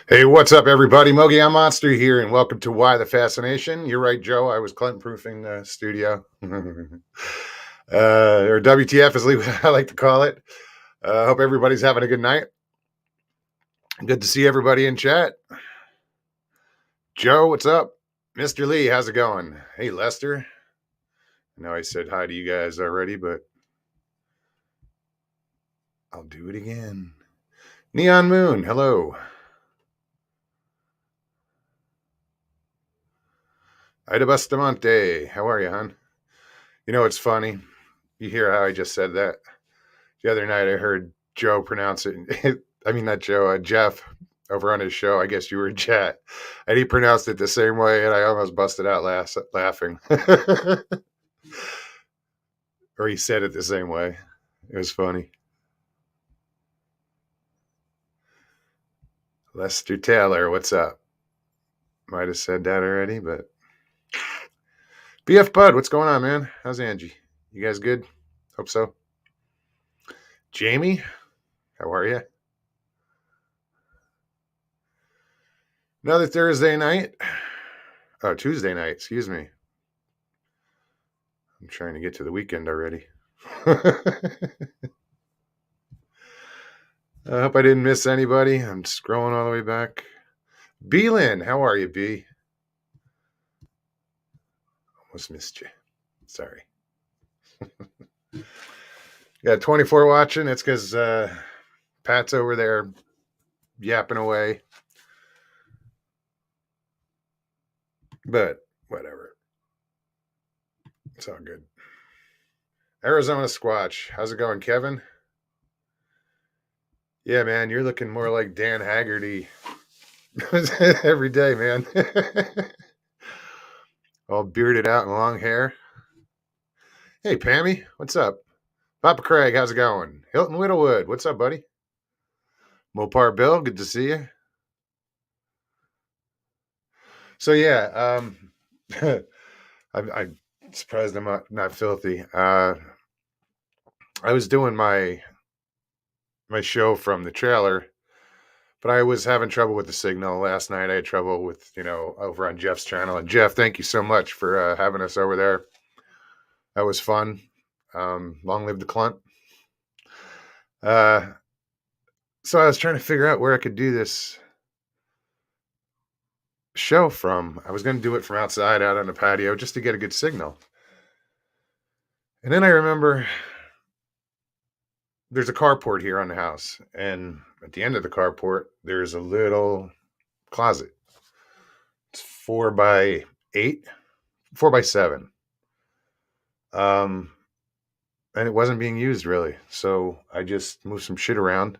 Hey, what's up, everybody? Mogi on Monster here, and welcome to Why the Fascination. You're right, Joe. I was Clinton proofing the studio, or WTF, as I like to call it. Hope everybody's having a good night. Good to see everybody in chat. Joe, what's up? Mr. Lee, how's it going? Hey, Lester. I know I said hi to you guys already, but I'll do it again. Neon Moon, hello. Ida Bustamante, how are you, hon? You know, it's funny. You hear how I just said that? The other night I heard Joe pronounce it. I mean, not Joe, Jeff over on his show. I guess you were in chat. And he pronounced it the same way. And I almost busted out laughing. Or he said it the same way. It was funny. Lester Taylor, what's up? Might have said that already, but BF Bud, what's going on, man? How's Angie? You guys good? Hope so. Jamie, how are you? Another Thursday night. Oh, Tuesday night, excuse me. I'm trying to get to the weekend already. I hope I didn't miss anybody. I'm scrolling all the way back. B-Lyn, how are you, B? Almost missed you. Sorry. Got 24 watching. It's because Pat's over there yapping away. But whatever. It's all good. Arizona Squatch. How's it going, Kevin? Yeah, man, you're looking more like Dan Haggerty every day, man. All bearded out and long hair. Hey, Pammy, what's up? Papa Craig, how's it going? Hilton Whittlewood, what's up, buddy? Mopar Bill, good to see you. So yeah, I'm surprised I'm not filthy. I was doing my show from the trailer, but I was having trouble with the signal last night. I had trouble with over on Jeff's channel. And Jeff, thank you so much for having us over there. That was fun. Long live the Clunt. So I was trying to figure out where I could do this show from. I was going to do it from outside, out on the patio, just to get a good signal. And then I remember there's a carport here on the house, and at the end of the carport, there's a little closet. It's 4x8, 4x7. And it wasn't being used really. So I just moved some shit around,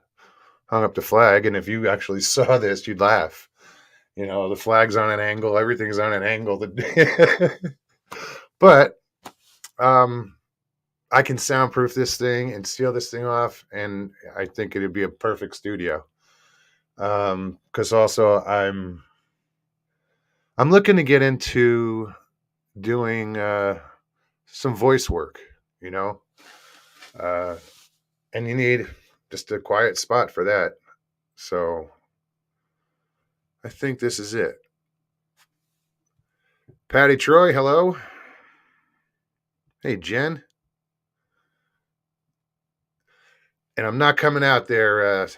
hung up the flag, and if you actually saw this, you'd laugh. The flag's on an angle, everything's on an angle. But I can soundproof this thing and seal this thing off, and I think it'd be a perfect studio. Because also I'm looking to get into doing some voice work, and you need just a quiet spot for that. So I think this is it. Patty Troy, hello. Hey, Jen. And I'm not coming out there,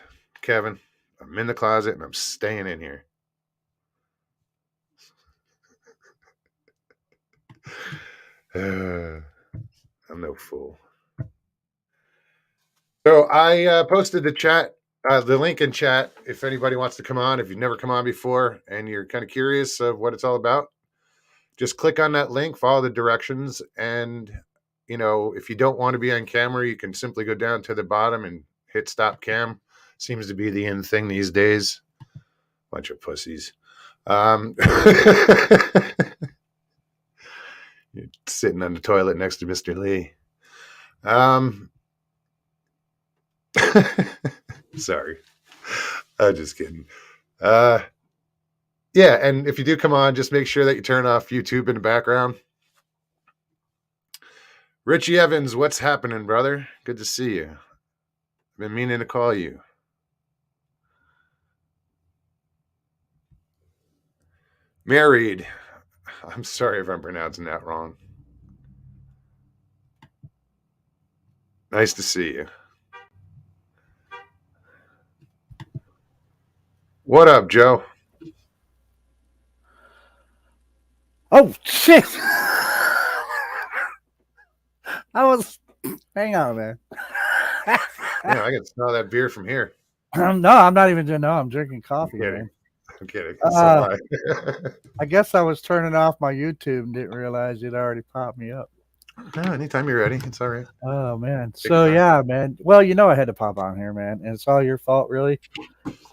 Kevin. I'm in the closet and I'm staying in here. I'm no fool. So I posted the link in chat. If anybody wants to come on, if you've never come on before and you're kind of curious of what it's all about, just click on that link, follow the directions, and if you don't want to be on camera, you can simply go down to the bottom and hit stop cam. Seems to be the in thing these days. Bunch of pussies. You're sitting on the toilet next to Mr. Lee. Sorry. I'm just kidding. Yeah, and if you do come on, just make sure that you turn off YouTube in the background. Richie Evans, what's happening, brother? Good to see you. I've been meaning to call you. Married. I'm sorry if I'm pronouncing that wrong. Nice to see you. What up, Joe? Oh shit! Hang on, man. Yeah, I can smell that beer from here. No, I'm not even doing. No, I'm drinking coffee, I'm kidding. man. I'm kidding. So am I. I guess I was turning off my YouTube and didn't realize it already popped me up. No, anytime you're ready, it's all right. Oh man. Take your So time. yeah, man. Well, I had to pop on here, man, and it's all your fault, really.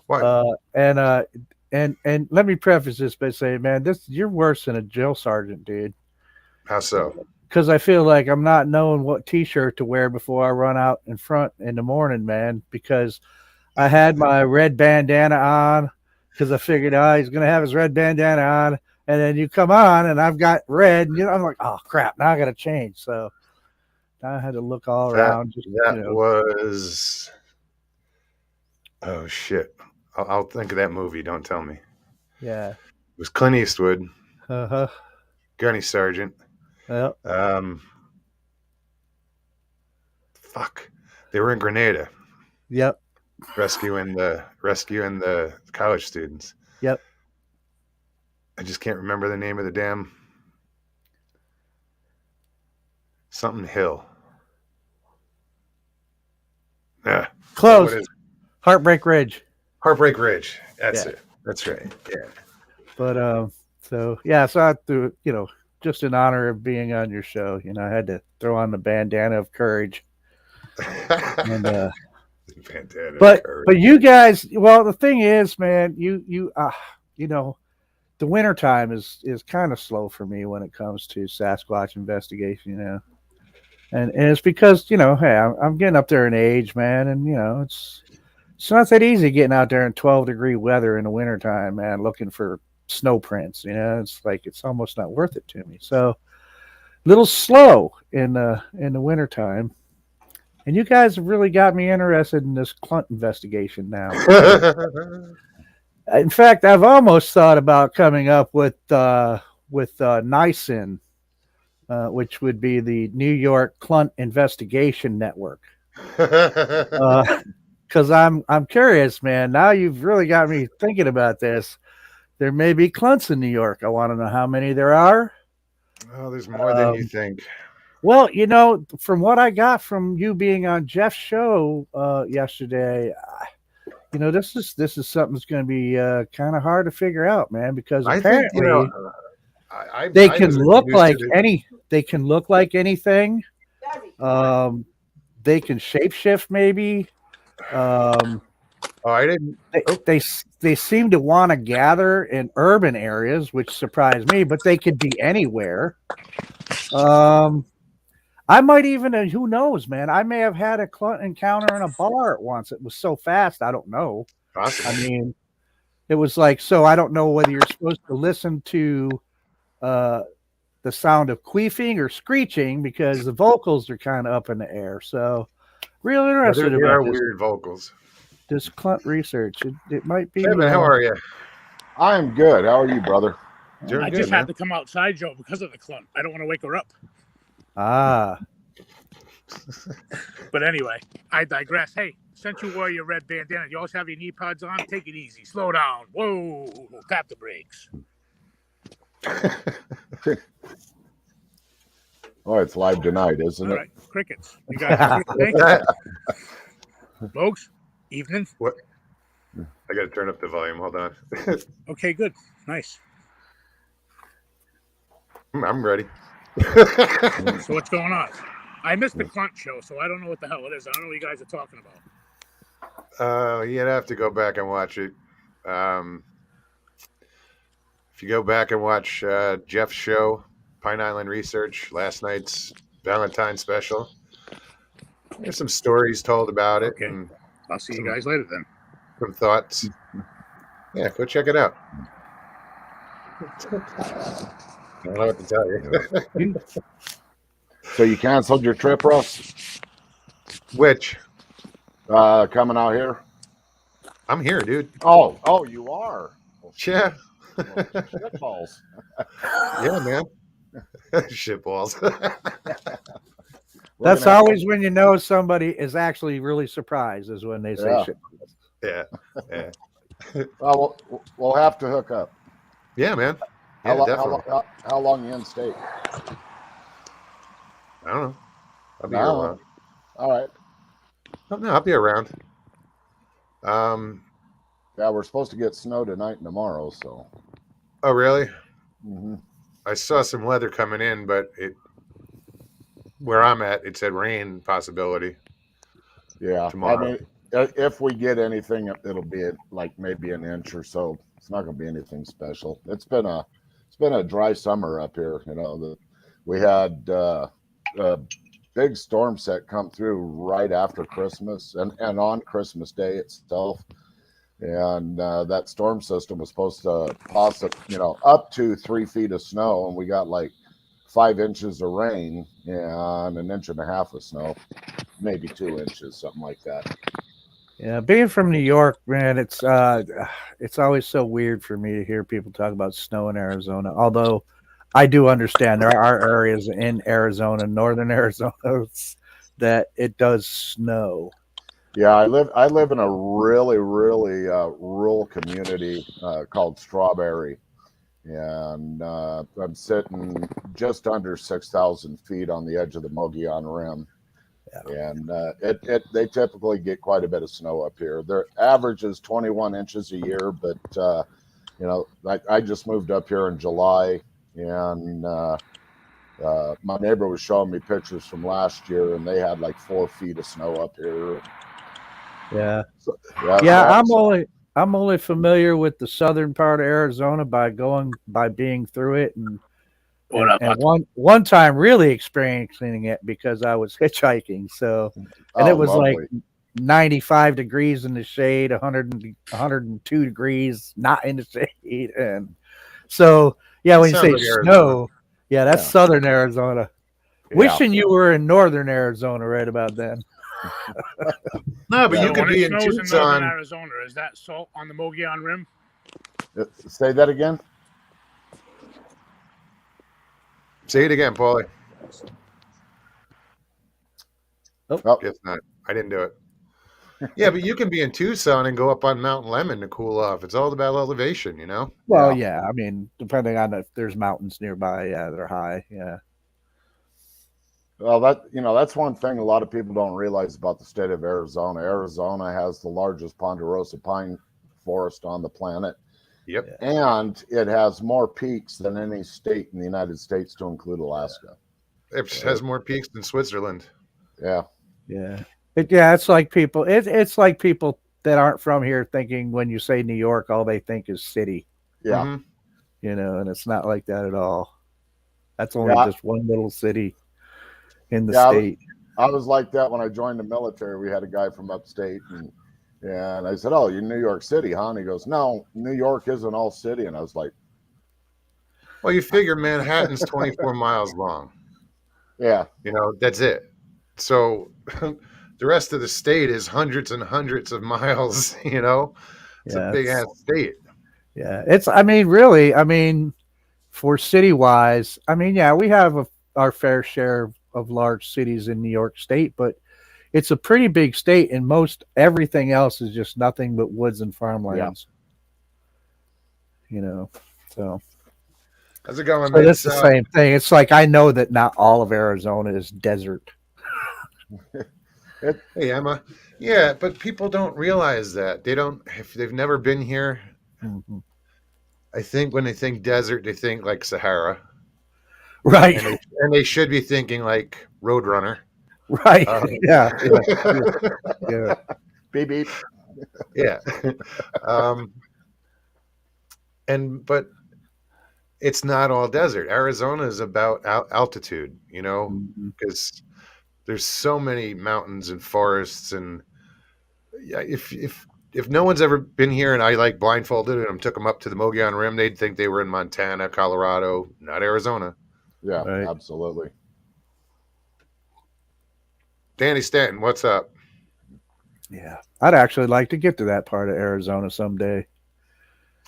What? And let me preface this by saying, man, you're worse than a drill sergeant, dude. How so? Because I feel like I'm not knowing what T-shirt to wear before I run out in front in the morning, man. Because I had my red bandana on because I figured he's going to have his red bandana on. And then you come on and I've got red. And, I'm like, oh, crap. Now I got to change. So I had to look all around. That was. Oh, shit. I'll think of that movie. Don't tell me. Yeah. It was Clint Eastwood. Uh-huh. Gunny Sergeant. Yep. Fuck. They were in Grenada. Yep. Rescuing the college students. Yep. I just can't remember the name of the damn something hill. Yeah. Close. Heartbreak Ridge. Heartbreak Ridge. That's it. That's right. Yeah. But so I threw, just in honor of being on your show, I had to throw on the bandana of courage. And but you guys, well, the thing is, man, the wintertime is kind of slow for me when it comes to Sasquatch investigation, and it's because, hey, I'm getting up there in age, man, and it's not that easy getting out there in 12-degree weather in the wintertime, man, looking for snow prints. It's like it's almost not worth it to me. So a little slow in the wintertime. And you guys have really got me interested in this Clunt investigation now. In fact, I've almost thought about coming up with NISIN, which would be the New York Clunt Investigation Network. Because I'm curious, man. Now you've really got me thinking about this. There may be Clunts in New York. I want to know how many there are. Oh, there's more than you think. Well, from what I got from you being on Jeff's show yesterday, this is something that's going to be kind of hard to figure out, man. Because apparently, they can look like anything. They can shapeshift, maybe. I didn't. They seem to want to gather in urban areas, which surprised me. But they could be anywhere. I might even, who knows, man? I may have had a Clunt encounter in a bar at once. It was so fast, I don't know. Possibly. I mean, it was like, so I don't know whether you're supposed to listen to the sound of queefing or screeching because the vocals are kind of up in the air. So, real interested about there are this. Weird vocals. This Clunt research, it might be. Kevin, how are you? I'm good. How are you, brother? I just had to come outside, Joe, because of the Clunt. I don't want to wake her up. Ah. But anyway, I digress. Hey, since you wore your red bandana, you always have your knee pads on. Take it easy. Slow down. Whoa. Tap the brakes. Oh, it's live tonight, isn't it? All right. Crickets. You guys have folks, evening. What? I got to turn up the volume. Hold on. Okay, good. Nice. I'm ready. So what's going on? I missed the Clunt show, so I don't know what the hell it is. I don't know what you guys are talking about. You'd have to go back and watch it. If you go back and watch Jeff's show, Pine Island Research, last night's Valentine special, there's some stories told about it. Okay. And I'll see you guys later then. Some thoughts. Yeah, go check it out. I don't know what to tell you. So you canceled your trip, Russ? Which? Coming out here? I'm here, dude. Oh, you are? Yeah. Shit balls. Yeah, man. Shit balls. We're That's gonna have always when you know somebody is actually really surprised, is when they say Yeah. shit. Yeah. Yeah. Well, we'll have to hook up. Yeah, man. How, Yeah, lo- definitely. how long you in state? I don't know. I'll be here a No. while. All right. Oh, no, I'll be around. Um. Yeah, we're supposed to get snow tonight and tomorrow, so. Oh, really? hmm I saw some weather coming in, but where I'm at, it said rain possibility Yeah, I tomorrow. mean, if we get anything, it'll be like maybe an inch or so. It's not going to be anything special. It's been a dry summer up here. We had a big storm set come through right after Christmas and on Christmas Day itself. And that storm system was supposed to up to 3 feet of snow, and we got like 5 inches of rain and an inch and a half of snow, maybe 2 inches, something like that. Yeah, being from New York, man, it's always so weird for me to hear people talk about snow in Arizona. Although I do understand there are areas in Arizona, northern Arizona, that it does snow. Yeah, I live in a really rural community called Strawberry, and I'm sitting just under 6,000 feet on the edge of the Mogollon Rim. Yeah. And they typically get quite a bit of snow up here. Their average is 21 inches a year, but I just moved up here in July, and my neighbor was showing me pictures from last year, and they had like 4 feet of snow up here. Yeah. So, Yeah, so I'm only familiar with the southern part of Arizona by being through it, and What up? one time really experiencing it because I was hitchhiking. So, and it was like lovely. 95 degrees in the shade, 102 degrees not in the shade, and so yeah, It when you sounds say like Arizona. snow, yeah, that's Yeah. southern Arizona. Yeah. Wishing you were in northern Arizona right about then. No, but Yeah. you could When be it in snows in northern Tucson. Arizona, is that salt on the Mogollon Rim? Say that again. Say it again, Paulie. Oh, Guess not. I didn't do it. Yeah, but you can be in Tucson and go up on Mount Lemon to cool off. It's all about elevation, you know? Well, Yeah. yeah, I mean, depending on if there's mountains nearby, yeah, they're high, yeah. Well, that's one thing a lot of people don't realize about the state of Arizona. Arizona has the largest ponderosa pine forest on the planet, Yep. and it has more peaks than any state in the United States, to include Alaska. It has more peaks than Switzerland. Yeah. Yeah. It's like it's like people that aren't from here thinking when you say New York, all they think is city, Yeah. Mhm. and it's not like that at all. That's only Yeah. just one little city in the Yeah. state. I was like that when I joined the military. We had a guy from upstate, and I said, "Oh, you're New York City, huh?" And he goes, "No, New York isn't all city." And I was like, Well, you figure Manhattan's 24 miles long. "Yeah, You know, that's it. So the rest of the state is hundreds and hundreds of miles, you know? It's a Yeah, big ass state. I mean, really, I mean, for city wise, I mean, yeah, we have our fair share of large cities in New York State, but it's a pretty big state, and most everything else is just nothing but woods and farmlands. So How's it going, so that's the Mid-South? same thing. It's like I know that not all of Arizona is desert. Hey, Emma. Yeah, but people don't realize that. If they've never been here, Mhm. I think when they think desert, they think like Sahara. Right, And they should be thinking like Roadrunner. right, Uh, yeah, yeah. beep beep." yeah. um, but it's not all desert. Arizona is about altitude, you know, Mhm. because there's so many mountains and forests, and yeah, if no one's ever been here and I like blindfolded them, took them up to the Mogollon Rim, they'd think they were in Montana, Colorado, not Arizona. Yeah, Right. absolutely. Danny Stanton, what's up? Yeah, I'd actually like to get to that part of Arizona someday.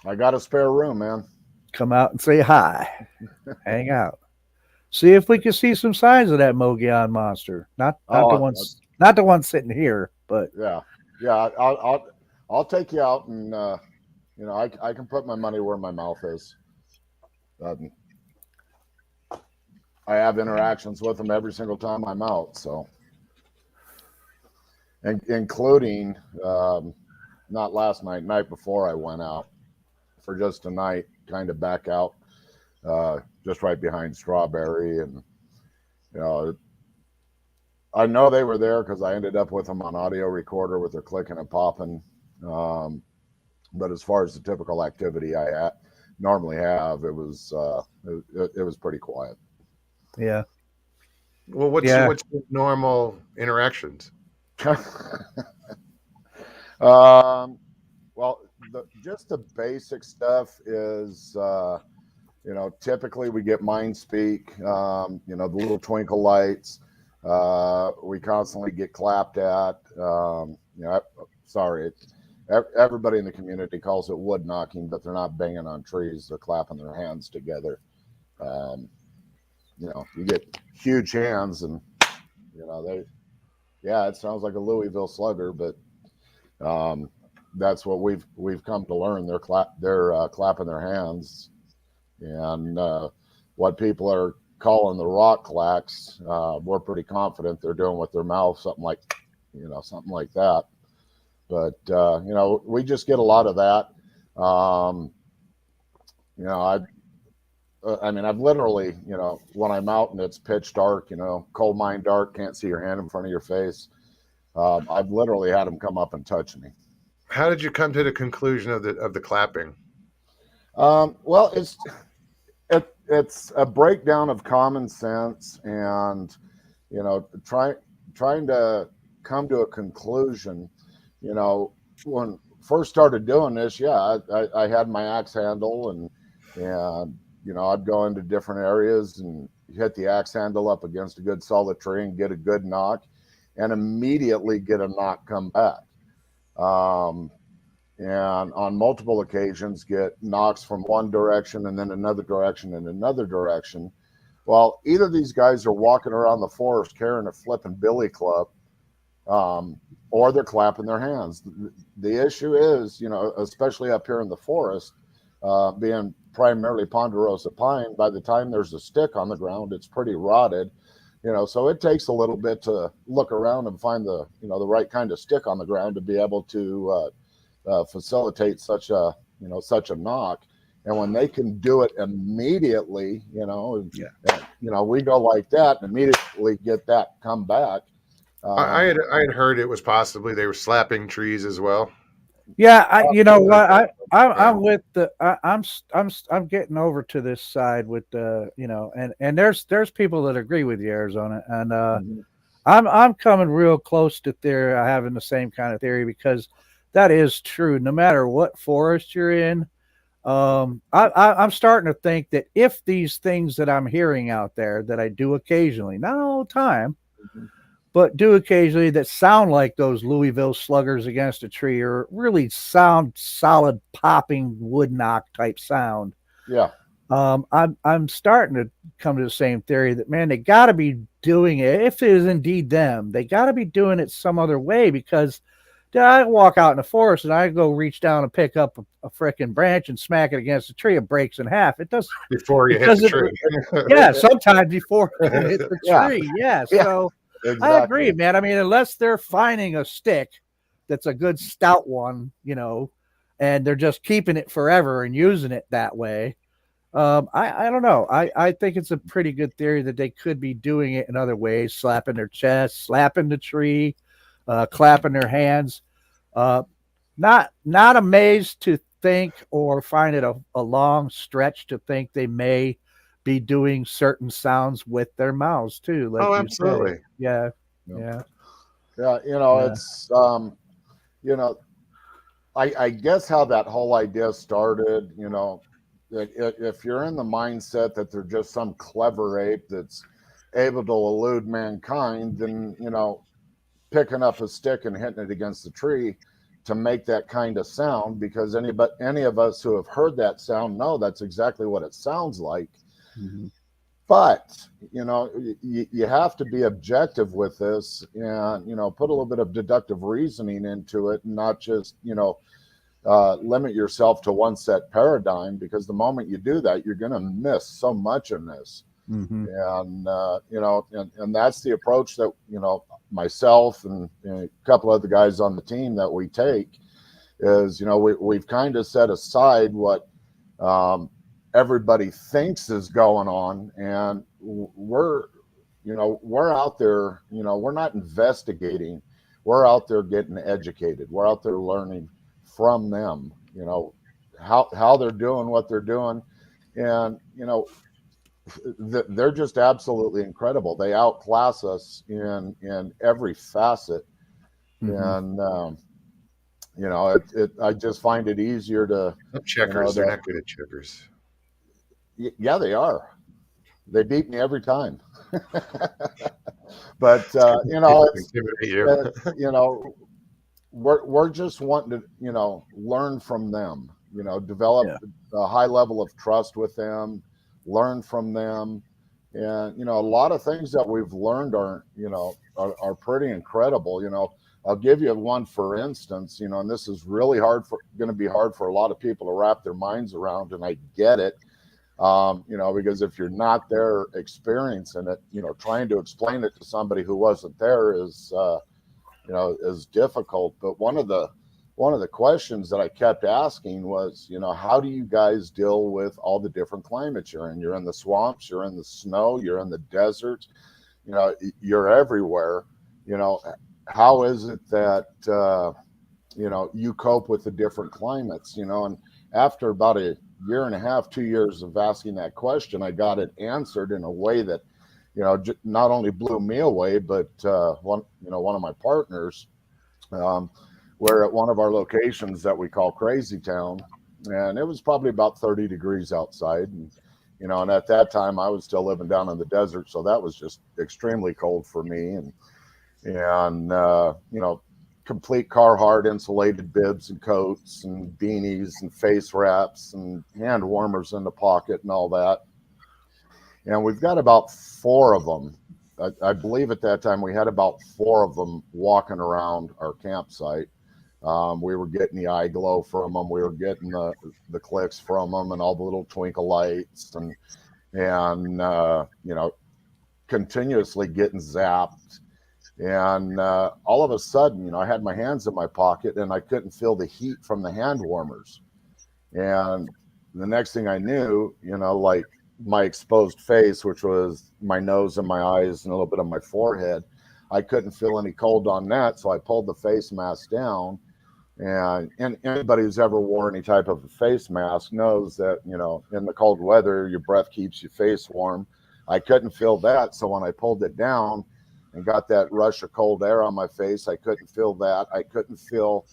I got a spare room, man. come out and say hi, hang out, see if we can see some signs of that Mogollon monster. Oh, Not the one sitting here, but yeah, yeah. I'll take you out, and I can put my money where my mouth is. Um, I have interactions with them every single time I'm out, so, and including not last night, night before I went out for just a night, kind of back out, just right behind Strawberry, and you know, I know they were there because I ended up with them on audio recorder with their clicking and popping. But as far as the typical activity I normally have, it was pretty quiet. yeah. Well, what's Yeah. what's your normal interactions? Well, just the basic stuff is, typically we get mind speak, the little twinkle lights. We constantly get clapped at. Sorry, everybody in the community calls it wood knocking, but they're not banging on trees. They're clapping their hands together. You get huge hands, and it sounds like a Louisville slugger, but that's what we've come to learn. They're clapping their hands, and what people are calling the rock clacks, we're pretty confident they're doing with their mouth, something like that. But we just get a lot of that. I've literally, when I'm out and it's pitch dark, coal mine dark, can't see your hand in front of your face. I've literally had them come up and touch me. How did you come to the conclusion of the clapping? Well, it's a breakdown of common sense, and trying to come to a conclusion. When first started doing this, I had my axe handle, and I'd go into different areas and hit the axe handle up against a good solid tree and get a good knock, and immediately get a knock come back. And on multiple occasions get knocks from one direction and then another direction and another direction. Well, either these guys are walking around the forest carrying a flipping billy club, or they're clapping their hands. The issue is, especially up here in the forest, being primarily ponderosa pine, by the time there's a stick on the ground, it's pretty rotted. So it takes a little bit to look around and find the right kind of stick on the ground to be able to facilitate such a knock. And when they can do it immediately, we go like that and immediately get that come back. I had heard it was possibly they were slapping trees as well. Yeah, you know what? I'm with the I'm getting over to this side with the and there's people that agree with you, Arizona, and I'm coming real close to having the same kind of theory, because that is true. No matter what forest you're in, I'm starting to think that if these things that I'm hearing out there that I do occasionally, not all the time, but do occasionally, that sound like those Louisville sluggers against a tree, or really sound solid popping wood knock type sound. Yeah. I'm starting to come to the same theory that, man, they got to be doing it. If it is indeed them, they got to be doing it some other way, because I walk out in the forest and I go reach down and pick up a freaking branch and smack it against a tree, it breaks in half. It does before you hit the tree. Yeah, sometimes before it hit the tree. Yeah, so exactly. I agree, man. I mean, unless they're finding a stick that's a good stout one, and they're just keeping it forever and using it that way. I don't know. I think it's a pretty good theory that they could be doing it in other ways, slapping their chest, slapping the tree, clapping their hands. Not amazed to think, or find it a long stretch to think they may be doing certain sounds with their mouths too. Like absolutely. Said. Yeah. It's I guess how that whole idea started, if you're in the mindset that they're just some clever ape that's able to elude mankind, then picking up a stick and hitting it against the tree to make that kind of sound, because any of us who have heard that sound know that's exactly what it sounds like. Mm-hmm. But, you know, you have to be objective with this and, you know, put a little bit of deductive reasoning into it, and not just, you know, limit yourself to one set paradigm, because the moment you do that, you're going to miss so much in this. Mm-hmm. And, you know, and that's the approach that, you know, myself and a couple other guys on the team that we take is, you know, we've kind of set aside what everybody thinks is going on, and we're out there, you know, we're not investigating, we're out there getting educated, we're out there learning from them, you know, how they're doing what they're doing. And, you know, they're just absolutely incredible. They outclass us in every facet. Mm-hmm. And you know, I just find it easier to, Checkers, you know, they're not good at checkers. Yeah, they are. They beat me every time. But you know, it's you know, we're just wanting to, you know, learn from them, you know, develop a high level of trust with them, learn from them. And, you know, a lot of things that we've learned are, you know, are pretty incredible. You know, I'll give you one, for instance, you know, and this is really going to be hard for a lot of people to wrap their minds around. And I get it. You know, because if you're not there experiencing it, you know, trying to explain it to somebody who wasn't there is, you know, is difficult. But one of the questions that I kept asking was, you know, how do you guys deal with all the different climates you're in? You're in the swamps, you're in the snow, you're in the desert, you know, you're everywhere. You know, how is it that, you know, you cope with the different climates, you know? And after about a year and a half, 2 years of asking that question, I got it answered in a way that, you know, not only blew me away, but one of my partners, we're at one of our locations that we call Crazy Town, and it was probably about 30 degrees outside. And, you know, and at that time I was still living down in the desert, so that was just extremely cold for me. And you know, complete Carhartt insulated bibs and coats and beanies and face wraps and hand warmers in the pocket and all that. And we've got about 4 of them. I believe at that time we had about 4 of them walking around our campsite. We were getting the eye glow from them. We were getting the clicks from them and all the little twinkle lights and you know, continuously getting zapped. And all of a sudden, you know, I had my hands in my pocket and I couldn't feel the heat from the hand warmers. And the next thing I knew, you know, like my exposed face, which was my nose and my eyes and a little bit of my forehead, I couldn't feel any cold on that. So I pulled the face mask down. And anybody who's ever wore any type of a face mask knows that, you know, in the cold weather, your breath keeps your face warm. I couldn't feel that. So when I pulled it down and got that rush of cold air on my face, I couldn't feel that. I couldn't feel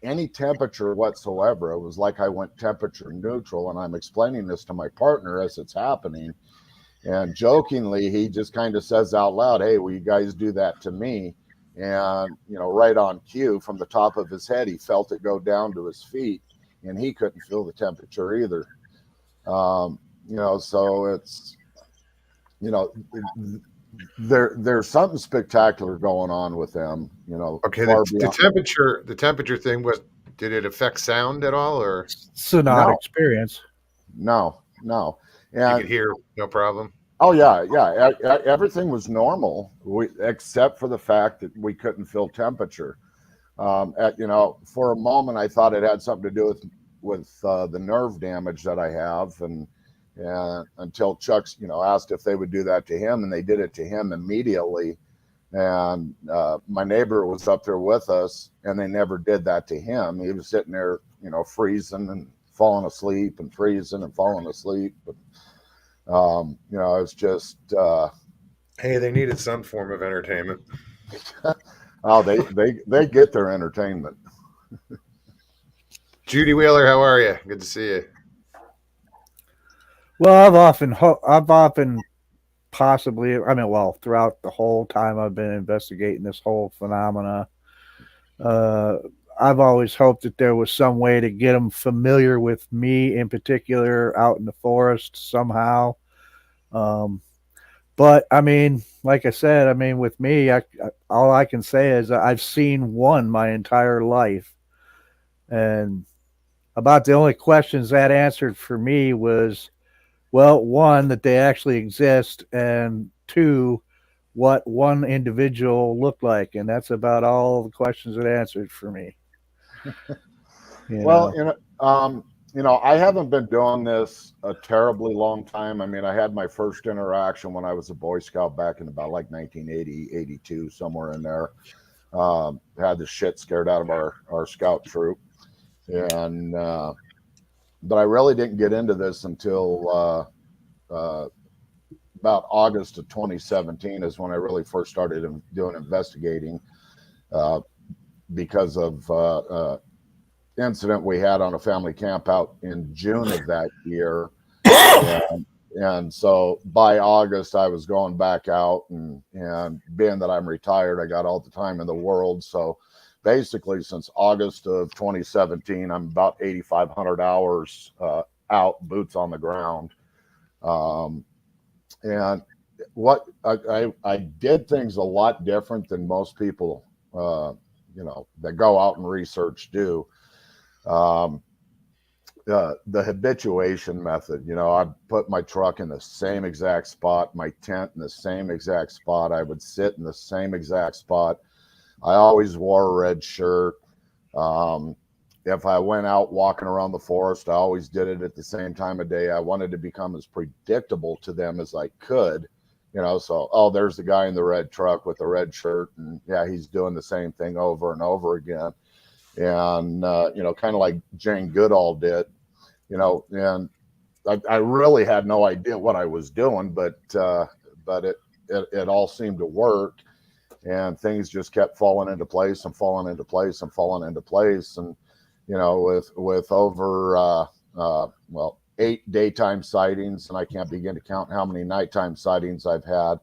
any temperature whatsoever. It was like I went temperature neutral. And I'm explaining this to my partner as it's happening. And jokingly, he just kind of says out loud, "Hey, will you guys do that to me?" And, you know, right on cue, from the top of his head, he felt it go down to his feet, and he couldn't feel the temperature either. You know, so it's, you know, there's something spectacular going on with them, you know. Okay, the temperature thing was, did it affect sound at all, or Sonata experience? No. And you could hear no problem? Oh yeah. Everything was normal, except for the fact that we couldn't feel temperature. You know, for a moment, I thought it had something to do with the nerve damage that I have, and until Chuck's, you know, asked if they would do that to him, and they did it to him immediately. And my neighbor was up there with us, and they never did that to him. He was sitting there, you know, freezing and falling asleep, and freezing and falling asleep. But you know, it's just hey, they needed some form of entertainment. Oh, they get their entertainment. Judy Wheeler, how are you? Good to see you. Well, I've often possibly, I mean, well, throughout the whole time I've been investigating this whole phenomena, I've always hoped that there was some way to get them familiar with me in particular out in the forest somehow. Um, but I mean, like I said, I mean, with me, all I can say is I've seen one my entire life, and about the only questions that answered for me was, well, one, that they actually exist, and two, what one individual looked like, and that's about all the questions it answered for me. Well, I haven't been doing this a terribly long time. I mean, I had my first interaction when I was a Boy Scout back in about like 1980, 82, somewhere in there. Had the shit scared out of our scout troop, and but I really didn't get into this until about August of 2017 is when I really first started doing investigating because of incident we had on a family camp out in June of that year. And so by August, I was going back out, and being that I'm retired, I got all the time in the world. So basically, since August of 2017, I'm about 8,500 hours out, boots on the ground. And what I did things a lot different than most people, that go out and research do. The habituation method, I put my truck in the same exact spot, my tent in the same exact spot. I would sit in the same exact spot. I always wore a red shirt. If I went out walking around the forest, I always did it at the same time of day. I wanted to become as predictable to them as I could, so, oh, there's the guy in the red truck with the red shirt, and yeah, he's doing the same thing over and over again. And, kind of like Jane Goodall did, and I really had no idea what I was doing, but it all seemed to work, and things just kept falling into place and falling into place and falling into place. And, with over, 8 daytime sightings, and I can't begin to count how many nighttime sightings I've had.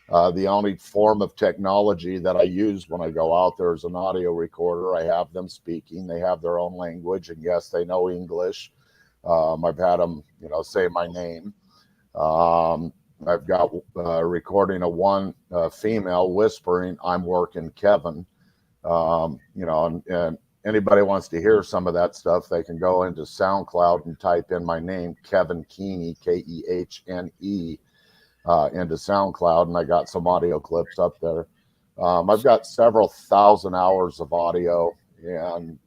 The only form of technology that I use when I go out there is an audio recorder. I have them speaking. They have their own language, and yes, they know English. I've had them, say my name. I've got a recording of one female whispering, "I'm working Kevin." And anybody wants to hear some of that stuff, they can go into SoundCloud and type in my name, Kevin Keeney, Kehne, into SoundCloud, and I got some audio clips up there. I've got several thousand hours of audio, and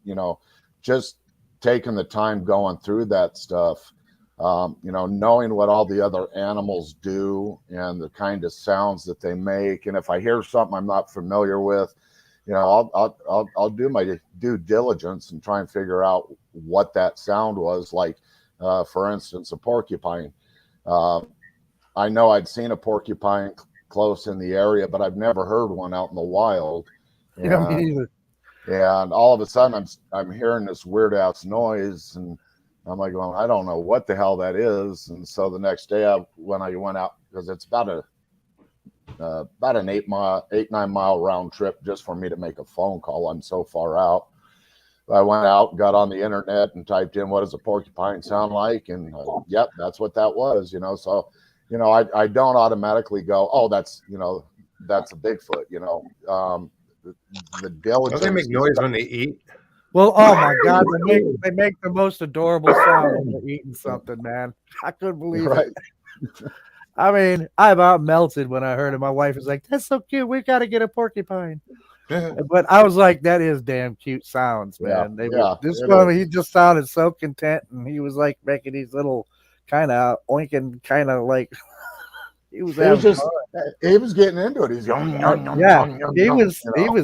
just taking the time going through that stuff, knowing what all the other animals do and the kind of sounds that they make. And if I hear something I'm not familiar with, I'll do my due diligence and try and figure out what that sound was. Like, for instance, a porcupine. I know I'd seen a porcupine close in the area, but I've never heard one out in the wild. Me neither. And all of a sudden, I'm hearing this weird ass noise, and I'm like, well, I don't know what the hell that is. And so the next day, when I went out, because it's about an 8-9 mile round trip just for me to make a phone call. I'm so far out. I went out, got on the internet, and typed in, "What does a porcupine sound like?" And yep, that's what that was. So. I don't automatically go, oh, that's a Bigfoot. The diligence. Don't they make noise when they eat? Well, oh my God, they make the most adorable sound when they're eating something, man. I couldn't believe it. I mean, I about melted when I heard it. My wife was like, "That's so cute. We got to get a porcupine." But I was like, that is damn cute sounds, man. This one, he just sounded so content, and he was like making these little kind of oinking, kind of like he was getting into it. He's going, he was,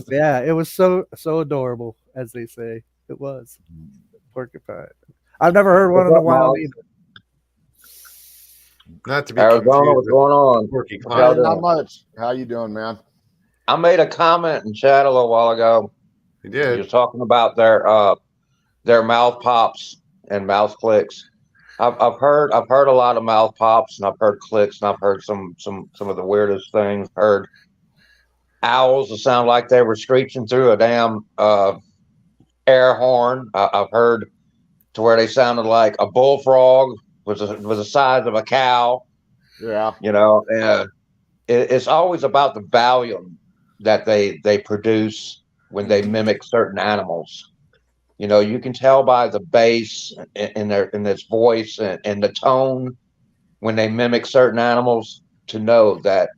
it was so adorable, as they say. It was porcupine. I've never heard one in the wild either. Not to be Arizona, what's going on? Not much. How you doing, man? I made a comment in chat a little while ago. You did. You're talking about their mouth pops and mouth clicks. I've heard a lot of mouth pops, and I've heard clicks, and I've heard some of the weirdest things. Heard owls that sound like they were screeching through a damn air horn. I've heard to where they sounded like a bullfrog was the size of a cow. Yeah. And it's always about the volume that they produce when they mimic certain animals. You can tell by the bass in its voice and the tone when they mimic certain animals to know that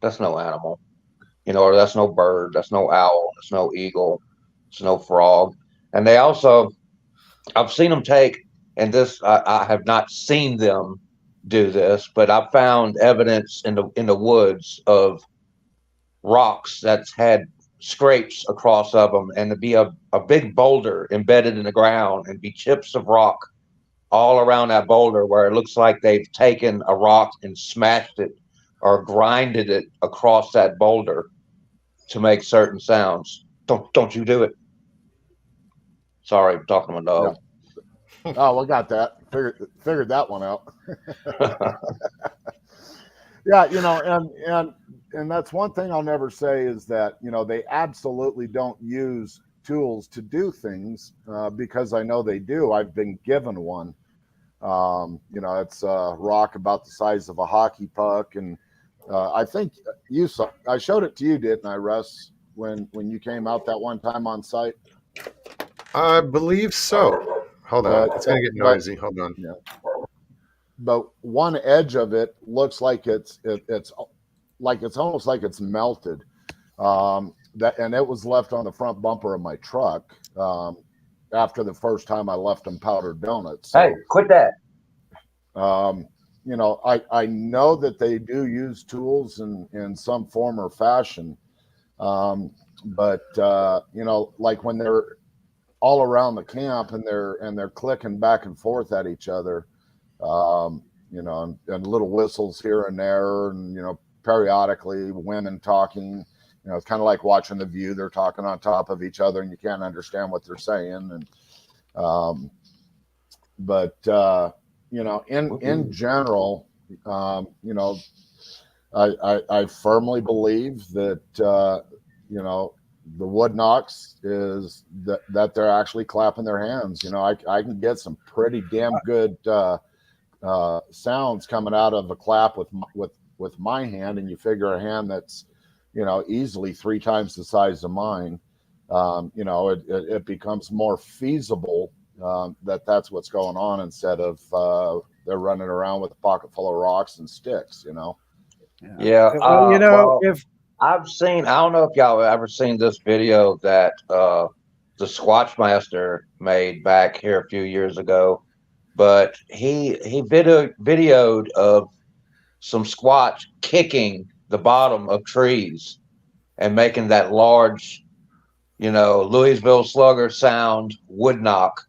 that's no animal, or that's no bird, that's no owl, that's no eagle, it's no frog. And they also, I've seen them take, and this I have not seen them do this, but I found evidence in the woods of rocks that's had scrapes across of them, and to be a big boulder embedded in the ground and be chips of rock all around that boulder where it looks like they've taken a rock and smashed it or grinded it across that boulder to make certain sounds. Don't you do it. Sorry, I'm talking to my dog. Yeah. Oh, we got that. Figured that one out. Yeah, and that's one thing I'll never say is that they absolutely don't use tools to do things because I know they do. I've been given one. It's a rock about the size of a hockey puck, and I think you saw. I showed it to you, didn't I, Russ? When you came out that one time on site. I believe so. Hold on, it's gonna get noisy. Hold on. Yeah. But one edge of it looks like it's almost like it's melted. And it was left on the front bumper of my truck after the first time I left them powdered donuts. So, hey, quit that. I know that they do use tools in some form or fashion. But like when they're all around the camp and they're clicking back and forth at each other, and little whistles here and there, and periodically women talking. It's kind of like watching The View. They're talking on top of each other, and you can't understand what they're saying. And in general, I firmly believe that the wood knocks is that they're actually clapping their hands. I can get some pretty damn good sounds coming out of a clap with my hand, and you figure a hand that's easily 3 times the size of mine. It becomes more feasible that's what's going on instead of they're running around with a pocket full of rocks and sticks. Yeah. If I've seen, I don't know if y'all have ever seen this video that the Squatch Master made back here a few years ago, but he videoed of some Squatch kicking the bottom of trees and making that large, Louisville Slugger sound wood knock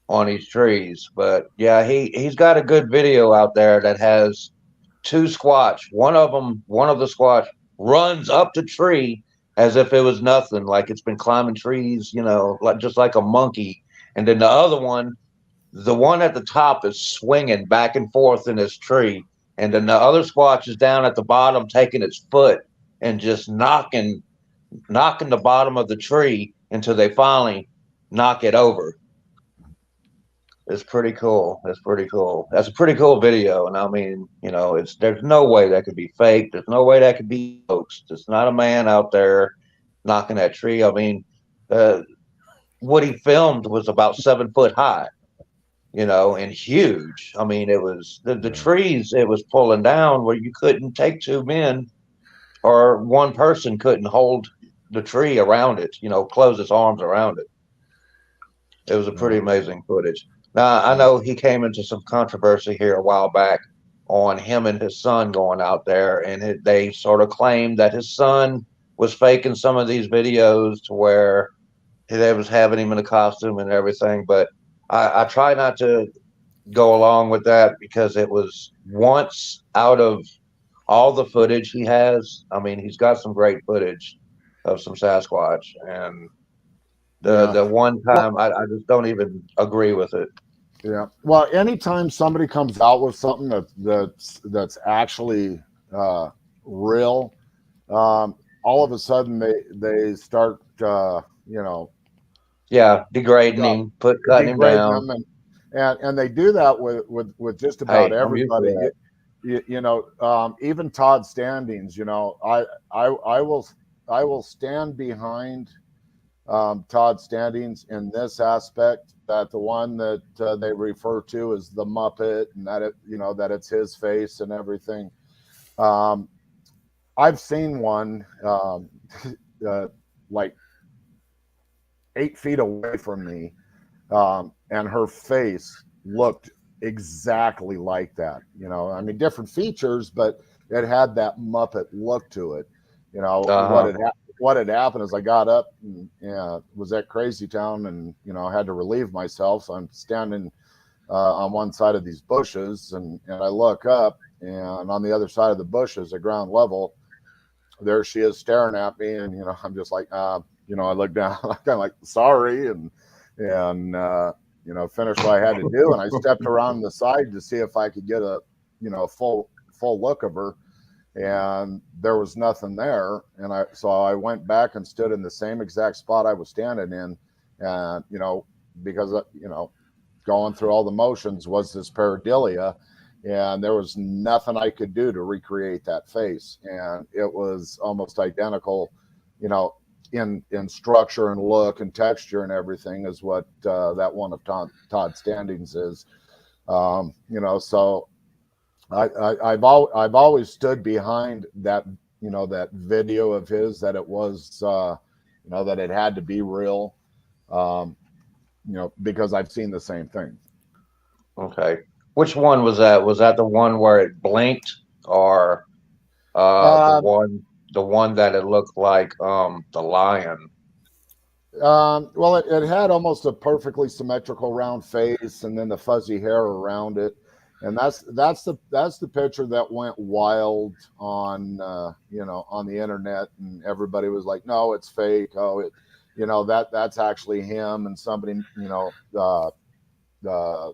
on these trees. But yeah, he's got a good video out there that has 2 Squatch. One of the Squatch runs up the tree as if it was nothing, like it's been climbing trees, just like a monkey. And then the other one, the one at the top, is swinging back and forth in this tree. And then the other Squatch is down at the bottom, taking its foot and just knocking the bottom of the tree until they finally knock it over. It's pretty cool. That's a pretty cool video. And I mean, there's no way that could be fake. There's no way that could be hoaxed. It's not a man out there knocking that tree. I mean, what he filmed was about 7 foot high, and huge. I mean, it was the trees it was pulling down where you couldn't take 2 men or one person couldn't hold the tree around it, close its arms around it. It was a pretty amazing footage. Now, I know he came into some controversy here a while back on him and his son going out there, and they sort of claimed that his son was faking some of these videos to where they was having him in a costume and everything. But I try not to go along with that because it was once out of all the footage he has. I mean, he's got some great footage of some Sasquatch, and the one time I just don't even agree with it. Yeah. Well, anytime somebody comes out with something that's actually real, all of a sudden they start Yeah, degrading, cutting him degrading down. them, and they do that with just about Hey, I'm used to everybody. that. Even Todd Standings. I will stand behind Todd Standings in this aspect, that the one that they refer to as the Muppet, and that it's his face and everything. I've seen one like 8 feet away from me, and her face looked exactly like that. I mean, different features, but it had that Muppet look to it. Uh-huh. What had happened is I got up and was at Crazy Town, and I had to relieve myself. So I'm standing on one side of these bushes, and I look up, and on the other side of the bushes, at ground level, there she is staring at me, and I'm just like, I look down, I'm kind of like, sorry, and finished what I had to do, and I stepped around the side to see if I could get a full look of her, and there was nothing there, and I went back and stood in the same exact spot I was standing in, and because going through all the motions was this pareidolia, and there was nothing I could do to recreate that face, and it was almost identical, in structure and look and texture and everything, as what that one of Todd Standings is. So I've always stood behind that, that video of his, that it was that it had to be real, because I've seen the same thing. Okay. Which one was that? Was that the one where it blinked, or Uh, the one that it looked like the lion? well, it had almost a perfectly symmetrical round face, and then the fuzzy hair around it, and that's the picture that went wild on on the internet, and everybody was like, "No, it's fake. Oh, that's actually him." And somebody, I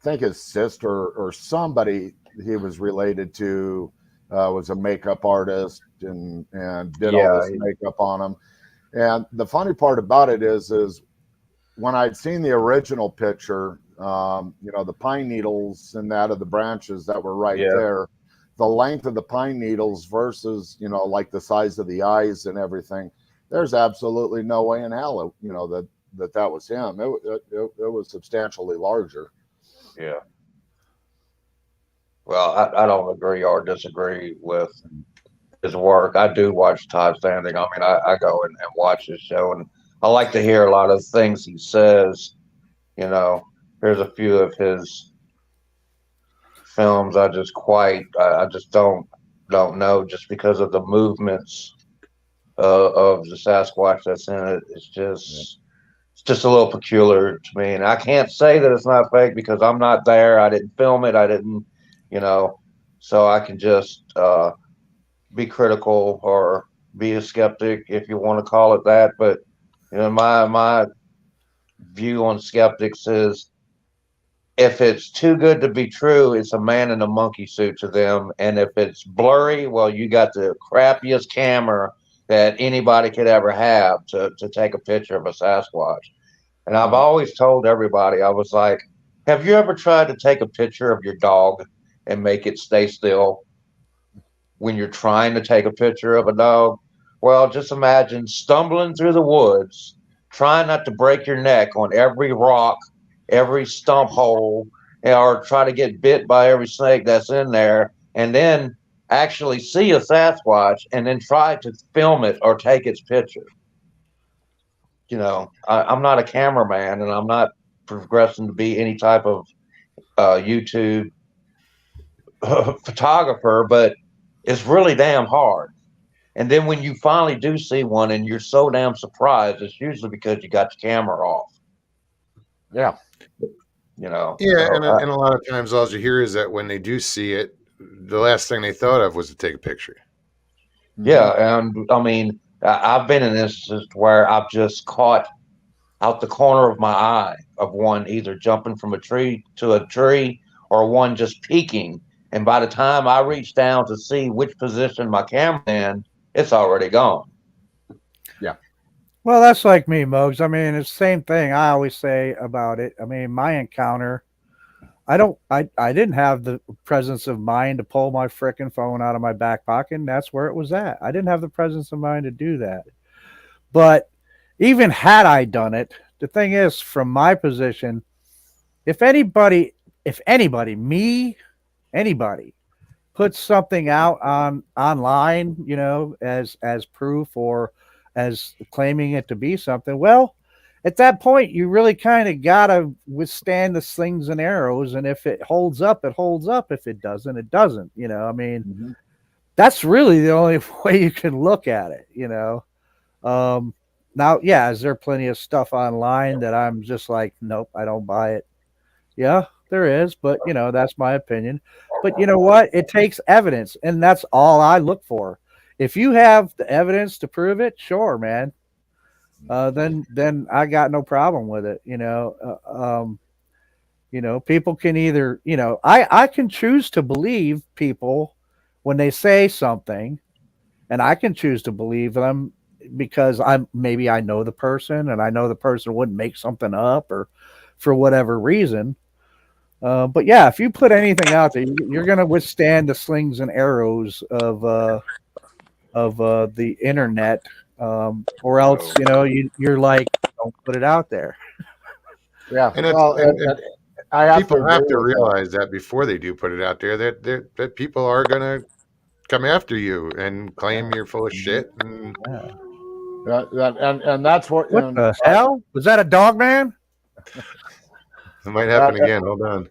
think his sister or somebody he was related to was a makeup artist, and did all Yeah. this makeup on him. And the funny part about it is when I'd seen the original picture, the pine needles and that of the branches that were right Yeah. there, the length of the pine needles versus, like the size of the eyes and everything, there's absolutely no way in hell, that was him. It was substantially larger. Yeah. Well, I don't agree or disagree with his work. I do watch Todd Standing. I mean, I go and watch his show, and I like to hear a lot of things he says. You know, here's a few of his films. I just don't know, just because of the movements of the Sasquatch that's in it. It's just a little peculiar to me, and I can't say that it's not fake because I'm not there. I didn't film it. I didn't, you know, so I can just be critical or be a skeptic, if you want to call it that. But my view on skeptics is, if it's too good to be true, it's a man in a monkey suit to them. And if it's blurry, well, you got the crappiest camera that anybody could ever have to take a picture of a Sasquatch. And I've always told everybody, I was like, have you ever tried to take a picture of your dog and make it stay still when you're trying to take a picture of a dog? Well, just imagine stumbling through the woods, trying not to break your neck on every rock, every stump hole, or try to get bit by every snake that's in there, and then actually see a Sasquatch and then try to film it or take its picture. I'm not a cameraman, and I'm not progressing to be any type of YouTube photographer, but it's really damn hard. And then when you finally do see one and you're so damn surprised, it's usually because you got the camera off. Yeah. Yeah, So and a lot of times all you hear is that when they do see it, the last thing they thought of was to take a picture. yeah, and I mean, I've been in instances where I've just caught out the corner of my eye of one either jumping from a tree to a tree, or one just peeking. And by the time I reach down to see which position my camera in, it's already gone. Yeah. Well, that's like me, Muggs. I mean, it's the same thing I always say about it. I mean, my encounter, I didn't have the presence of mind to pull my frickin' phone out of my back pocket, and that's where it was at. I didn't have the presence of mind to do that. But even had I done it, the thing is, from my position, if anybody, me, anybody, puts something out on online, as proof or as claiming it to be something, well, at that point, you really kind of gotta withstand the slings and arrows, and if it holds up, it holds up. If it doesn't, it doesn't. I mean, Mm-hmm. that's really the only way you can look at it. Now, yeah, is there plenty of stuff online that I'm just like, nope, I don't buy it? Yeah, there is, but that's my opinion. But you know what? It takes evidence, and that's all I look for. If you have the evidence to prove it, sure, man. Then I got no problem with it. People can either, I can choose to believe people when they say something, and I can choose to believe them because maybe I know the person, and I know the person wouldn't make something up or for whatever reason. But yeah, if you put anything out there, you're going to withstand the slings and arrows of the internet, or else you're like, don't put it out there. Yeah. And, it's, Well, and I have people to have agree to with realize that before they do put it out there, that people are going to come after you and claim you're full of shit. And and that's what. What the hell? Was that a dog man? it might happen again. Hold on.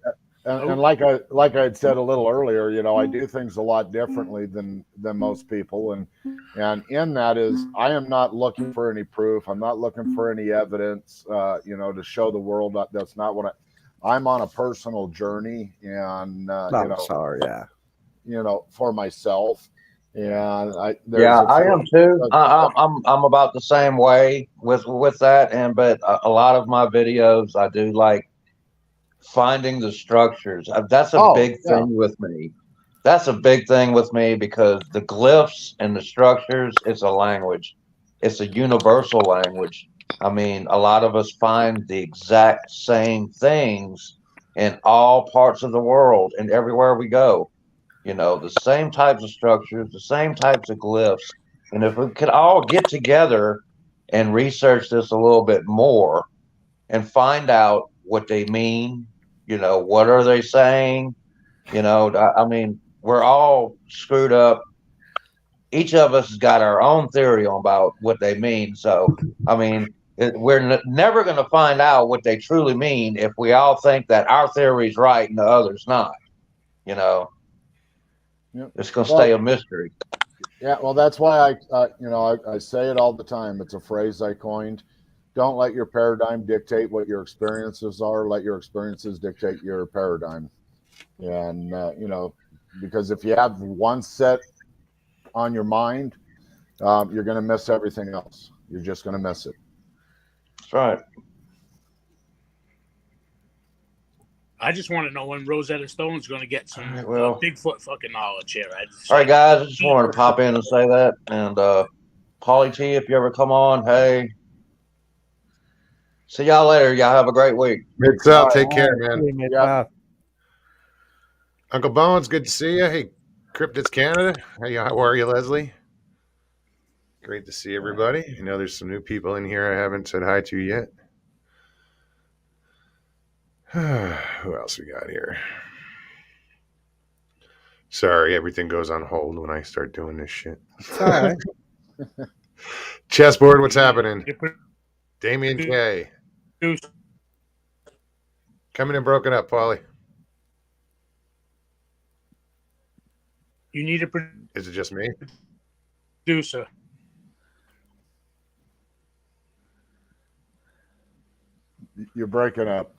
And like I had said a little earlier, I do things a lot differently than most people, and in that is I am not looking for any proof. I'm not looking for any evidence, to show the world that that's not what I'm on a personal journey, and Sorry, yeah. For myself, and I am too. I'm about the same way with that, but a lot of my videos I do like finding the structures. That's a big thing with me. That's a big thing with me because the glyphs and the structures, it's a language. It's a universal language. I mean, a lot of us find the exact same things in all parts of the world and everywhere we go. The same types of structures, the same types of glyphs. And if we could all get together and research this a little bit more and find out what they mean, what are they saying? I mean, we're all screwed up. Each of us has got our own theory about what they mean. So, I mean, we're never going to find out what they truly mean if we all think that our theory is right and the other's not. It's going to stay a mystery. Yeah, well, that's why I say it all the time. It's a phrase I coined. Don't let your paradigm dictate what your experiences are. Let your experiences dictate your paradigm. And, because if you have one set on your mind, you're going to miss everything else. You're just going to miss it. That's right. I just want to know when Rosetta Stone's going to get some Bigfoot fucking knowledge here. All right, guys, I just wanted to pop in and say that. And Paulie T, if you ever come on, hey. See y'all later. Y'all have a great week. It's out. Take care, man. Yeah. Uncle Bones, good to see you. Hey, Cryptids Canada. Hey, how are you, Leslie? Great to see everybody. I know there's some new people in here I haven't said hi to yet. Who else we got here? Sorry, everything goes on hold when I start doing this shit. It's all right. Chessboard, what's happening? Damien K. Coming in broken up, Paulie. You need a Is it just me? producer. You're breaking up.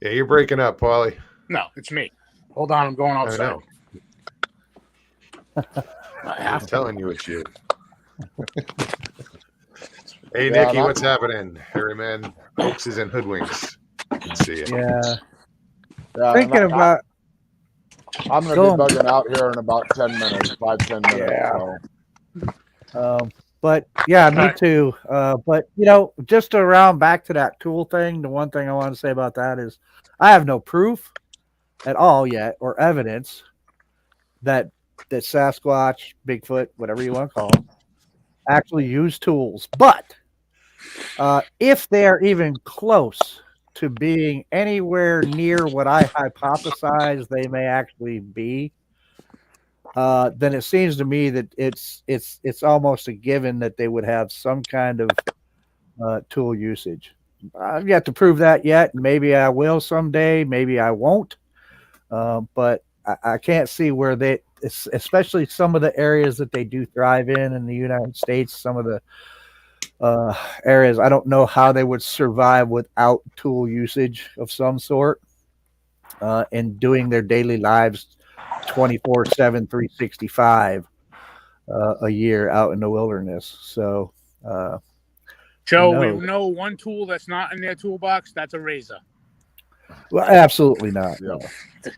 Yeah, you're breaking up, Paulie. No, it's me. Hold on, I'm going outside. I'm telling you it's you. Hey, Nikki, what's happening? Harry Man, Hoaxes and Hoodwinks. Good to see you. Yeah. Thinking about. I'm going to be bugging out here in about 10 minutes, 5-10 minutes. Yeah. So. But yeah, me Right. too. But just around back to that tool thing, the one thing I want to say about that is I have no proof at all yet or evidence that Sasquatch, Bigfoot, whatever you want to call them, actually use tools. But if they're even close to being anywhere near what I hypothesize they may actually be, then it seems to me that it's almost a given that they would have some kind of tool usage. I've yet to prove that yet. Maybe I will someday. Maybe I won't. But I can't see where they, especially some of the areas that they do thrive in the United States, some of the areas, I don't know how they would survive without tool usage of some sort and doing their daily lives 24/7, 365 a year out in the wilderness. So, Joe, we knows? know one tool that's not in their toolbox. That's a razor. well, absolutely not. Yeah.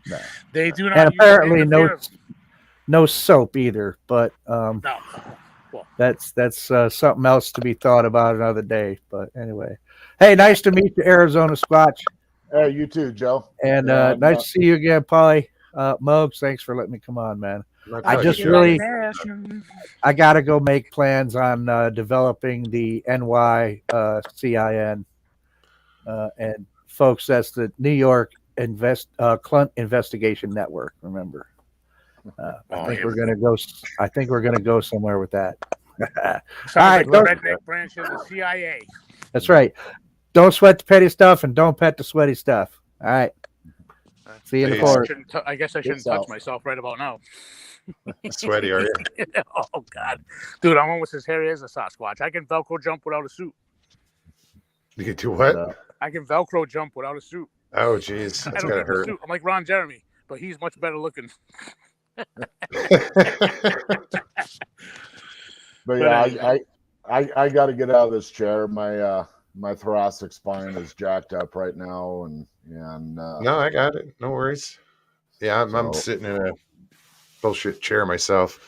No. They do not. And use apparently hand of no soap either. But No. that's something else to be thought about another day. But anyway, hey, nice to meet you, Arizona Squatch, Hey, you too, Joe. and nice to see you again, Polly. Mugs, thanks for letting me come on, man. I pleasure. just really, I got to go make plans on developing the NYCIN. And folks, that's the New York Clunt Investigation Network. Remember, I think we're gonna go. I think we're gonna go somewhere with that. Sounds All like right, the don't- redneck branch of the CIA. That's right. Don't sweat the petty stuff and don't pet the sweaty stuff. All right. See you in the Peace. forest. I guess I shouldn't Peace out. touch myself right about now. Sweaty, are you? Oh God, dude, I'm almost as hairy as a Sasquatch. I can Velcro jump without a suit. You can do what? Yeah. I can Velcro jump without a suit. Oh, geez, I that's don't gotta need the hurt. suit. I'm like Ron Jeremy, but he's much better looking. But But yeah, I got to get out of this chair. My thoracic spine is jacked up right now, and No, I got it. No worries. Yeah, I'm So- sitting in a bullshit chair myself.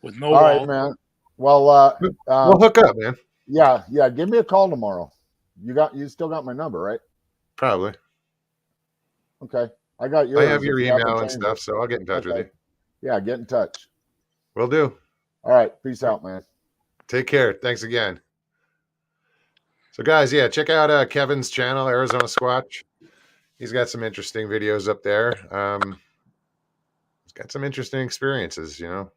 with no all wall. right, man. Well, We'll hook up, man. yeah. Give me a call tomorrow. You still got my number, right? Probably. Okay, I got yours. I have your if you haven't email and changed stuff, it. so I'll get in touch with Okay. you. Yeah, get in touch. Will do. All right, peace out, man. Take care. Thanks again. So, guys, yeah, check out Kevin's channel, Arizona Squatch. He's got some interesting videos up there. He's got some interesting experiences, and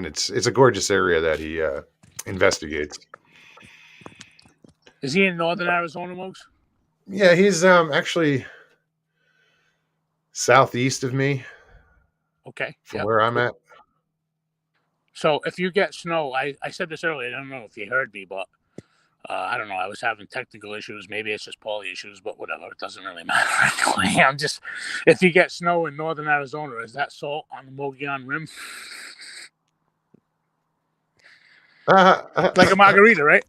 it's a gorgeous area that he investigates. Is he in northern Arizona, Mogs? Yeah, he's actually southeast of me Okay. from Yeah. where I'm at. So if you get snow, I said this earlier. I don't know if you heard me, but I don't know. I was having technical issues. Maybe it's just poly issues, but whatever. It doesn't really matter anyway. If you get snow in northern Arizona, is that salt on the Mogollon Rim? Like a margarita, right?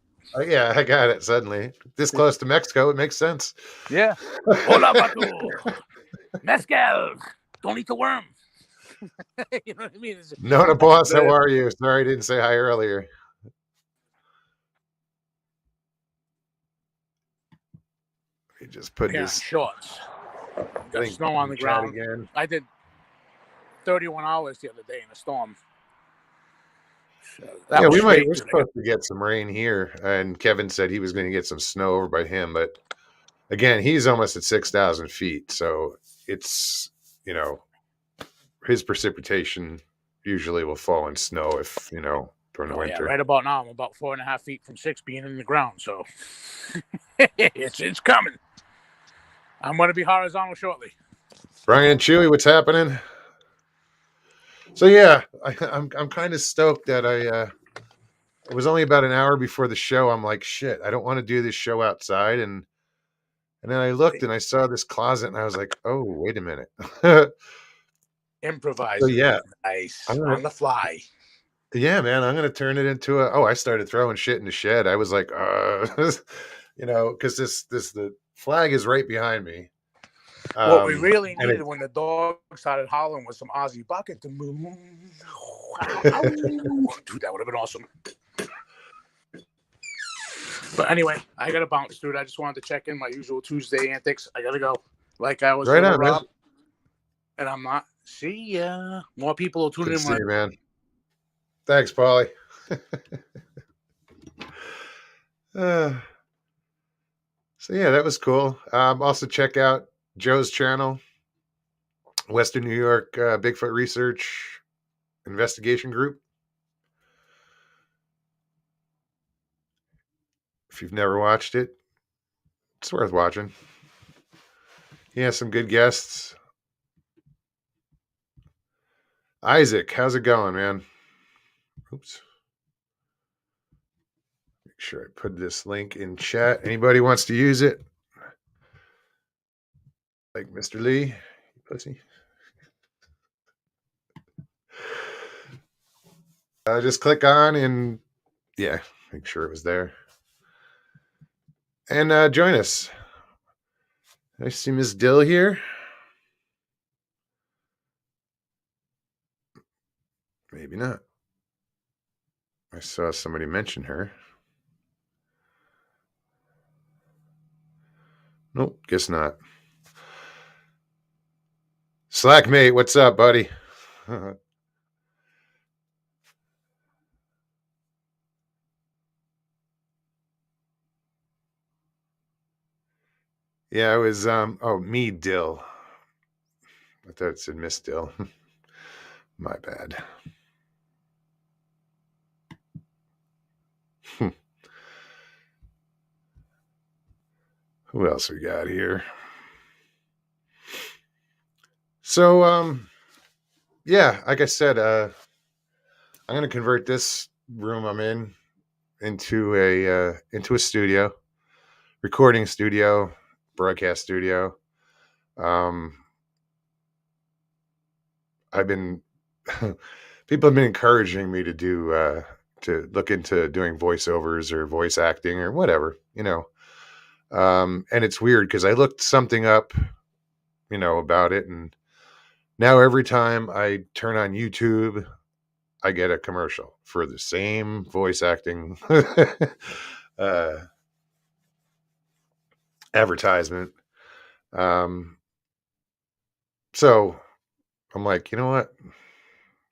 Yeah, I got it suddenly. This close to Mexico, it makes sense. Yeah. Hola, vato. Mezcal. Don't eat the worm. You know what I mean? Nona boss, how are you? Sorry I didn't say hi earlier. He just put Yeah, this shorts. Got thing snow on the in chat ground. again. I did 31 hours the other day in a storm. So Yeah, was we're straight. supposed to get some rain here, and Kevin said he was going to get some snow over by him, but again, he's almost at 6,000 feet, so it's, his precipitation usually will fall in snow if, during the Oh, yeah, winter. right about now, I'm about 4.5 feet from 6 being in the ground, so it's coming. I'm going to be horizontal shortly. Brian and Chewy, what's happening? So yeah, I'm kind of stoked that it was only about an hour before the show. I'm like, shit, I don't want to do this show outside, and then I looked and I saw this closet, and I was like, oh, wait a minute. Improvise. So, yeah. Nice. I'm gonna- On the fly. Yeah, man, I'm gonna turn it into I started throwing shit in the shed. I was like, because the flag is right behind me, What we really and needed when the dog started howling was some Ozzy Bucket to move. Dude, that would have been awesome. But anyway, I got to bounce, dude. I just wanted to check in my usual Tuesday antics. I got to go. Like I was right little on, man. Rob, and I'm not. See ya. More people will tune Good in to see when you, man. Thanks, Paulie. So yeah, that was cool. Also check out Joe's channel, Western New York Bigfoot Research Investigation Group. If you've never watched it, it's worth watching. He has some good guests. Isaac, how's it going, man? Oops. Make sure I put this link in chat. Anybody wants to use it? Like Mr. Lee, you pussy. Just click on and yeah, make sure it was there. And join us. I see Miss Dill here. Maybe not. I saw somebody mention her. Nope, guess not. Slackmate, what's up, buddy? Yeah, it was me, Dill. I thought it said Miss Dill. My bad. Who else we got here? So yeah, like I said, I'm gonna convert this room I'm in into a studio, recording studio, broadcast studio. I've been people have been encouraging me to do to look into doing voiceovers or voice acting or whatever, you know. And it's weird because I looked something up, you know, about it, and now every time I turn on YouTube, I get a commercial for the same voice acting uh, advertisement. Um, so I'm like, you know what?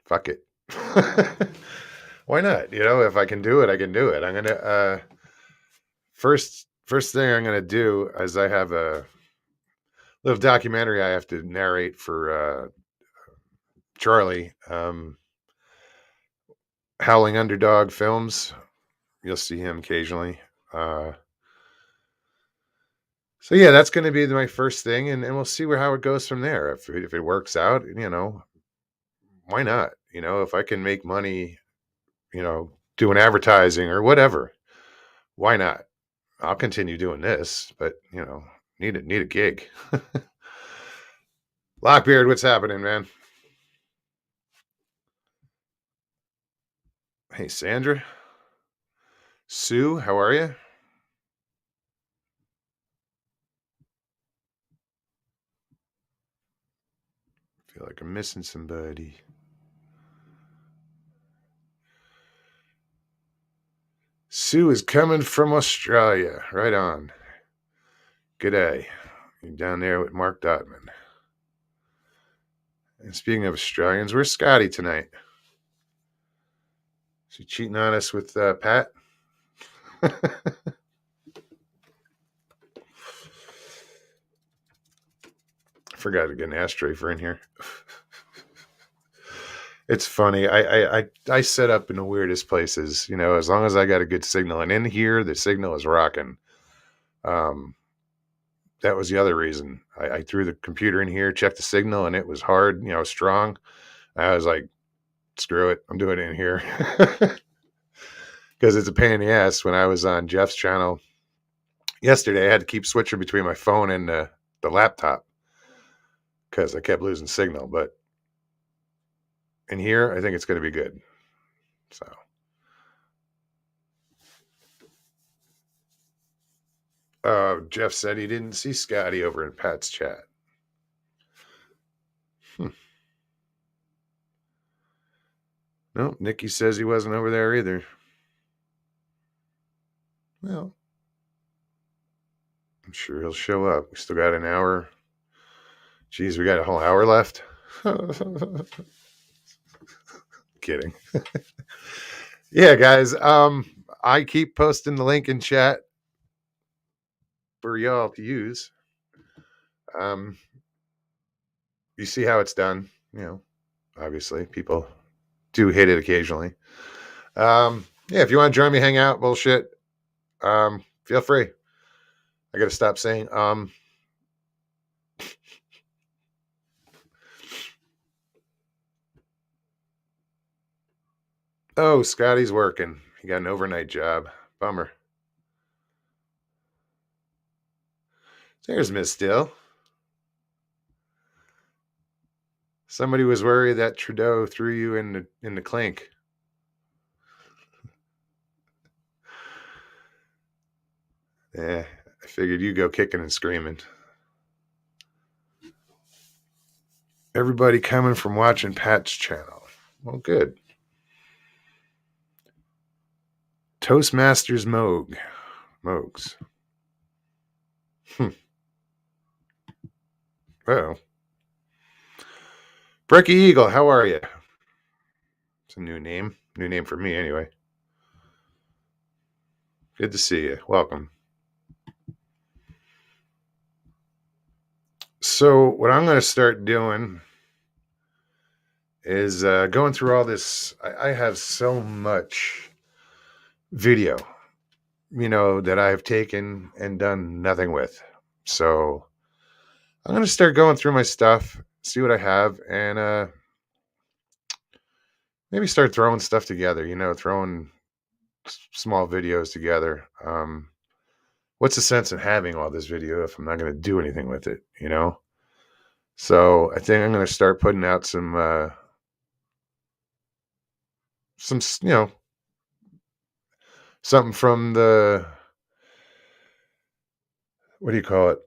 Fuck it. Why not? You know, if I can do it, I can do it. I'm gonna first thing I'm gonna do is I have a little documentary I have to narrate for Charlie. Howling Underdog Films. You'll see him occasionally. So yeah, that's going to be my first thing, and we'll see how it goes from there. If it works out, you know, why not? You know, if I can make money, you know, doing advertising or whatever, why not? I'll continue doing this, but you know, need a gig. Lockbeard, what's happening, man? Hey, Sandra. Sue, how are you? Feel like I'm missing somebody. Sue is coming from Australia. Right on. Good day. You're down there with Mark Dotman. And speaking of Australians, where's Scotty tonight? Is he cheating on us with Pat? I forgot to get an ashtray for in here. It's funny. I set up in the weirdest places, you know, as long as I got a good signal. And in here, the signal is rocking. That was the other reason. I threw the computer in here, checked the signal, and it was hard, you know, strong. I was like, screw it. I'm doing it in here. Because it's a pain in the ass. When I was on Jeff's channel yesterday, I had to keep switching between my phone and the laptop because I kept losing signal. But in here, I think it's going to be good. So Jeff said he didn't see Scotty over in Pat's chat. No, Nikki says he wasn't over there either. Well, I'm sure he'll show up. We still got an hour. Geez, we got a whole hour left. Kidding. Yeah, guys. I keep posting the link in chat for y'all to use. You see how it's done. Obviously, people do hit it occasionally. Yeah, if you want to join me, hang out, bullshit. Feel free. I got to stop saying Oh, Scotty's working. He got an overnight job. Bummer. There's Miss Still. Somebody was worried that Trudeau threw you in the clink. Yeah, I figured you go kicking and screaming. Everybody coming from watching Pat's channel. Well, good. Toastmasters Mogs. Oh. Brecky Eagle, how are you? It's a new name. New name for me, anyway. Good to see you. Welcome. So, what I'm going to start doing is going through all this. I have so much video, that I've taken and done nothing with. So, I'm going to start going through my stuff, see what I have, and maybe start throwing stuff together, throwing small videos together. What's the sense in having all this video if I'm not going to do anything with it, So I think I'm going to start putting out some, something from the, what do you call it?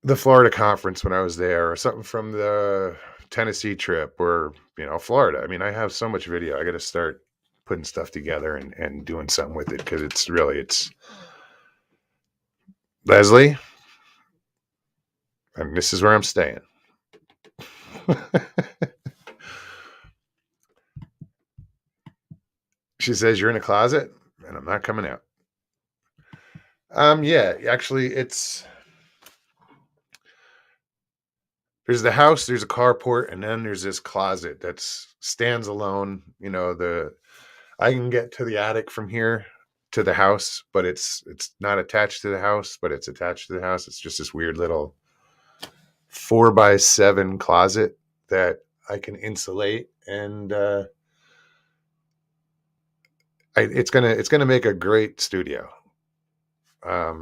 The Florida conference when I was there, or something from the Tennessee trip, or, Florida. I mean, I have so much video. I got to start putting stuff together and doing something with it, because it's Leslie, and this is where I'm staying. She says you're in a closet and I'm not coming out. Yeah, actually there's the house, there's a carport, and then there's this closet that stands alone. I can get to the attic from here to the house, but it's not attached to the house, but it's attached to the house. It's just this weird little 4x7 closet that I can insulate, and it's gonna make a great studio. I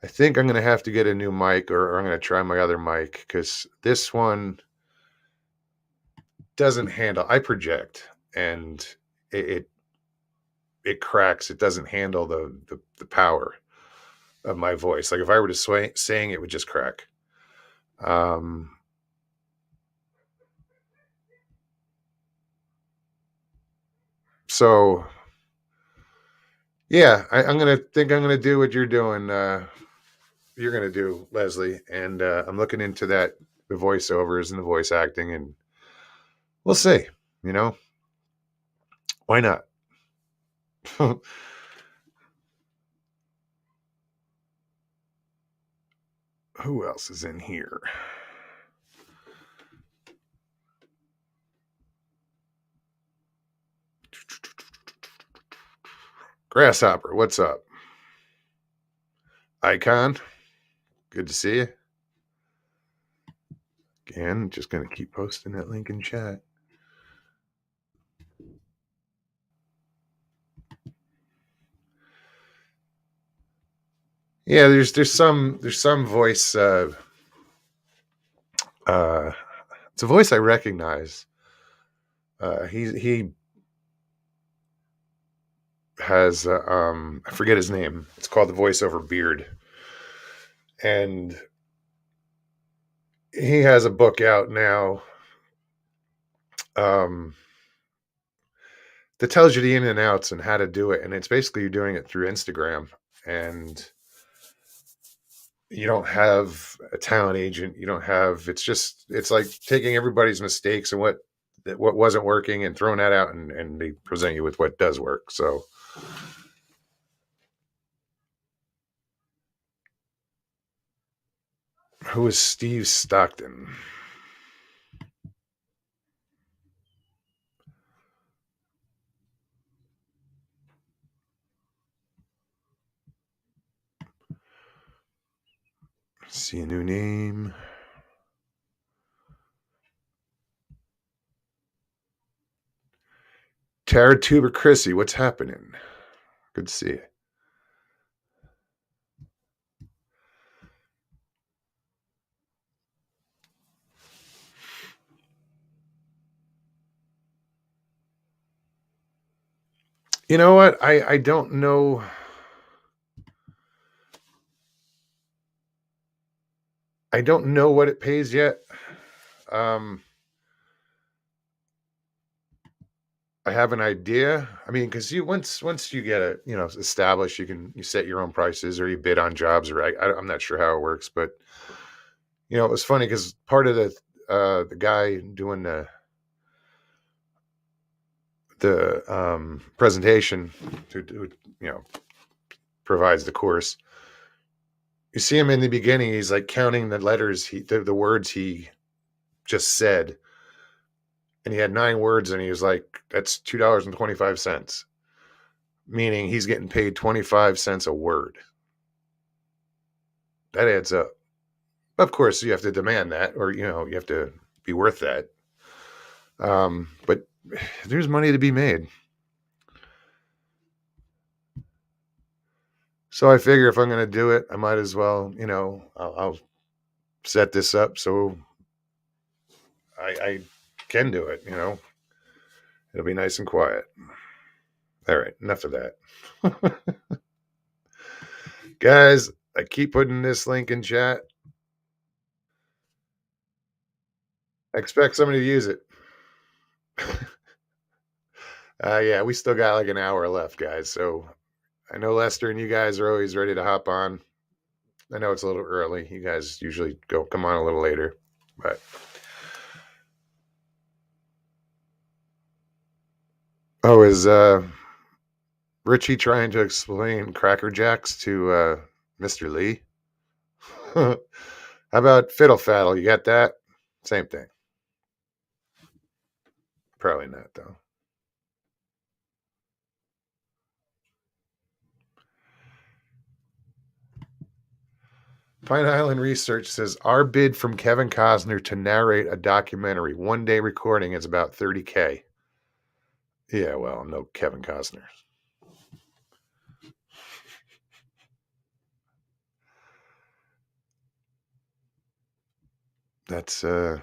think I'm gonna have to get a new mic, or I'm gonna try my other mic, because this one doesn't handle. I project, and it cracks. It doesn't handle the power of my voice. Like if I were to sing, it would just crack. So yeah, I'm gonna do what you're doing. You're gonna do, Leslie, and I'm looking into the voiceovers and the voice acting, and we'll see. Why not? Who else is in here? Grasshopper, what's up? Icon, good to see you. Again, just going to keep posting that link in chat. Yeah, there's some voice. It's a voice I recognize. He has I forget his name. It's called the voiceover Beard, and he has a book out now that tells you the in and outs and how to do it. And it's basically you're doing it through Instagram. And you don't have a talent agent. You don't have, it's like taking everybody's mistakes and what wasn't working and throwing that out, and they present you with what does work. So who is Steve Stockton? See a new name. Tara Tuber Chrissy, what's happening? Good to see you. You know what? I don't know. I don't know what it pays yet. I have an idea. I mean, because you once you get it, established, you set your own prices or you bid on jobs, or I'm not sure how it works, but it was funny because part of the guy doing the presentation who provides the course. You see him in the beginning. He's like counting the letters, the words he just said, and he had 9 words, and he was like, "That's $2.25," meaning he's getting paid 25 cents a word. That adds up. Of course, you have to demand that, or you have to be worth that. But there's money to be made. So I figure if I'm going to do it, I might as well, I'll set this up so I can do it. It'll be nice and quiet. All right, enough of that. Guys, I keep putting this link in chat. I expect somebody to use it. Yeah, we still got like an hour left, guys. So I know Lester and you guys are always ready to hop on. I know it's a little early. You guys usually come on a little later, but is Richie trying to explain Cracker Jacks to Mr. Lee? How about Fiddle Faddle? You got that? Same thing. Probably not, though. Pine Island Research says our bid from Kevin Costner to narrate a documentary, 1-day recording, is about $30K. Yeah, well, no Kevin Costner. That's damn.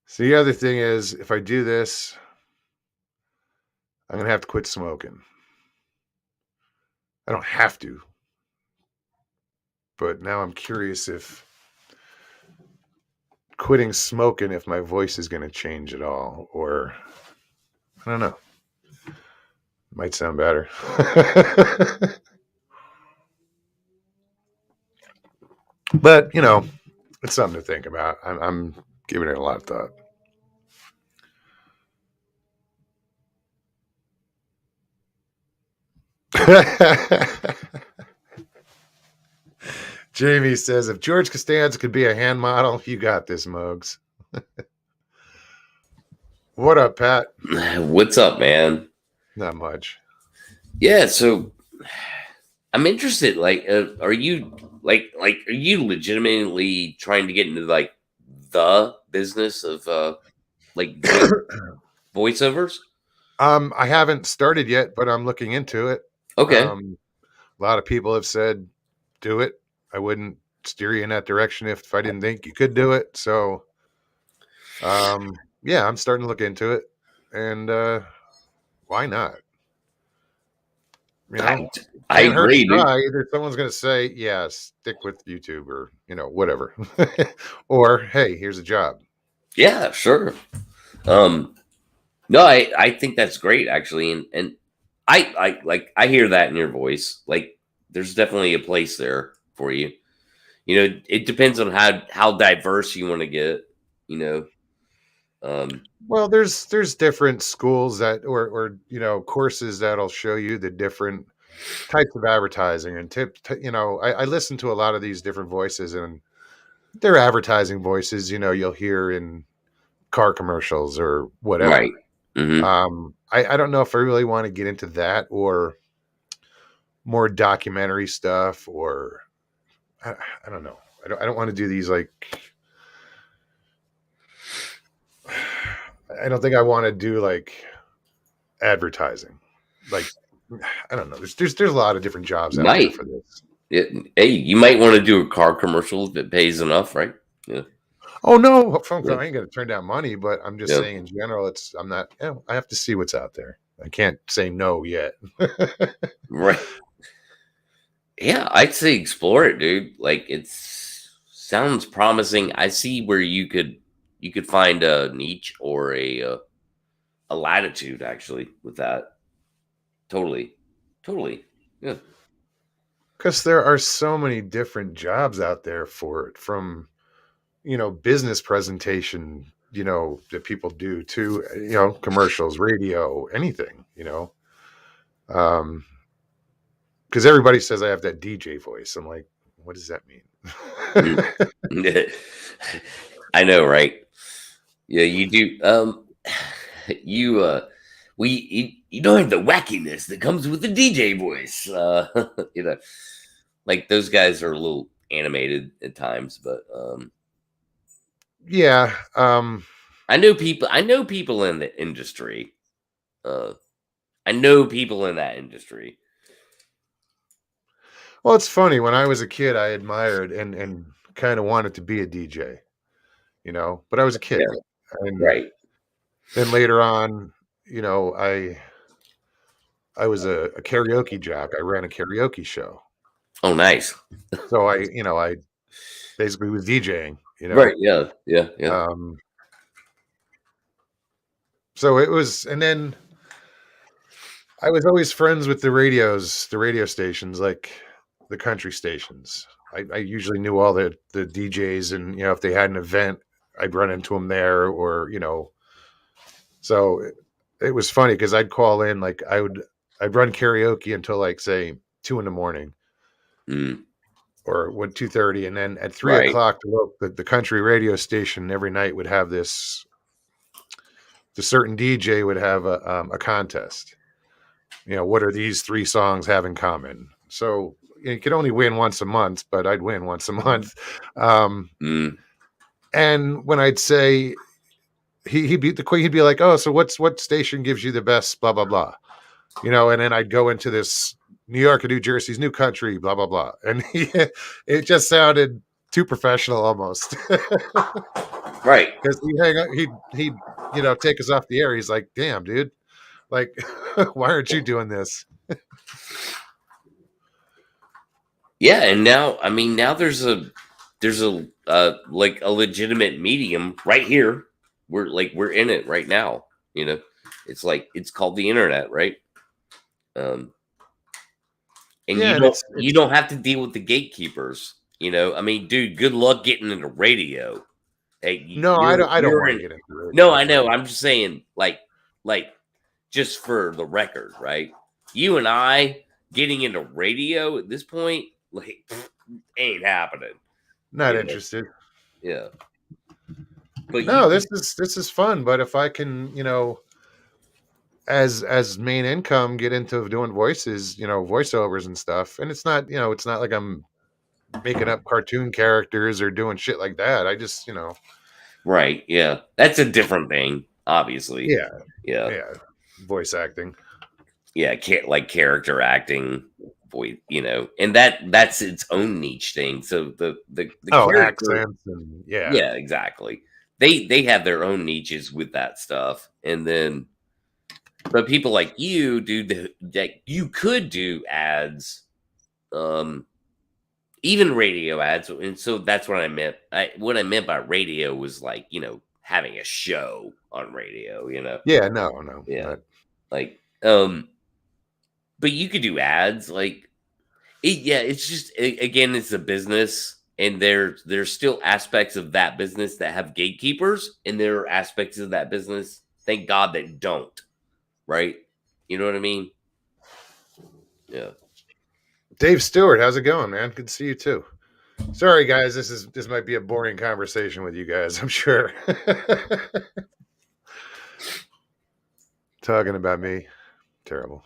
So the other thing is, if I do this, I'm gonna have to quit smoking. I don't have to, but now I'm curious if quitting smoking, if my voice is going to change at all, or I don't know. Might sound better. But it's something to think about. I'm giving it a lot of thought. Jamie says, if George Costanza could be a hand model, you got this, Mugs. What up, Pat? What's up, man? Not much. Yeah, so I'm interested. Like, are you legitimately trying to get into like the business of like voiceovers? I haven't started yet, but I'm looking into it. Okay. A lot of people have said, do it. I wouldn't steer you in that direction if I didn't think you could do it. So, yeah, I'm starting to look into it, and why not? You know, I can't hurt to agree, dude. try. Either someone's going to say, "Yeah, stick with YouTube," or whatever, or "Hey, here's a job." Yeah, sure. No, I think that's great actually, and I hear that in your voice. Like, there's definitely a place there for you. It depends on how diverse you want to get. You know, Well, there's different schools that or courses that'll show you the different types of advertising and I listen to a lot of these different voices, and they're advertising voices. You'll hear in car commercials or right. whatever. Hmm. I don't know if I really want to get into that or more documentary stuff, or I don't know. I don't want to do these like. I don't think I want to do like advertising. Like, I don't know. There's a lot of different jobs out there Might. for this. Hey, you might want to do a car commercial if it pays enough, right? Yeah. Oh no, Yeah. I ain't gonna turn down money, but I'm just Yeah. saying in general, I'm not. I have to see what's out there. I can't say no yet. Right. Yeah, I'd say explore it, dude. Like, sounds promising. I see where you could find a niche or a latitude actually with that. Totally. Totally. Yeah. Because there are so many different jobs out there for it, from business presentation, that people do to commercials, radio, anything, um because everybody says I have that DJ voice. I'm like, what does that mean? Mm. I know, right? Yeah, you do. You you don't have the wackiness that comes with the DJ voice. You know, like those guys are a little animated at times, but Yeah. I know people. I know people in the industry. Uh, I know people in that industry. Well, it's funny. When I was a kid, I admired and kind of wanted to be a DJ, but I was a kid. Yeah, And right. then later on, I was a karaoke jock. I ran a karaoke show. Oh, nice. So I basically was DJing, Right. Yeah. Yeah. Yeah. Um, so it was, and then I was always friends with the radio stations, like the country stations. I usually knew all the DJs, and if they had an event, I'd run into them there, or So it was funny because I'd call in, like I'd run karaoke until like say 2 in the morning Mm, or 2:30, and then at three right. o'clock, the country radio station every night would have this. The certain DJ would have a contest. What are these three songs have in common? So you could only win once a month, but I'd win once a month. Mm, And when I'd say he'd be the queen, he'd be like, "Oh, so what station gives you the best blah blah blah?" And then I'd go into this New York and New Jersey's new country, blah blah blah, and it just sounded too professional almost. right. Because he'd hang up, he'd take us off the air. He's like, "Damn, dude, like, why aren't you doing this?" Yeah, and now I mean now there's a like a legitimate medium right here. We're in it right now. It's like it's called the internet, right? Um, and Yeah, you and don't it's you don't have to deal with the gatekeepers. I mean, dude, good luck getting into radio. Hey, no, I don't you're want to in. get into No, radio. I But know. I'm just saying, like just for the record, right? You and I getting into radio at this point, like, ain't happening. not You know? interested. Yeah. But you No, could, this is fun. But if I can, as main income, get into doing voices, voiceovers and stuff, and it's not like I'm making up cartoon characters or doing shit like that. I just, right. Yeah. That's a different thing, obviously. yeah, Yeah. yeah, voice acting. Yeah. Like character acting, voice, and that's its own niche thing. So the Oh, character, accents and yeah. yeah, exactly. They have their own niches with that stuff. And then But people like you do that. You could do ads, even radio ads, and so that's what I meant. What I meant by radio was like, having a show on radio. Yeah, no, Yeah, not. like but you could do ads like it's just again, it's a business, and there's still aspects of that business that have gatekeepers, and there are aspects of that business, thank God, that don't. Right? You know what I mean? Yeah. Dave Stewart, how's it going, man? Good to see you too. Sorry, guys, this might be a boring conversation with you guys, I'm sure. Talking about me, terrible.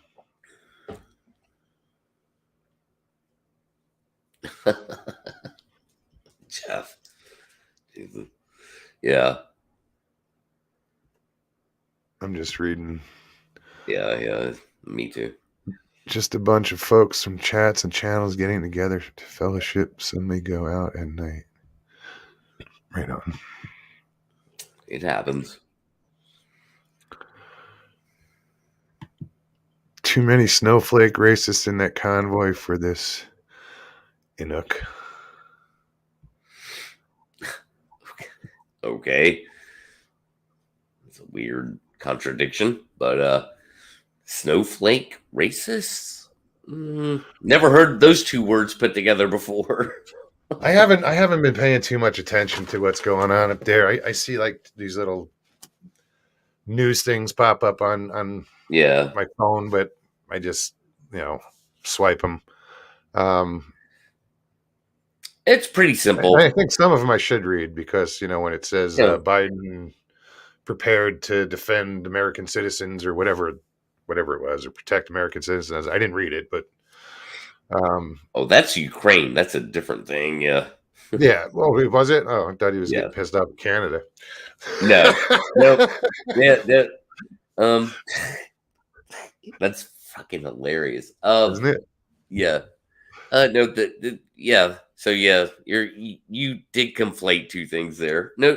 Jeff. Jesus. Yeah. I'm just reading. Yeah. Me too. Just a bunch of folks from chats and channels getting together to fellowship. Some may go out at night. Right on. It happens. Too many snowflake racists in that convoy for this Inuk. Okay. It's a weird contradiction, but snowflake racists? Never heard those two words put together before. I haven't been paying too much attention to what's going on up there. I see like these little news things pop up on Yeah. my phone, but I just swipe them. It's pretty simple. I think some of them I should read because when it says Biden prepared to defend American citizens or whatever it was, or protect American citizens, I didn't read it, but oh, that's Ukraine. That's a different thing. Yeah. Yeah. Well, was it? Oh, I thought he was Yeah. getting pissed off at Canada. No. Yeah. That's fucking hilarious. Isn't it? Yeah. No. Yeah. So yeah, you did conflate two things there. No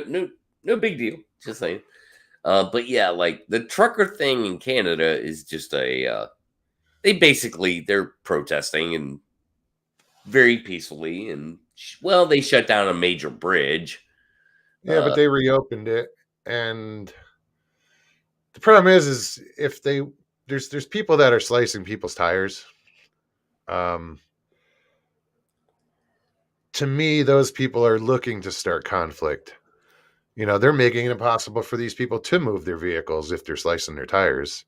big deal. Just saying. But yeah, like the trucker thing in Canada is just they're protesting and very peacefully, and they shut down a major bridge. Yeah, but they reopened it, and the problem is if there's people that are slicing people's tires. To me, those people are looking to start conflict. They're making it impossible for these people to move their vehicles if they're slicing their tires.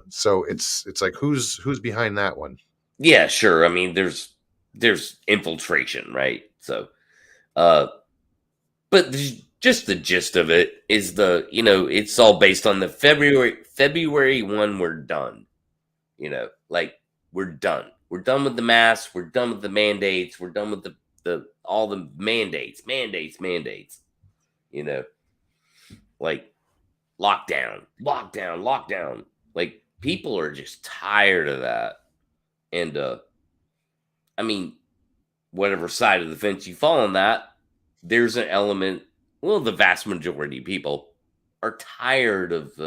So it's like who's behind that one? Yeah, sure. I mean, there's infiltration, right? So, but just the gist of it is it's all based on the February 1. We're done. Like we're done. We're done with the masks. We're done with the mandates. We're done with the all the mandates. Like lockdown. Like people are just tired of that. And I mean, whatever side of the fence you fall on that, there's an element. Well, the vast majority of people are tired of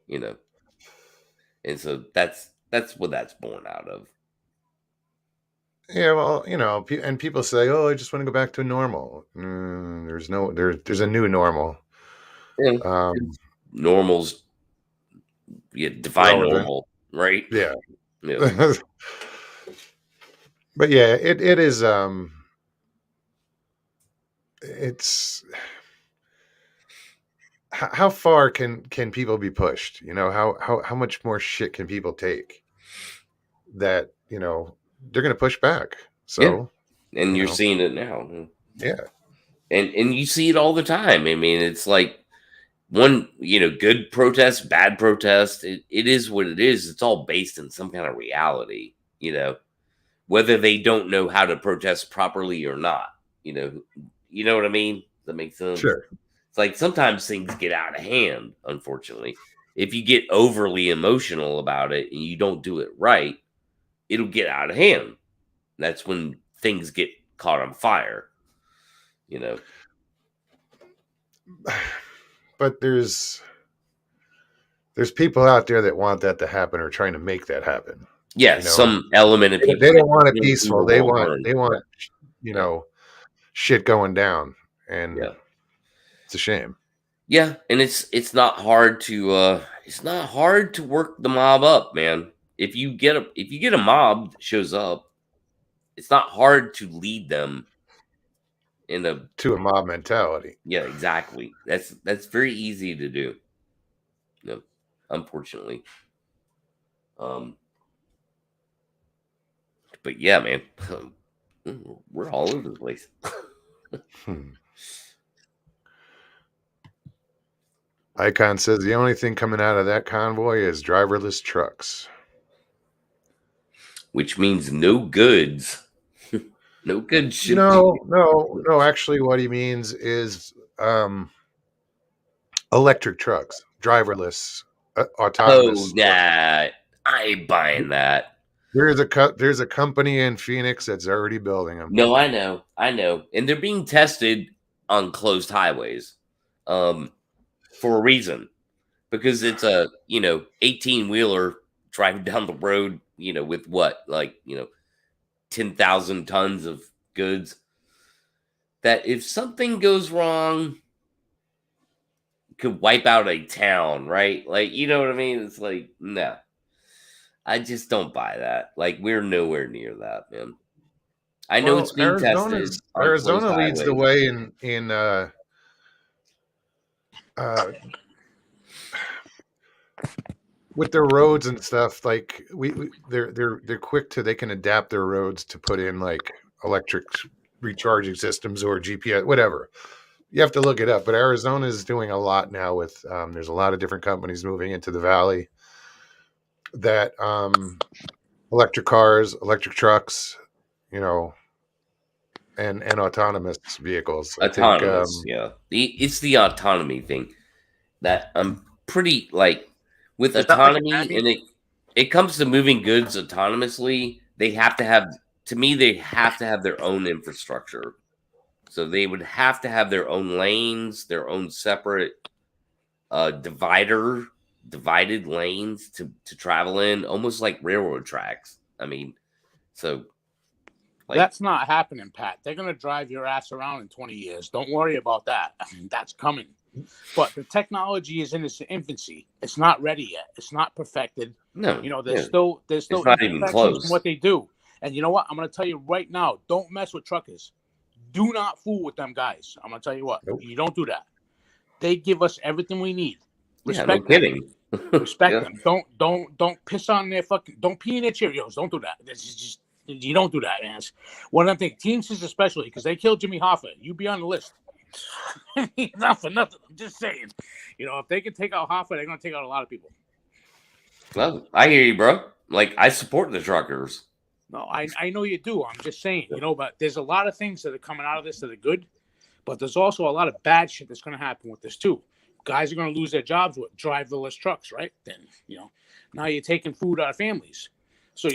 and so that's what that's born out of. Yeah, well, and people say, "Oh, I just want to go back to normal." There's a new normal. Yeah. Normal's define relevant. normal, right? Yeah. Yeah. But yeah, it is. It's how far can people be pushed? How much more shit can people take? That they're going to push back. So, and you're seeing it now. Yeah, and you see it all the time. I mean, it's like one, good protest, bad protest. It is what it is. It's all based in some kind of reality. Whether they don't know how to protest properly or not. You know what I mean? Does that make sense? sure. It's like sometimes things get out of hand, unfortunately. If you get overly emotional about it and you don't do it right, it'll get out of hand. That's when things get caught on fire. But there's there's people out there that want that to happen or trying to make that happen. Yeah, You know, some element of people. they don't want it want to see peaceful. the They world want burn. you Yeah. know, shit going down, and Yeah. it's a shame. Yeah, and it's not hard to work the mob up, man. If you get a mob that shows up, it's not hard to lead them in a To a mob mentality. yeah, exactly. That's very easy to do. No, unfortunately. But yeah, man, we're all over the place. Icon says the only thing coming out of that convoy is driverless trucks. Which means no goods. No good shit. No. Actually, what he means is electric trucks, driverless, Oh, autonomous. nah. I ain't buying that. There's a company in Phoenix that's already building them. No, I know. And they're being tested on closed highways for a reason. Because it's a, 18-wheeler driving down the road, with what? Like, 10,000 tons of goods. That if something goes wrong, could wipe out a town, right? Like, you know what I mean? It's like, no. I just don't buy that. Like, we're nowhere near that, man. I know it's being tested. Arizona leads the way in with their roads and stuff. Like they're quick to, they can adapt their roads to put in like electric recharging systems or GPS, whatever. You have to look it up, but Arizona is doing a lot now with there's a lot of different companies moving into the valley that electric cars, electric trucks, and autonomous vehicles. Autonomous, yeah. It's the autonomy thing that I'm pretty like with autonomy, and it comes to moving goods autonomously. They have to have, to me, they have to have their own infrastructure. So they would have to have their own lanes, their own separate divided lanes to travel in, almost like railroad tracks. I mean, so like, that's not happening, Pat. They're gonna drive your ass around in 20 years. Don't worry about that. That's coming. But the technology is in its infancy. It's not ready yet. It's not perfected. no, there's still it's not even imperfections close. in what they do. And you know what? I'm gonna tell you right now. Don't mess with truckers. Do not fool with them guys. I'm gonna tell you what. Nope. You don't do that. They give us everything we need. Respect no them. kidding. Respect them. Don't piss on their fucking. Don't pee in their Cheerios. Don't do that. This is just. You don't do that, man. One of them things. Teamsters especially, because they killed Jimmy Hoffa. You be on the list. Not for nothing. I'm just saying. If they can take out Hoffa, they're gonna take out a lot of people. Well, I hear you, bro. Like, I support the truckers. No, I know you do. I'm just saying, but there's a lot of things that are coming out of this that are good, but there's also a lot of bad shit that's going to happen with this too. Guys are going to lose their jobs with driverless trucks, right? Then, now you're taking food out of families. So,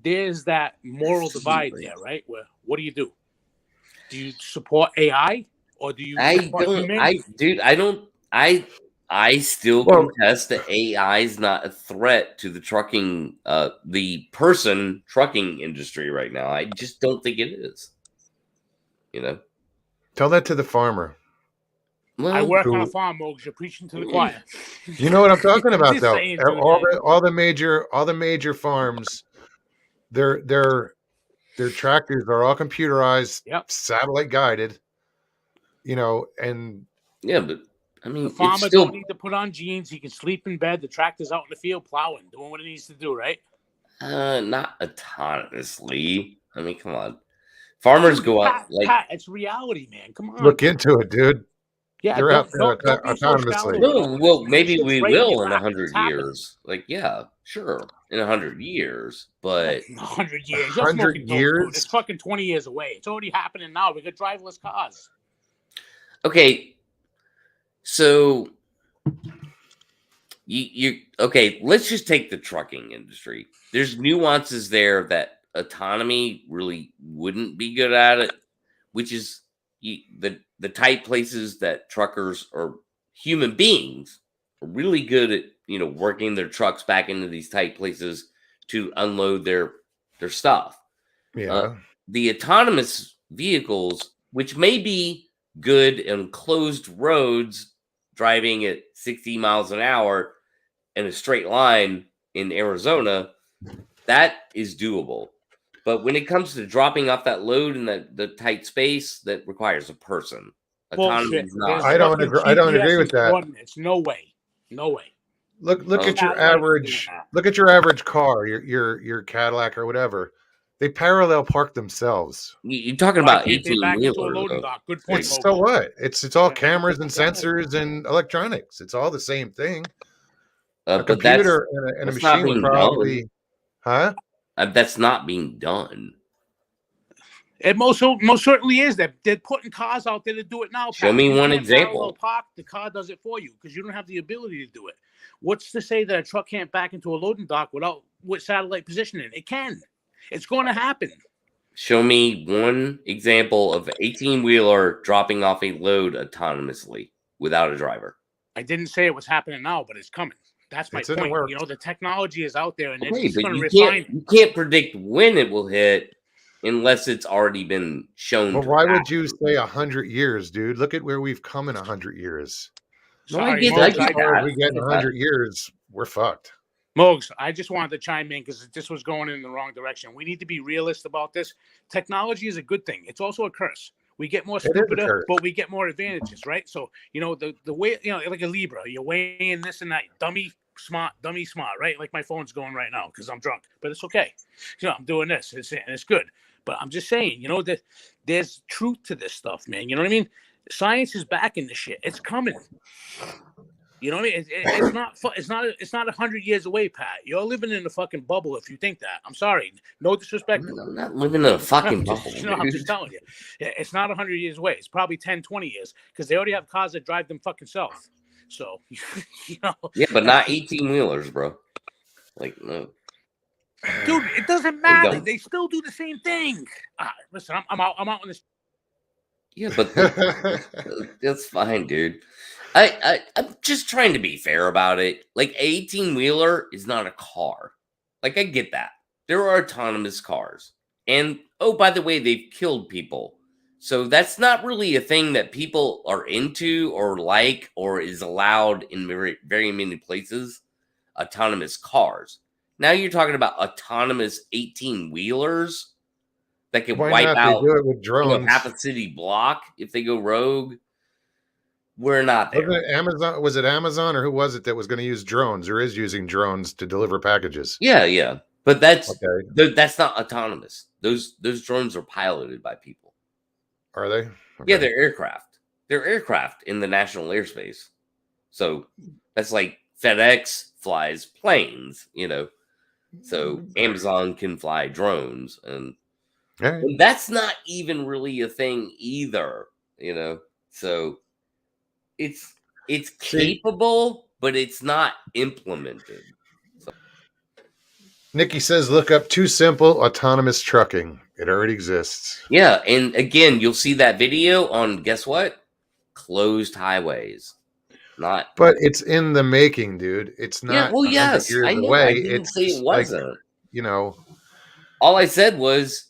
there's that moral divide there, right? Where, what do you do? Do you support AI or do you support humanity? I still contest that AI is not a threat to the trucking, the trucking industry right now. I just don't think it is. Tell that to the farmer. Well, I work on a farm, Mogs. You're preaching to the choir. You know what I'm talking about, though. All the major farms, their tractors are all computerized, satellite guided. And yeah, but I mean, the farmer don't need to put on jeans. He can sleep in bed. The tractor's out in the field plowing, doing what it needs to do, right? Not autonomously. I mean, come on. Farmers go out like Pat, it's reality, man. Come on. Look into it, dude. Yeah, they're out there autonomously. No, well, maybe we will in 100 years. Like, yeah, sure, in 100 years, but 100 years. 100 years. It's fucking 20 years away. It's already happening now. We got driverless cars. Okay, so you okay? Let's just take the trucking industry. There's nuances there that autonomy really wouldn't be good at it, which is the tight places that truckers or human beings are really good at working their trucks back into these tight places to unload their stuff. Yeah. The autonomous vehicles, which may be good in closed roads, driving at 60 miles an hour in a straight line in Arizona, that is doable. But when it comes to dropping off that load in the tight space, that requires a person. Autonomy Bullshit. is There's not. I don't fucking agree. I don't agree GPS with and that. coordinates. No way. No way. Look at your Satellites doing average. that. Look at your average car, your Cadillac or whatever. They parallel park themselves. You're talking Why about can't they back into a 18-wheeler, loading though. dock? Good point, It's Mogo. so what? It's all Yeah. cameras and sensors and electronics. It's all the same thing. A But that's computer and a that's not machine would being probably, huh? done. That's not being done. It most certainly is. They're putting cars out there to do it now. Show Pat. me You one can't example. parallel park. The car does it for you because you don't have the ability to do it. What's to say that a truck can't back into a loading dock with satellite positioning? It can. It's going to happen. Show me one example of an 18-wheeler dropping off a load autonomously without a driver. I didn't say it was happening now, but it's coming. That's my It's in the point. works. The technology is out there, and Okay, it's but going to you refine. you can't predict when it will hit unless it's already been shown. But to why would happen. you say 100 years, dude? Look at where we've come in 100 years. No, I Sorry, get Most that. cars we get in 100 years, we're fucked. Mogs, I just wanted to chime in because this was going in the wrong direction. We need to be realist about this. Technology is a good thing. It's also a curse. We get more It is a stupider, curse. but we get more advantages, right? So, the way, like a Libra, you're weighing this and that, dummy smart, right? Like my phone's going right now because I'm drunk, but it's okay. I'm doing this, and it's good. But I'm just saying, that there's truth to this stuff, man. You know what I mean? Science is backing this shit. It's coming. You know what I mean? It's not 100 years away, Pat. You're living in a fucking bubble if you think that. I'm sorry, no disrespect. I'm not living in a fucking bubble. I'm just telling you, it's not 100 years away. It's probably 10, 20 years because they already have cars that drive them fucking self. So Yeah, but not 18-wheelers, bro. Like, no. Dude, it doesn't matter. They still do the same thing. Listen, I'm out on this. Yeah, but that's fine, dude. I'm just trying to be fair about it. Like, 18-wheeler is not a car. Like, I get that. There are autonomous cars. And, oh, by the way, they've killed people. So that's not really a thing that people are into or like or is allowed in very, very many places. Autonomous cars. Now you're talking about autonomous 18-wheelers that can Why wipe not? out They do it with drones. half a city block if they go rogue. We're not there. Wasn't it Amazon? Was it Amazon or who was it that was going to use drones or is using drones to deliver packages? Yeah. But that's Okay. that's not autonomous. Those drones are piloted by people. Are they? Yeah, Okay. they're aircraft. They're aircraft in the national airspace. So that's like FedEx flies planes, So Amazon can fly drones, and All right. that's not even really a thing either, So it's capable, but it's not implemented. Nikki says, look up Too Simple Autonomous Trucking. It already exists. Yeah, and again, you'll see that video on, guess what? Closed highways. Not. But it's in the making, dude. It's not. Yeah, well, 100 yes, years I know. away. I didn't say it wasn't. All I said was,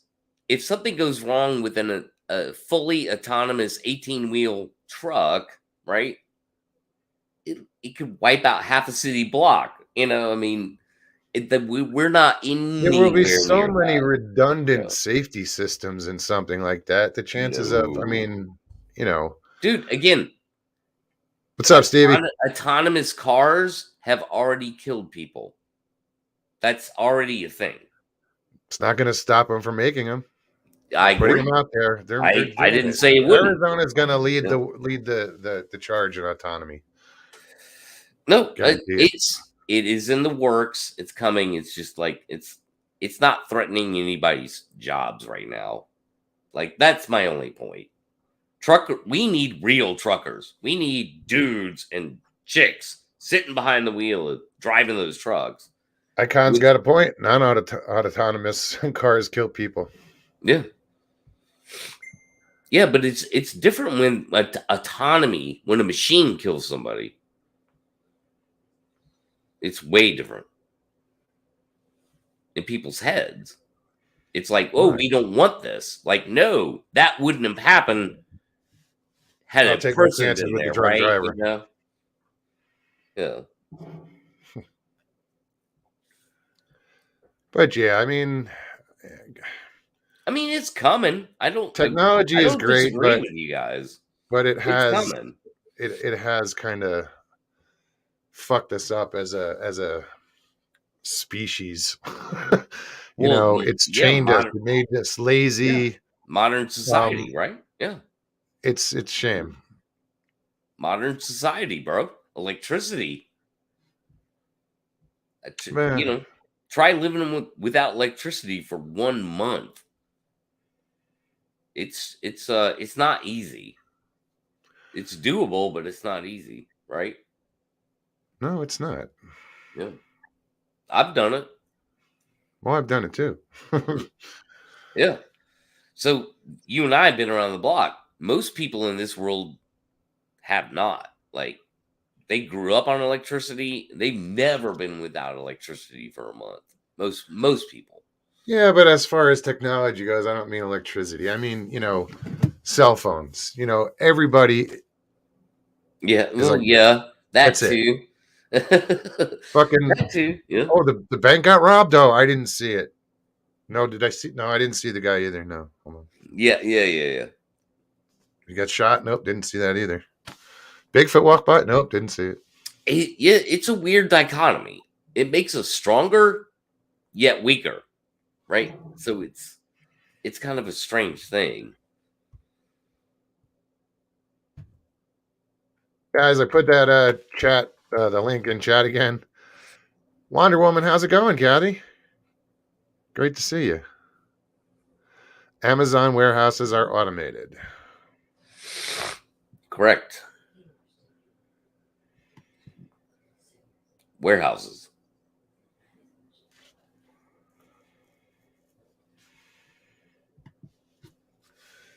if something goes wrong within a fully autonomous 18-wheel truck, right? It could wipe out half a city block. I mean, we're not in. There will be so many redundant safety systems in something like that. The chances of, dude, again, what's up, Stevie? Autonomous cars have already killed people. That's already a thing. It's not going to stop them from making them. I agree. Putting them out there. I didn't say it wouldn't. Arizona's going to lead the charge in autonomy. No, it is in the works. It's coming. It's just like it's not threatening anybody's jobs right now. Like, that's my only point. We need real truckers. We need dudes and chicks sitting behind the wheel driving those trucks. Icon's got a point. Non-autonomous cars kill people. Yeah. Yeah, but it's different when autonomy, when a machine kills somebody. It's way different in people's heads. It's like, oh, Right. we don't want this. Like, no, that wouldn't have happened had I'll a take my person chances been with the there, drunk right? driver. You know? Yeah. But yeah, I mean, it's coming. I technology is don't great, disagree but with you guys. it It's has coming. it has kind of fucked us up as a species. Well, It's yeah, chained us, it made us lazy. modern society, right? Yeah. It's shame. Modern society, bro. Electricity. Man, Try living without electricity for 1 month. It's not easy. It's doable, but it's not easy, right? no, it's not. Yeah. I've done it. Well, I've done it too. Yeah. So you and I have been around the block. Most people in this world have not. Like, they grew up on electricity. They've never been without electricity for a month. Most people. Yeah, but as far as technology goes, I don't mean electricity. I mean, cell phones. Everybody Yeah. is Well, like, yeah. That that's it. too. Fucking, That too. Yeah. oh, the bank got robbed. Oh, I didn't see it. No, did I see? No, I didn't see the guy either. No, hold on. Yeah. Yeah. Yeah. Yeah. He got shot. Nope, didn't see that either. Bigfoot walked by. Nope, didn't see it. It's a weird dichotomy. It makes us stronger yet weaker, right? So it's kind of a strange thing. Guys, I put that chat, the link in chat again. Wonder Woman, how's it going, Kathy? Great to see you. Amazon warehouses are automated. Correct. Warehouses.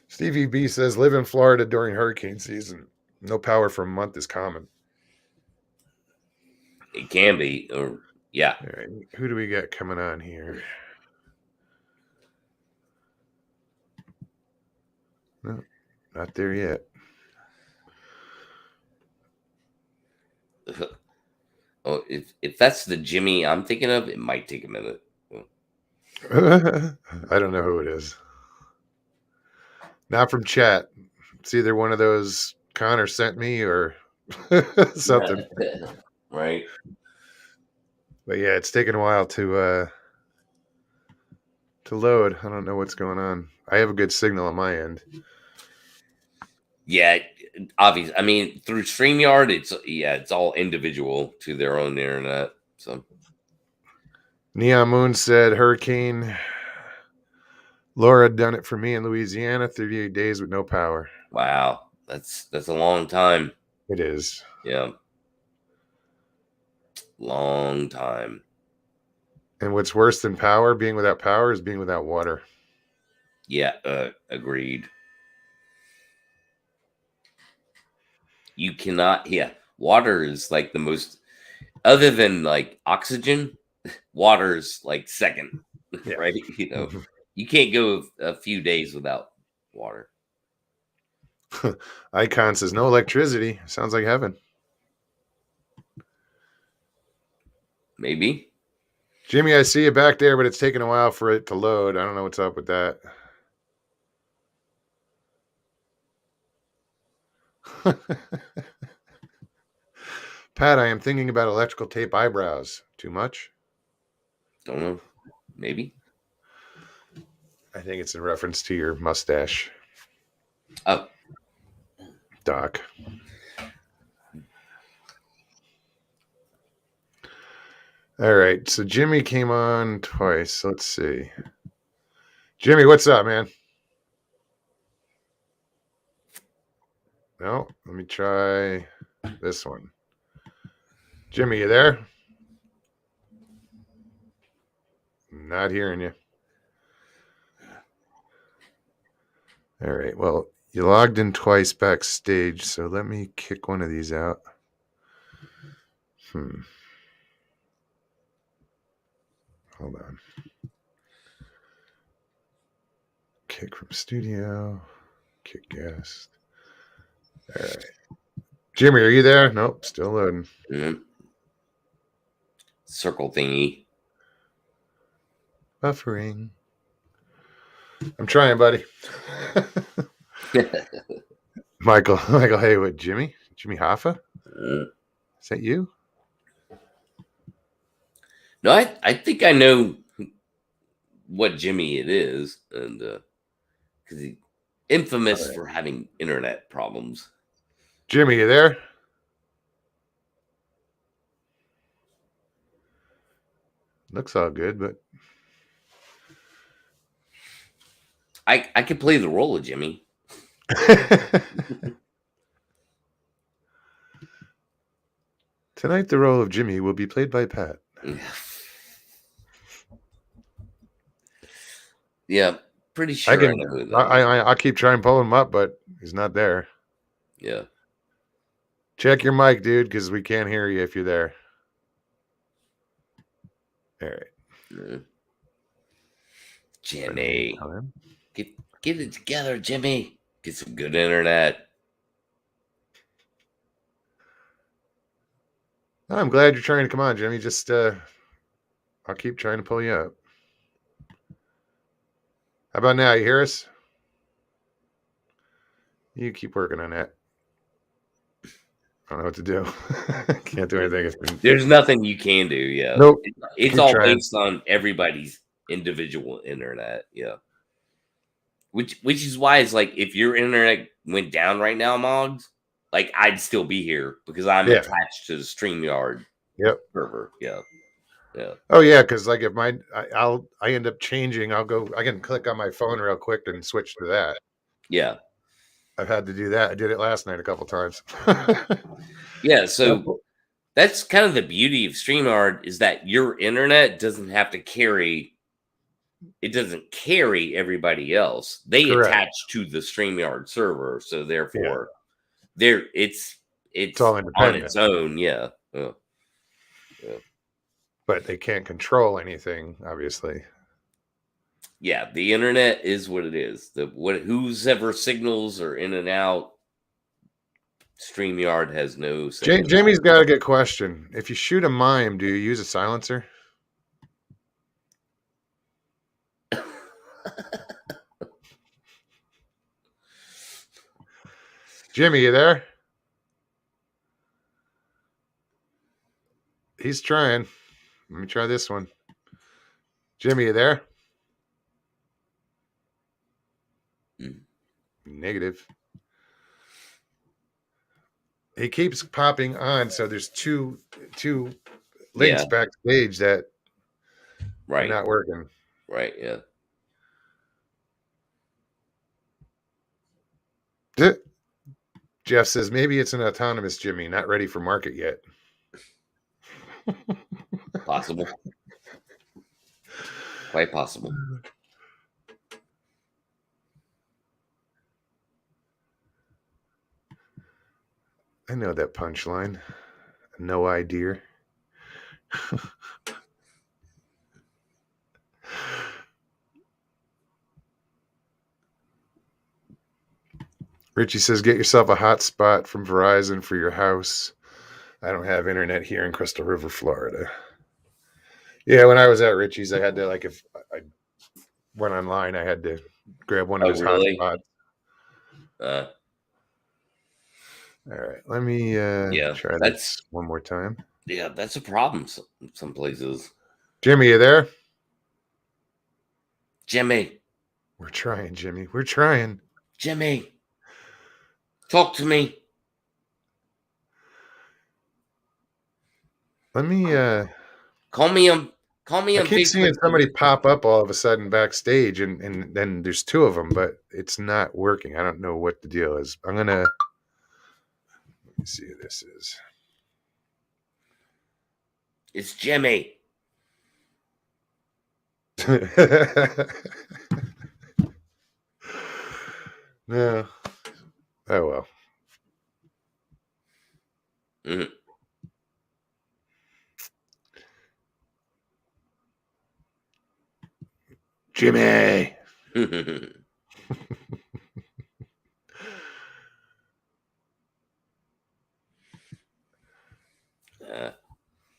Stevie B says, live in Florida during hurricane season. No power for a month is common. It can be, or yeah. All right, who do we got coming on here? No, not there yet. Oh, if that's the Jimmy I'm thinking of, it might take a minute. I don't know who it is. Not from chat. It's either one of those Connor sent me or something. Right. But yeah, it's taking a while to load. I don't know what's going on. I have a good signal on my end. Yeah, obvious. I mean, through StreamYard, it's all individual to their own internet. So Neon Moon said Hurricane Laura done it for me in Louisiana. 38 days with no power. wow, that's a long time. It is. Yeah, long time. And what's worse than power, being without power, is being without water. Yeah, agreed. You cannot. Yeah, water is like the most, other than like oxygen. Water is like second, Yeah. right? You can't go a few days without water. Icon says no electricity. Sounds like heaven. Maybe. Jimmy, I see you back there, but it's taking a while for it to load. I don't know what's up with that. Pat, I am thinking about electrical tape eyebrows. Too much? Don't know. Maybe. I think it's in reference to your mustache. Oh. Doc. All right. So Jimmy came on twice. Let's see. Jimmy, what's up, man? No, let me try this one. Jimmy, you there? Not hearing you. All right. Well, you logged in twice backstage, so let me kick one of these out. Hold on. Kick from studio. Kick guest. All right. Jimmy, are you there? Nope, still loading. Circle thingy. Buffering. I'm trying, buddy. Michael Haywood. Jimmy Hoffa? Is that you? No, I think I know what Jimmy it is, and because he's infamous for having internet problems. Jimmy, you there? Looks all good, but I could play the role of Jimmy. Tonight, the role of Jimmy will be played by Pat. Yeah, pretty sure I know who that is. I keep trying to pull him up, but he's not there. Yeah. Check your mic, dude, because we can't hear you if you're there. All right. Jimmy. Get it together, Jimmy. Get some good internet. I'm glad you're trying to come on, Jimmy. Just I'll keep trying to pull you up. How about now? You hear us? You keep working on that. I don't know what to do. Can't do anything. There's nothing you can do. Yeah. Nope. It's Keep all trying. based on everybody's individual internet. Yeah. Which is why it's like if your internet went down right now, Moggs, like I'd still be here because I'm attached to the StreamYard server. Yeah. Yeah. Oh yeah, because like if I end up changing, I can click on my phone real quick and switch to that. Yeah. I've had to do that. I did it last night a couple times. Yeah, so that's kind of the beauty of StreamYard is that your internet doesn't have to carry. It doesn't carry everybody else. They attach to the StreamYard server, so therefore, it's all on independent. its own. Yeah. Yeah. But they can't control anything, obviously. Yeah, the internet is what it is. Whose ever signals are in and out. StreamYard has no say. Jamie's got a good question. If you shoot a mime, do you use a silencer? Jimmy, you there? He's trying. Let me try this one. Jimmy, you there? Negative. He keeps popping on, so there's two links backstage that are not working. Right, yeah. Jeff says maybe it's an autonomous Jimmy, not ready for market yet. Possible. Quite possible. I know that punchline. No idea. Richie says, get yourself a hotspot from Verizon for your house. I don't have internet here in Crystal River, Florida. Yeah, when I was at Richie's, I had to, like, if I went online, I had to grab one of his hotspots. All right, let me try this one more time. Yeah, that's a problem some places. Jimmy, you there? Jimmy. We're trying, Jimmy. We're trying. Jimmy. Talk to me. Let me call me on I keep seeing somebody pop up all of a sudden backstage and then there's two of them, but it's not working. I don't know what the deal is. Let me see who this is. It's Jimmy. No. Oh well. Jimmy.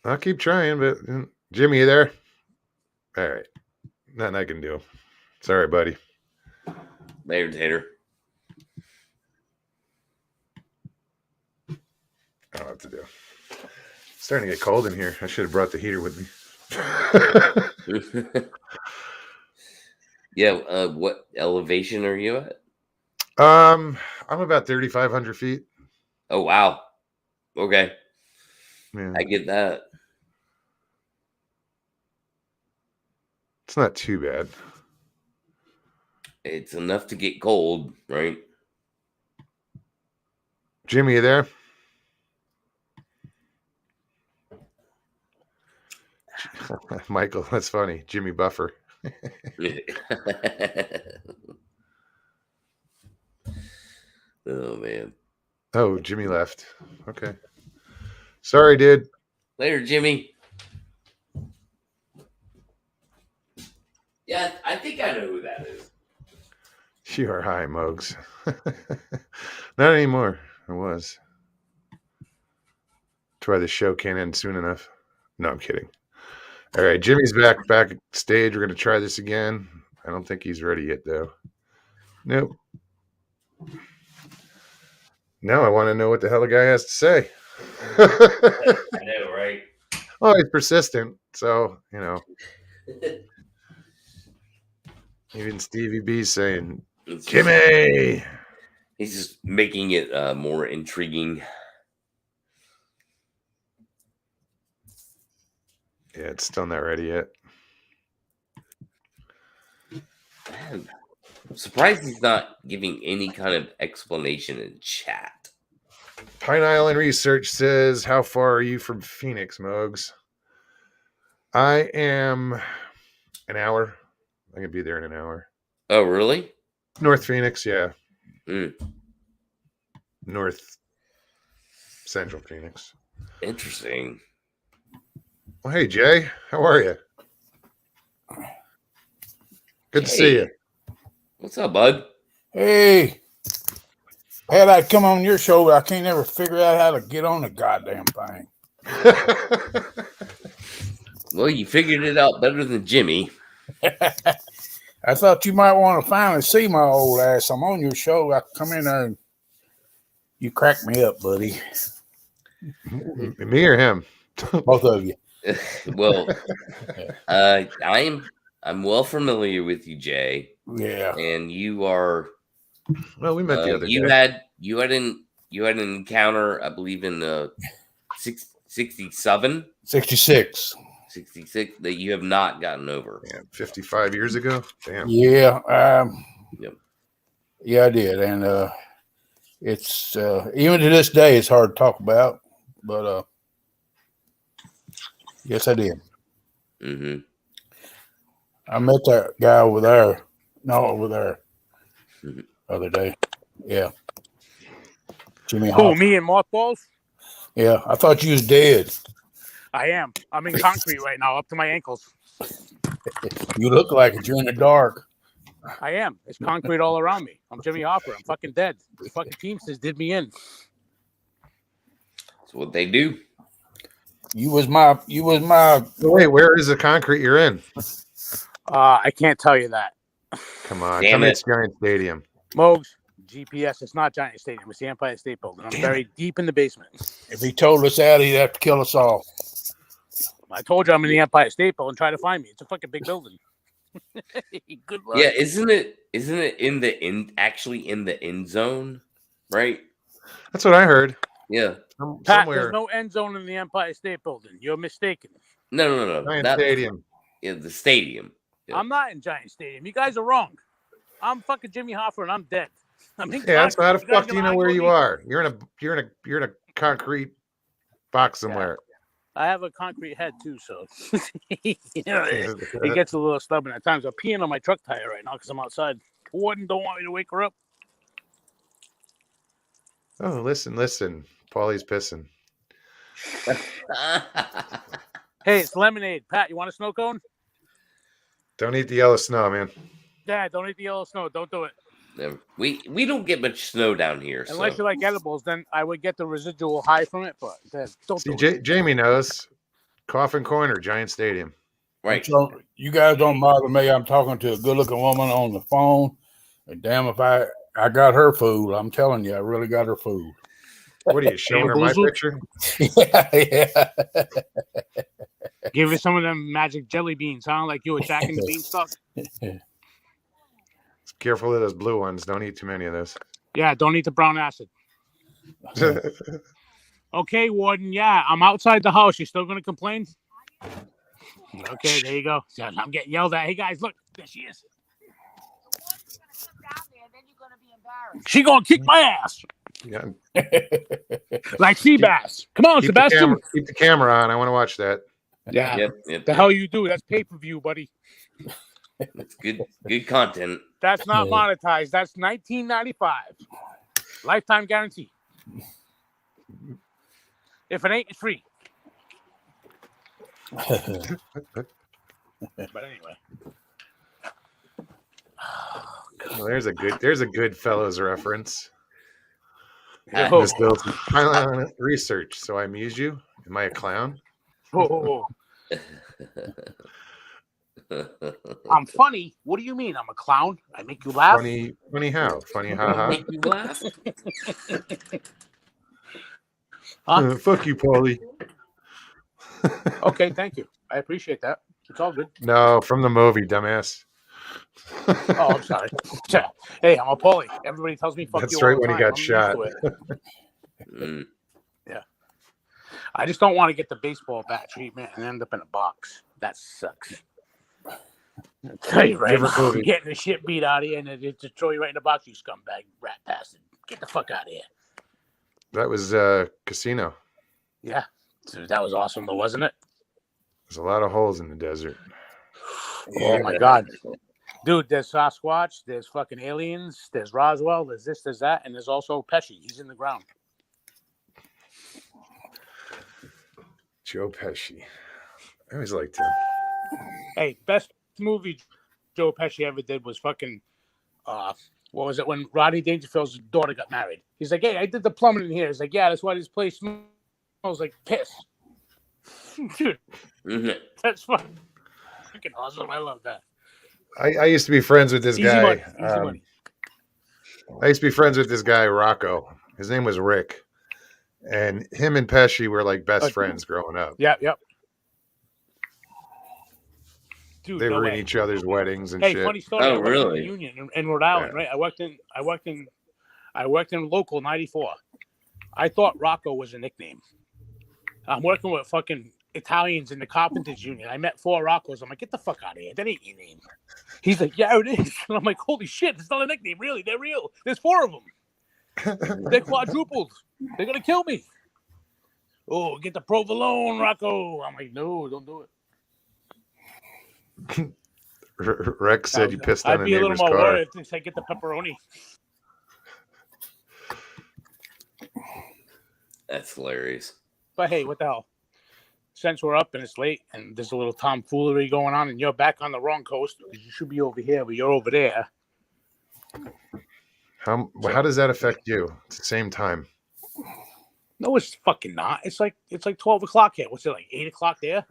I'll keep trying, but Jimmy, you there? All right. Nothing I can do. Sorry, buddy. Later, Tater. I don't know what to do. It's starting to get cold in here. I should have brought the heater with me. Yeah, what elevation are you at? I'm about 3,500 feet. Oh, wow. Okay. Yeah. I get that. It's not too bad. It's enough to get cold, right? Jimmy, you there? Michael, that's funny. Jimmy Buffer. Oh, man. Oh, Jimmy left. Okay. Sorry, dude. Later, Jimmy. Yeah, I think I know who that is. You are high, Mogs. Not anymore. I was. That's why the show can't end soon enough. No, I'm kidding. All right, Jimmy's backstage. We're going to try this again. I don't think he's ready yet, though. Nope. Now I want to know what the hell the guy has to say. I know, right? Oh, he's persistent. So, even Stevie B's saying, Jimmy. He's just making it more intriguing. Yeah, it's still not ready yet. Man, I'm surprised he's not giving any kind of explanation in chat. Pine Island Research says, how far are you from Phoenix, Mogs? I am an hour. I can be there in an hour. Oh, really? North Phoenix, yeah. Mm. North Central Phoenix. Interesting. Well, hey, Jay. How are you? Good to see you. What's up, bud? Hey, Pat, I'd come on your show, but I can't ever figure out how to get on the goddamn thing. Well, you figured it out better than Jimmy. I thought you might want to finally see my old ass. I'm on your show. I come in there and you crack me up, buddy. Me or him? Both of you. Well, I'm well familiar with you, Jay. Yeah. And you are. Well, we met the other day. You had an encounter, I believe, in 67? 66. 66 that you have not gotten over. Man, 55 years ago? Damn. Yeah. Yep. Yeah, I did. And it's even to this day, it's hard to talk about. But yes, I did. Mm-hmm. I met that guy over there. No, over there. The other day. Yeah. Jimmy Who, Hawk. me and mothballs? Yeah, I thought you was dead. I am. I'm in concrete right now, up to my ankles. You look like it. You're in the dark. I am. It's concrete all around me. I'm Jimmy Hoffer. I'm fucking dead. The fucking Teamsters did me in. That's what they do. You was my. Wait, where is the concrete you're in? I can't tell you that. Come on. Damn Tell me it. it's Giant Stadium. Mogs, GPS. It's not Giant Stadium. It's the Empire State Building. I'm buried deep in the basement. If he told us that, he'd have to kill us all. I told you I'm in the Empire State Building. Try to find me. It's a fucking big building. Good luck. Yeah, isn't it actually in the end zone? Right? That's what I heard. Yeah. Pat, Somewhere. there's no end zone in the Empire State Building. You're mistaken. No. Giant Stadium. Yeah, the stadium. Yeah. I'm not in Giant Stadium. You guys are wrong. I'm fucking Jimmy Hoffer and I'm dead. I'm in Yeah, so how the concrete. You guys fuck do you gonna know where argue you with me? are? You're in a concrete box somewhere. I have a concrete head too, so it gets a little stubborn at times. I'm peeing on my truck tire right now because I'm outside. Warden don't want me to wake her up. Oh, listen. Paulie's pissing. Hey, it's lemonade. Pat, you want a snow cone? Don't eat the yellow snow, man. Yeah, don't eat the yellow snow. Don't do it. Never. We don't get much snow down here, Unless so you like edibles, then I would get the residual high from it. But don't See, do it. Jamie knows. Coffin Corner, Giant Stadium. right. So you guys don't bother me. I'm talking to a good-looking woman on the phone, and damn if I got her food. I'm telling you, I really got her food. What are you showing her my Bamboozled? picture? Yeah. Give her some of them magic jelly beans, huh? Like you were jacking the beanstalk. Careful of those blue ones. Don't eat too many of those. Yeah, don't eat the brown acid. Okay, Warden. Yeah, I'm outside the house. You still gonna complain? Okay, there you go. I'm getting yelled at. Hey guys, look, there she is. She gonna kick my ass Yeah. like sea bass. Come on, Sebastian. Keep the camera on. I want to watch that. Yeah. Yep. The hell you do? That's pay per view, buddy. It's good content. That's not monetized. That's $19.95. Lifetime guarantee. If it ain't, it's free. But anyway. Well, there's a good fellows reference. Oh. Miss Bill's finally research. So I amuse you. Am I a clown? Oh. I'm funny. What do you mean? I'm a clown? I make you laugh? Funny how? Funny ha Make you laugh. Huh? Fuck you, Paulie. Okay, thank you. I appreciate that. It's all good. No, from the movie, dumbass. Oh, I'm sorry. Hey, I'm a Paulie. Everybody tells me fuck That's you all right the when he time. got I'm used shot. to it. Mm. Yeah. I just don't want to get the baseball bat treatment and end up in a box. That sucks. I'll tell you right Different now, movie. getting the shit beat out of you and then just throw you right in the box, you scumbag, rat bastard. Get the fuck out of here. That was Casino. Yeah. So that was awesome, though, wasn't it? There's a lot of holes in the desert. Oh, my God. Dude, there's Sasquatch, there's fucking aliens, there's Roswell, there's this, there's that, and there's also Pesci. He's in the ground. Joe Pesci. I always liked him. Hey, best movie Joe Pesci ever did was fucking, what was it, when Rodney Dangerfield's daughter got married. He's like, hey, I did the plumbing in here. He's like, yeah, that's why this place smells like piss. Dude, that's fucking awesome. I love that. I used to be friends with this Easy guy. money. Easy money. I used to be friends with this guy, Rocco. His name was Rick. And him and Pesci were like best friends growing up. Yep. Dude, They no were way. in each other's weddings and Hey, shit. funny story. Oh, I worked in really? the union in Rhode Island, right? I worked in local 94. I thought Rocco was a nickname. I'm working with fucking Italians in the carpenters union. I met 4 Roccos. I'm like, get the fuck out of here. That ain't your name. He's like, yeah, it is. And I'm like, holy shit, it's not a nickname. Really, they're real. There's 4 of them. They're quadrupled. They're gonna kill me. Oh, get the provolone, Rocco. I'm like, no, don't do it. Rex said you pissed on I'd a be a little neighbor's more car. worried if I get the pepperoni. That's hilarious. But hey, what the hell? Since we're up and it's late and there's a little tomfoolery going on and you're back on the wrong coast because you should be over here, but you're over there. How does that affect you? It's the same time. No, it's fucking not. It's like 12 o'clock here. What's it, like 8 o'clock there?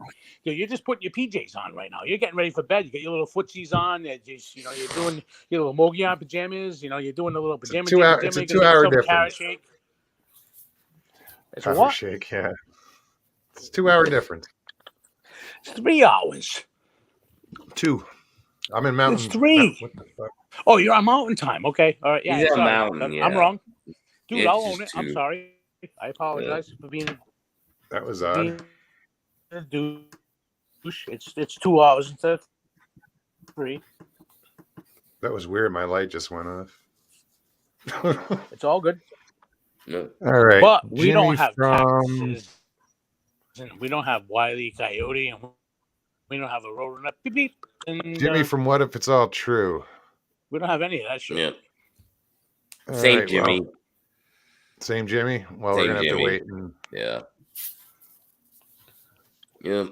You're just putting your PJs on right now. You're getting ready for bed. You get your little footsies on. You're just, you're doing your little mogi on pajamas. You're doing a little pajama. It's a 2-hour difference. Shake. It's Coffee what? shake, yeah. It's a 2-hour difference. It's 3 hours. 2. I'm in mountain. It's 3. What the fuck? Oh, you're on mountain time. Okay. All right. Yeah. He's on sorry. mountain, yeah. I'm wrong. Dude, It's I'll just own it. I'm 2. sorry. I apologize for being That was odd. a douche. It's 2 hours instead of 3. That was weird. My light just went off. It's all good. No. All right. But we Jimmy don't have from... taxes. We don't have Wile E. Coyote. And we don't have a road up. Beep, beep. And, Jimmy from What If It's All True? we don't have any of that shit. Yeah. All Same right, Jimmy. well, same Jimmy? Well, Same we're going to have Jimmy. to wait. And... Yeah. Yep.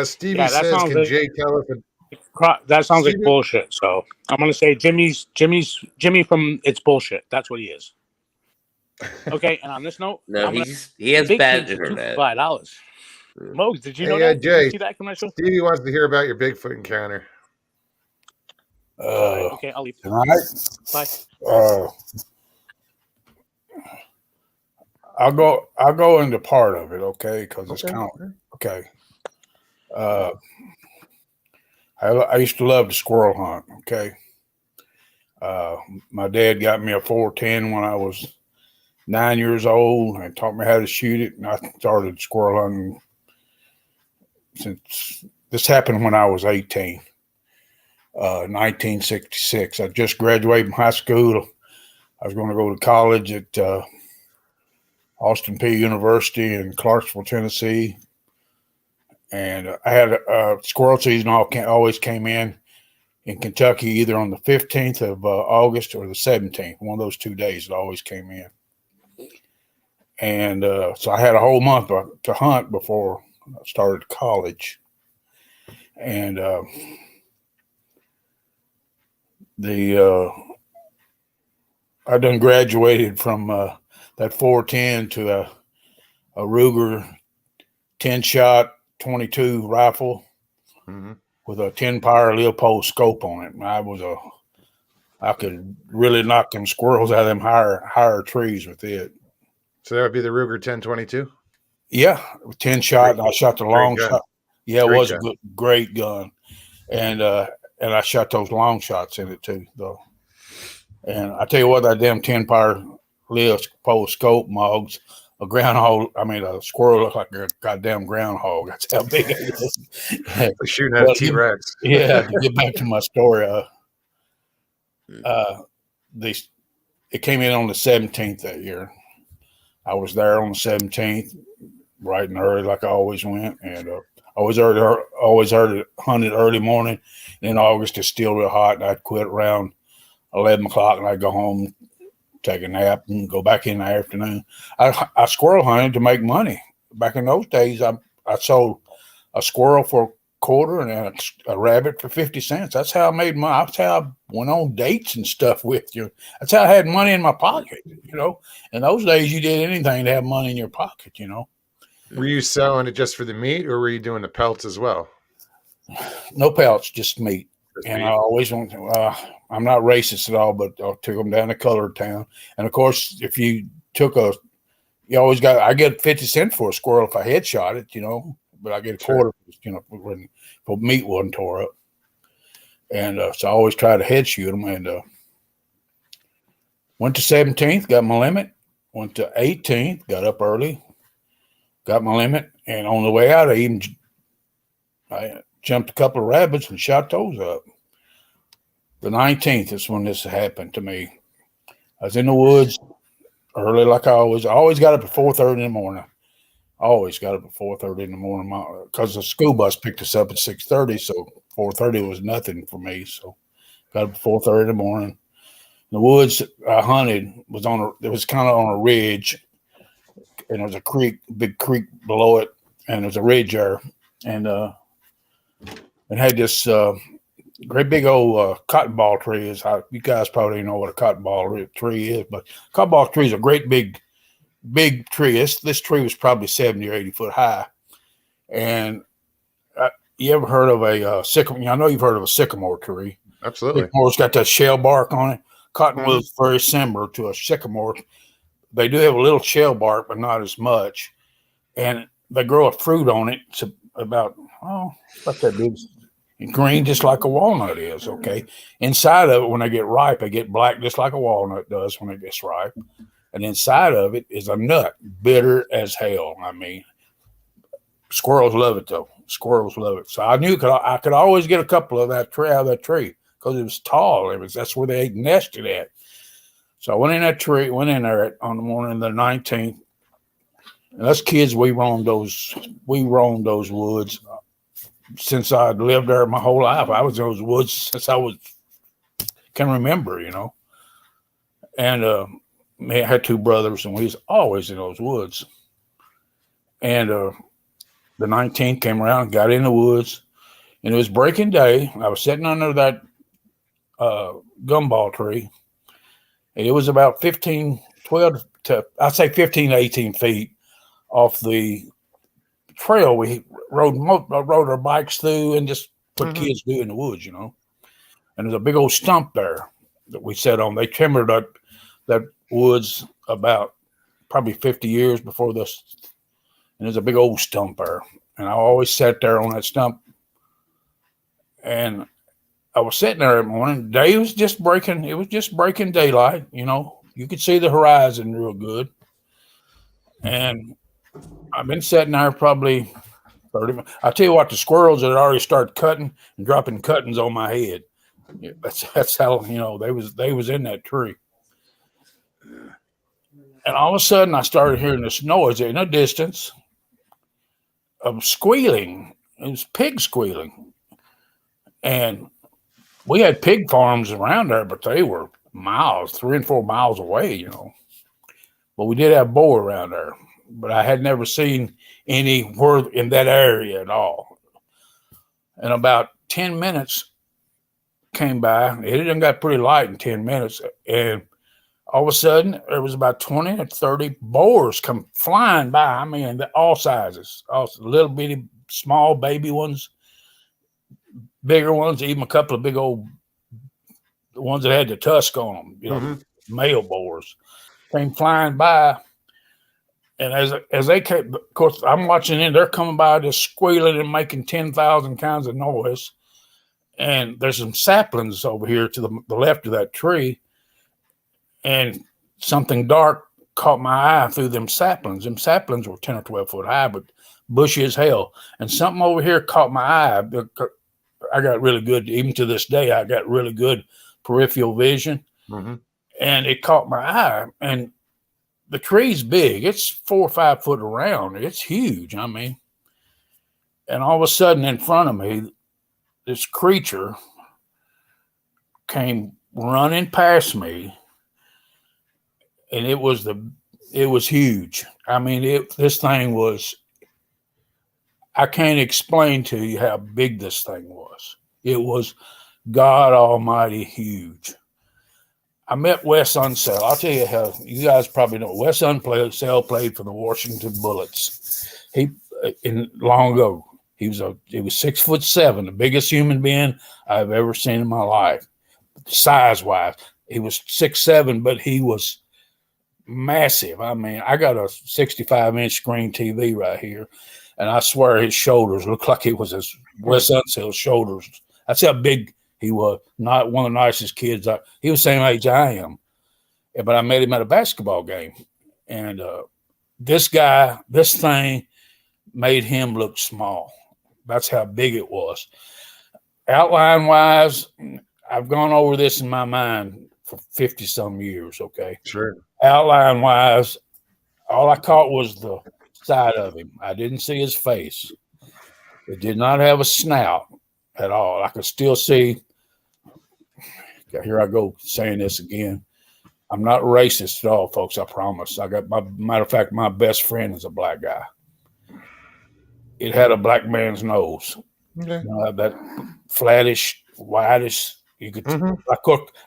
Stevie Yeah, that says, sounds "Can like Jay tell if that sounds like Stevie?" bullshit. So I'm gonna say Jimmy from It's Bullshit. That's what he is. Okay, and on this note, No, I'm gonna he has bad Bigfoot's $2 for internet. $5. Mogs, did you know Hey, that? Did you Jay, see that commercial? Stevie wants to hear about your Bigfoot encounter. All right, okay, I'll leave. Tonight, Bye. I'll go into part of it, okay? Because it's Okay. kind of okay. I used to love to squirrel hunt. Okay. My dad got me a 410 when I was 9 years old and taught me how to shoot it. And I started squirrel hunting since this happened when I was 18, 1966. I just graduated from high school. I was going to go to college at Austin Peay University in Clarksville, Tennessee. And I had squirrel season always came in Kentucky either on the 15th of August or the 17th. One of those 2 days it always came in. And so I had a whole month to hunt before I started college. And I done graduated from that 410 to a Ruger 10-shot 22 rifle with a 10-power Leopold scope on it. I could really knock them squirrels out of them higher trees with it. So that would be the Ruger 1022. Yeah, 10 shot. I shot the long shot. Yeah, it was a great gun, and I shot those long shots in it too, though. And I tell you what, that damn 10-power Leopold scope Mogs, a squirrel looked like a goddamn groundhog. That's how big it is. Like shooting at a T-Rex. Yeah, to get back to my story, it came in on the 17th that year. I was there on the 17th, bright and early, like I always went, and always hunted early morning. And in August, it's still real hot, and I'd quit around 11 o'clock, and I'd go home, take a nap, and go back in the afternoon. I squirrel hunted to make money. Back in those days, I sold a squirrel for $1 and a rabbit for 50 cents. That's how I made money. That's how I went on dates and stuff with you. That's how I had money in my pocket, In those days, you did anything to have money in your pocket, Were you selling it just for the meat, or were you doing the pelts as well? No pelts, just meat. I always want to, I'm not racist at all, but I took them down to Colored Town. And of course, if you took I get 50 cents for a squirrel if I headshot it, but I get a $1, when meat wasn't tore up. And so I always try to head shoot them. And went to 17th, got my limit. Went to 18th, got up early, got my limit. And on the way out, I jumped a couple of rabbits and shot those up. The 19th is when this happened to me. I was in the woods early, like I always got up at 4:30 in the morning. Always got up at 4:30 in the morning because the school bus picked us up at 6:30, so 4:30 was nothing for me. So got up at 4:30 in the morning. The woods I hunted it was kind of on a ridge, and there was a creek, big creek below it, and there was a ridge there, and it had this great big old cotton ball tree. You guys probably know what a cotton ball tree is, but cotton ball tree is a great big tree. This tree was probably 70 or 80 foot high. And you ever heard of a sycamore? I know you've heard of a sycamore tree. Absolutely. Sycamore's got that shell bark on it. Cottonwood is very similar to a sycamore. They do have a little shell bark, but not as much. And they grow a fruit on it. It's about that big. Green, just like a walnut is, okay? Inside of it, when they get ripe, they get black just like a walnut does when it gets ripe. And inside of it is a nut, bitter as hell. I mean, squirrels love it, though. Squirrels love it. So I knew I could always get a couple of that tree out of that tree because it was tall. That's where they nested at. So I went in there on the morning of the 19th. And us kids, we roamed those woods. Since I'd lived there my whole life, I was in those woods since I can remember, And I had two brothers, and we was always in those woods. And the 19th, came around, got in the woods, and it was breaking day. I was sitting under that gumball tree, and it was about 12 to, I'd say 15 to 18 feet off the trail we rode our bikes through and just what kids do in the woods, you know. And there's a big old stump there that we sat on. They timbered that woods about probably 50 years before this. And there's a big old stump there. And I always sat there on that stump. And I was sitting there that morning. Day was just breaking. It was just breaking daylight, you know. You could see the horizon real good. And I've been sitting there probably 30 minutes. I tell you what, the squirrels had already started cutting and dropping cuttings on my head. Yeah, that's how, you know, they was in that tree. And all of a sudden I started hearing this noise in the distance of squealing. It was pig squealing. And we had pig farms around there, but they were miles, 3 and 4 miles away, you know. But we did have boar around there. But I had never seen any in that area at all. And about 10 minutes came by. It had got pretty light in 10 minutes. And all of a sudden, there was about 20 or 30 boars come flying by. I mean, all sizes, also little bitty, small baby ones, bigger ones, even a couple of big old ones that had the tusk on them, you know, male boars came flying by. And as they came, of course, I'm watching them. They're coming by just squealing and making 10,000 kinds of noise. And there's some saplings over here to the left of that tree. And something dark caught my eye through them saplings. Them saplings were 10 or 12 foot high, but bushy as hell. And something over here caught my eye. I got really good, even to this day, I got really good peripheral vision. And it caught my eye. And the tree's big. It's 4 or 5 foot around. It's huge. I mean, and all of a sudden in front of me, this creature came running past me, and it was huge. I mean, this thing was, I can't explain to you how big this thing was. It was God Almighty huge. I met Wes Unseld. I'll tell you how, you guys probably know, Wes Unseld played for the Washington Bullets. Long ago, he was 6'7", the biggest human being I've ever seen in my life. Size-wise, he was 6'7", but he was massive. I mean, I got a 65-inch screen TV right here, and I swear his shoulders looked like it was Wes Unseld's shoulders. That's how big he was. Not one of the nicest kids. He was the same age I am, but I met him at a basketball game, and this thing made him look small. That's how big it was. Outline wise, I've gone over this in my mind for 50 some years. Okay. Sure. Outline wise, all I caught was the side of him. I didn't see his face. It did not have a snout at all. I could still see. Here I go saying this again. I'm not racist at all, folks. I promise. Matter of fact, my best friend is a black guy. It had a black man's nose. Okay. That flattish, whitish. You could.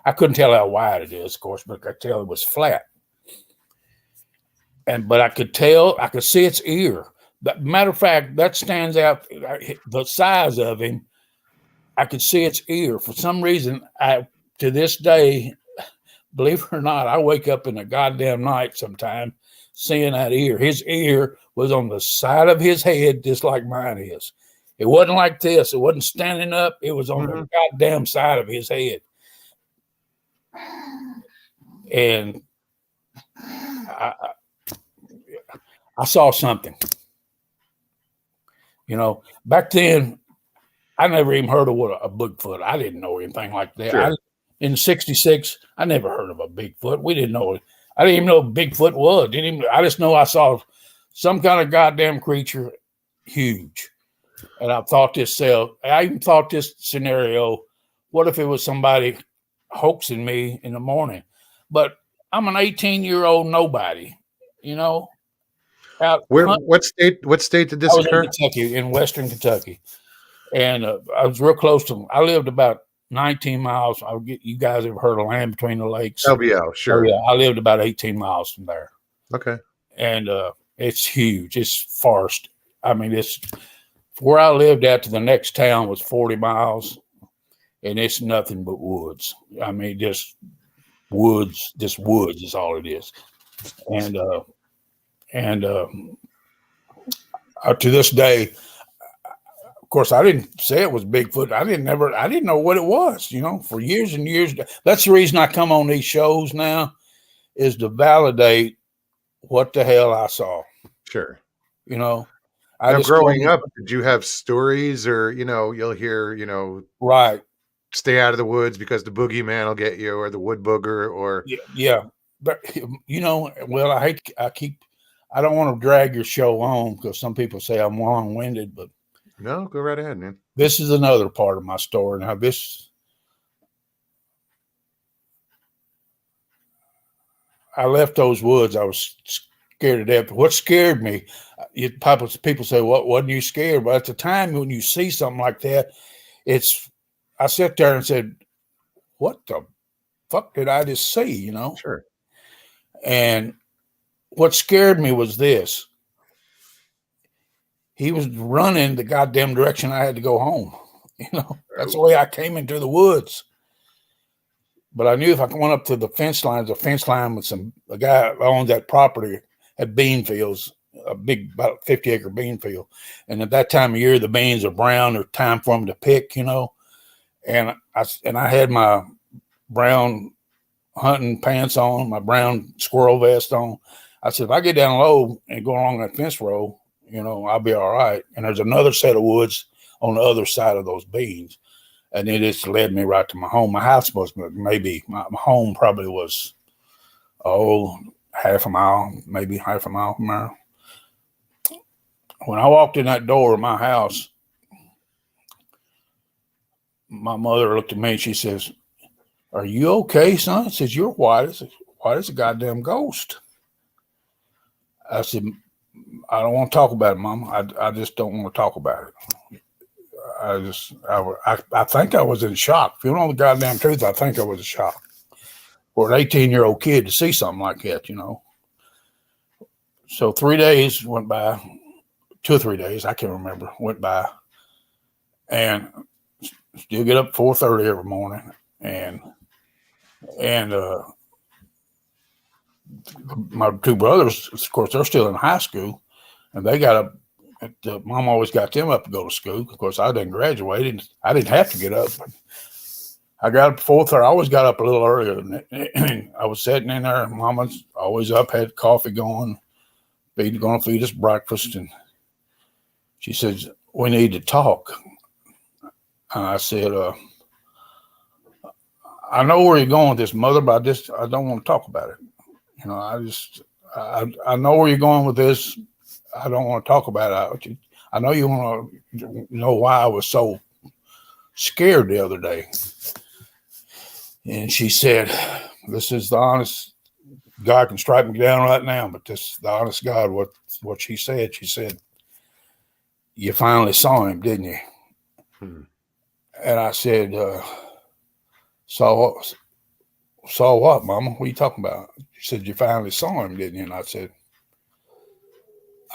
I couldn't tell how wide it is, of course, but I could tell it was flat. But I could tell. I could see its ear. Matter of fact, that stands out. The size of him. I could see its ear. For some reason, to this day, believe it or not, I wake up in the goddamn night sometime seeing that ear. His ear was on the side of his head, just like mine is. It wasn't like this. It wasn't standing up. It was on the goddamn side of his head. And I saw something. You know, back then, I never even heard of what a Bigfoot. I didn't know anything like that. Sure. In '66, I never heard of a Bigfoot. We didn't know it. I didn't even know what Bigfoot was. I just know I saw some kind of goddamn creature, huge. And I even thought this scenario, what if it was somebody hoaxing me in the morning? But I'm an 18-year-old nobody, you know. out What state did this I was in occur? Kentucky, in Western Kentucky, and I was real close to them. I lived about 19 miles. You guys have heard of Land Between the Lakes? LBL, sure. Oh, yeah, I lived about 18 miles from there. Okay. And it's huge. It's forest. I mean, it's where I lived at to the next town was 40 miles, and it's nothing but woods. I mean, just woods is all it is. And to this day, of course, I didn't say it was Bigfoot. I didn't know what it was, for years and years. That's the reason I come on these shows now, is to validate what the hell I saw. Sure. Now, growing up, did you have stories, or you'll hear, right, stay out of the woods because the boogeyman will get you, or the wood booger, or yeah. But well, I don't want to drag your show on because some people say I'm long-winded, but no, go right ahead, man. This is another part of my story. Now, I left those woods. I was scared to death. What scared me, people say, "What wasn't you scared?" But at the time when you see something like that, I sat there and said, "What the fuck did I just see?" Sure. And what scared me was this. He was running the goddamn direction I had to go home. That's the way I came into the woods. But I knew if I went up to the fence line with a guy who owned that property at bean fields, a big, about 50-acre bean field. And at that time of year, the beans are brown. There's time for them to pick, And I had my brown hunting pants on, my brown squirrel vest on. I said, if I get down low and go along that fence row, I'll be all right. And there's another set of woods on the other side of those beans. And it just led me right to my home. My house was maybe, my home probably was, half a mile from there. When I walked in that door of my house, my mother looked at me and she says, "Are you okay, son?" I says, "You're white as a goddamn ghost." I said, "I don't want to talk about it, Mom. I just don't want to talk about it." I think I was in shock. If you know the goddamn truth, I think I was in shock. For an 18-year-old kid to see something like that, So 3 days went by, 2 or 3 days, I can't remember, went by. And still get up 4:30 every morning. And my two brothers, of course, they're still in high school, and they got up. Mom always got them up to go to school. Of course, I didn't graduate, and I didn't have to get up. But I got up 4:30. I always got up a little earlier than that. I was sitting in there. Mama's always up, had coffee going, going to feed us breakfast, and she says, "We need to talk." And I said, "I know where you're going with this, Mother, but I don't want to talk about it. I know where you're going with this. I don't want to talk about it. I know you want to know why I was so scared the other day." And she said, "This is the honest, God can strike me down right now, but this is the honest God, what she said." She said, "You finally saw him, didn't you?" And I said, saw what, Mama? What are you talking about?" She said, "You finally saw him, didn't you?" And I said,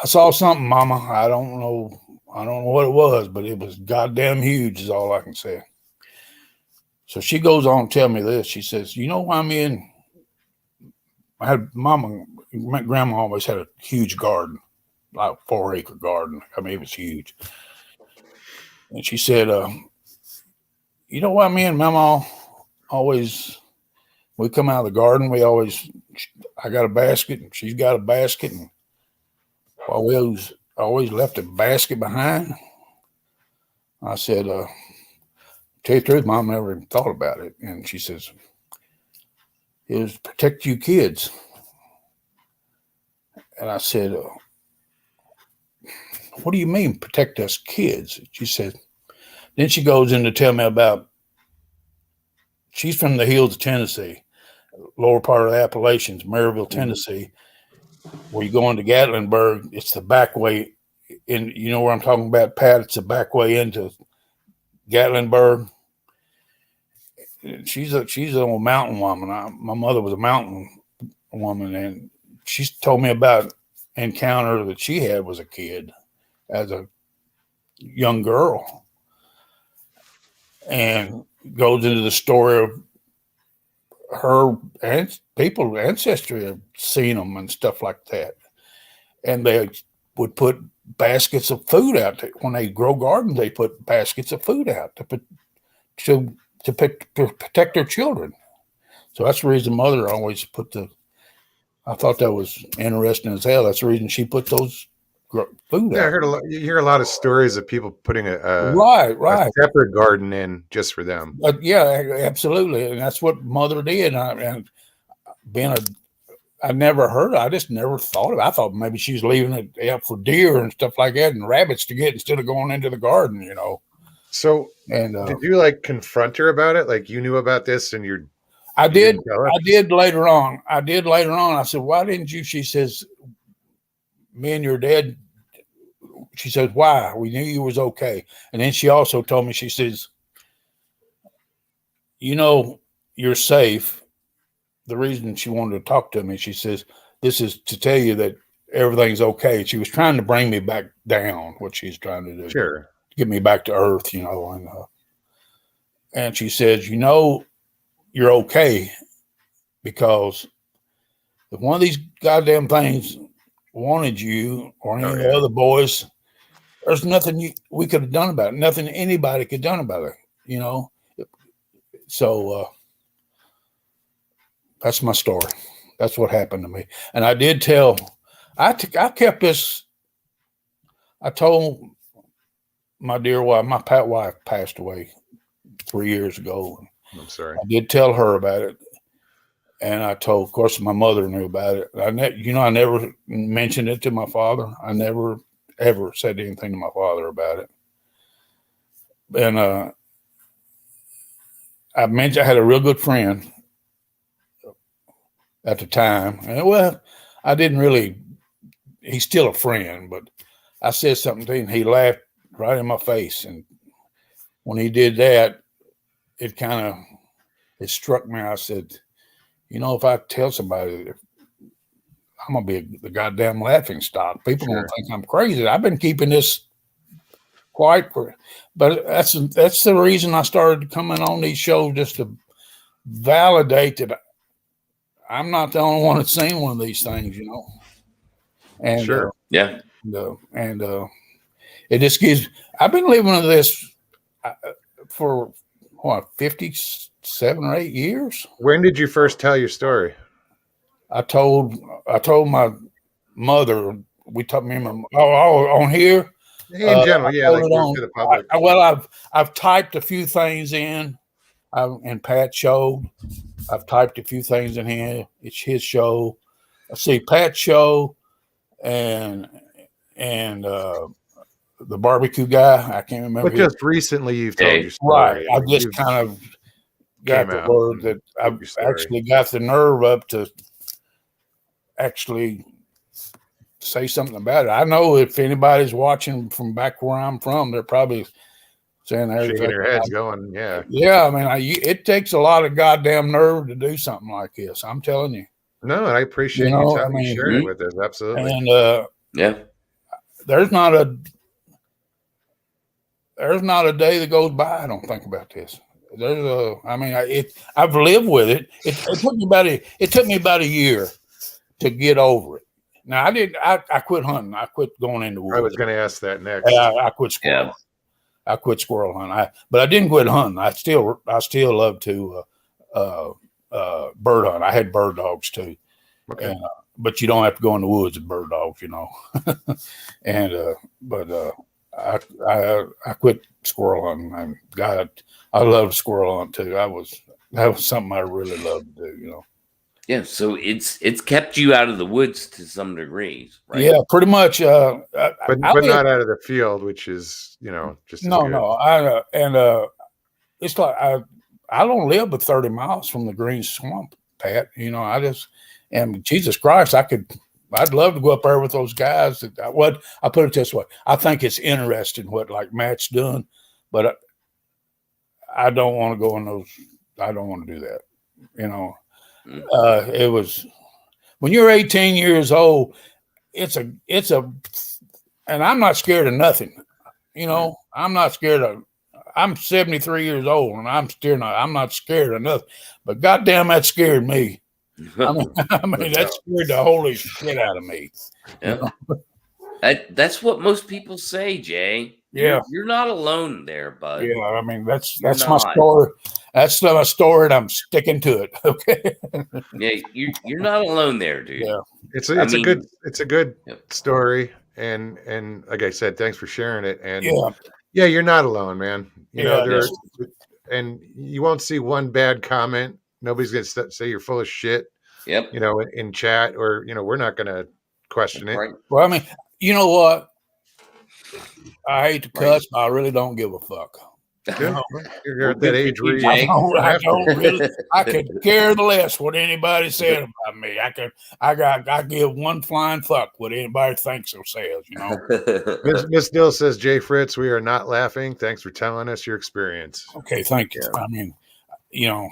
"I saw something, Mama. I don't know what it was, but it was goddamn huge," is all I can say. So she goes on to tell me this. She says, my grandma always had a huge garden, like 4-acre garden. I mean, it was huge. And she said, "You know why me and Mama always, we come out of the garden, I got a basket and she's got a basket, and we always left a basket behind?" I said, "Tell you the truth, Mom, never even thought about it." And she says, "It was to protect you kids." And I said, "What do you mean protect us kids?" She said, then she goes in to tell me about, she's from the hills of Tennessee, lower part of the Appalachians, Maryville, Tennessee. where you go into Gatlinburg, it's the back way. You know where I'm talking about, Pat? It's the back way into Gatlinburg. She's an old mountain woman. My mother was a mountain woman, and she told me about an encounter that she had as a kid, as a young girl, and goes into the story of her ancestry have seen them and stuff like that, and they would put baskets of food out there. When they grow gardens, they put baskets of food out to protect their children. So that's the reason Mother always put I thought that was interesting as hell. That's the reason she put those food Yeah, I out. heard you hear a lot of stories of people putting a Right. separate garden in just for them. But yeah, absolutely, and that's what Mother did. And being I never heard. I just never thought of it. I thought maybe she was leaving it out for deer and stuff like that, and rabbits to get instead of going into the garden. You know. So, And did you like confront her about it? Like you knew about this, and I did. didn't tell her? I did later on. I said, "Why didn't you?" She says, "Me and your dad." She says, "Why? We knew you was okay." And then she also told me, she says, "You know, you're safe." The reason she wanted to talk to me, she says, "This is to tell you that everything's okay." She was trying to bring me back down, what she's trying to do. Sure. Get me back to earth, you know. And she says, "You know, you're okay, because if one of these goddamn things wanted you or any of the other boys, there's nothing we could have done about it. Nothing anybody could have done about it, you know." So that's my story. That's what happened to me. And I did tell, I kept this, I told my dear wife, my wife passed away 3 years ago. I'm sorry. I did tell her about it. And I told, of course, my mother knew about it. I never mentioned it to my father. I never, ever said anything to my father about it. And I had a real good friend at the time. And, well, I didn't really, he's still a friend, but I said something to him. He laughed right in my face. And when he did that, it struck me. I said, you know, if I tell somebody, I'm going to be the goddamn laughing stock. People Sure. don't think I'm crazy. I've been keeping this quiet but that's the reason I started coming on these shows, just to validate that I'm not the only one that's seen one of these things, you know. And Sure. Yeah. It just gives. I've been living with this for 57 or 8 years. When did you first tell your story? I told my mother. We talked me and my on here. In general, yeah, like to the public. I've typed a few things in, and Pat showed. I've typed a few things in here. It's his show. I see Pat's show, and the barbecue guy. I can't remember. But just recently, you've told your story. Right. I just kind of got the word that I've actually got the nerve up to actually say something about it. I know if anybody's watching from back where I'm from, they're probably saying they're shaking their heads, going, "Yeah, yeah." I mean, it takes a lot of goddamn nerve to do something like this. I'm telling you. No, and I appreciate you sharing it with us. Absolutely. And yeah, there's not a day that goes by I don't think about this. I've lived with it. It took me about a year to get over it. Now I quit hunting. I quit going into woods. I was going to ask that next. I quit squirrel. Yeah. I quit squirrel hunting. But I didn't quit hunting. I still love to bird hunt. I had bird dogs too. Okay. But you don't have to go in the woods with bird dogs, you know. I quit squirrel hunting. And God, I love squirrel hunt too. That was something I really loved to do, you know. Yeah, so it's kept you out of the woods to some degree, right? Yeah, pretty much. But not out of the field, which is, you know, just no. It's like I don't live but 30 miles from the Green Swamp, Pat. You know, and Jesus Christ, I could I'd love to go up there with those guys. What I put it this way, I think it's interesting what like Matt's doing, but I don't want to go in those. I don't want to do that. You know, it was when you're 18 years old. It's a, and I'm not scared of nothing. You know, I'm not scared of. I'm 73 years old, and I'm not scared of nothing. But goddamn, that scared me. I mean, that scared the holy shit out of me. Yeah. That's what most people say, Jay. Yeah. You're not alone there, bud. Yeah, I mean that's my story. That's my story, and I'm sticking to it. Okay. Yeah, you're not alone there, dude. Yeah. It's a good story, and like I said, thanks for sharing it. And yeah, you're not alone, man. You know, and you won't see one bad comment. Nobody's gonna say you're full of shit. Yep. You know, in chat, or you know, we're not gonna question it. Right. Well, I mean, you know what? I hate to cuss, but I really don't give a fuck. Yeah. You're at that age where I don't really. I could care less what anybody said about me. I give one flying fuck what anybody thinks or says. You know. Miss Dill says, Jay Fritz, we are not laughing. Thanks for telling us your experience. Okay, thank you. I mean, you know.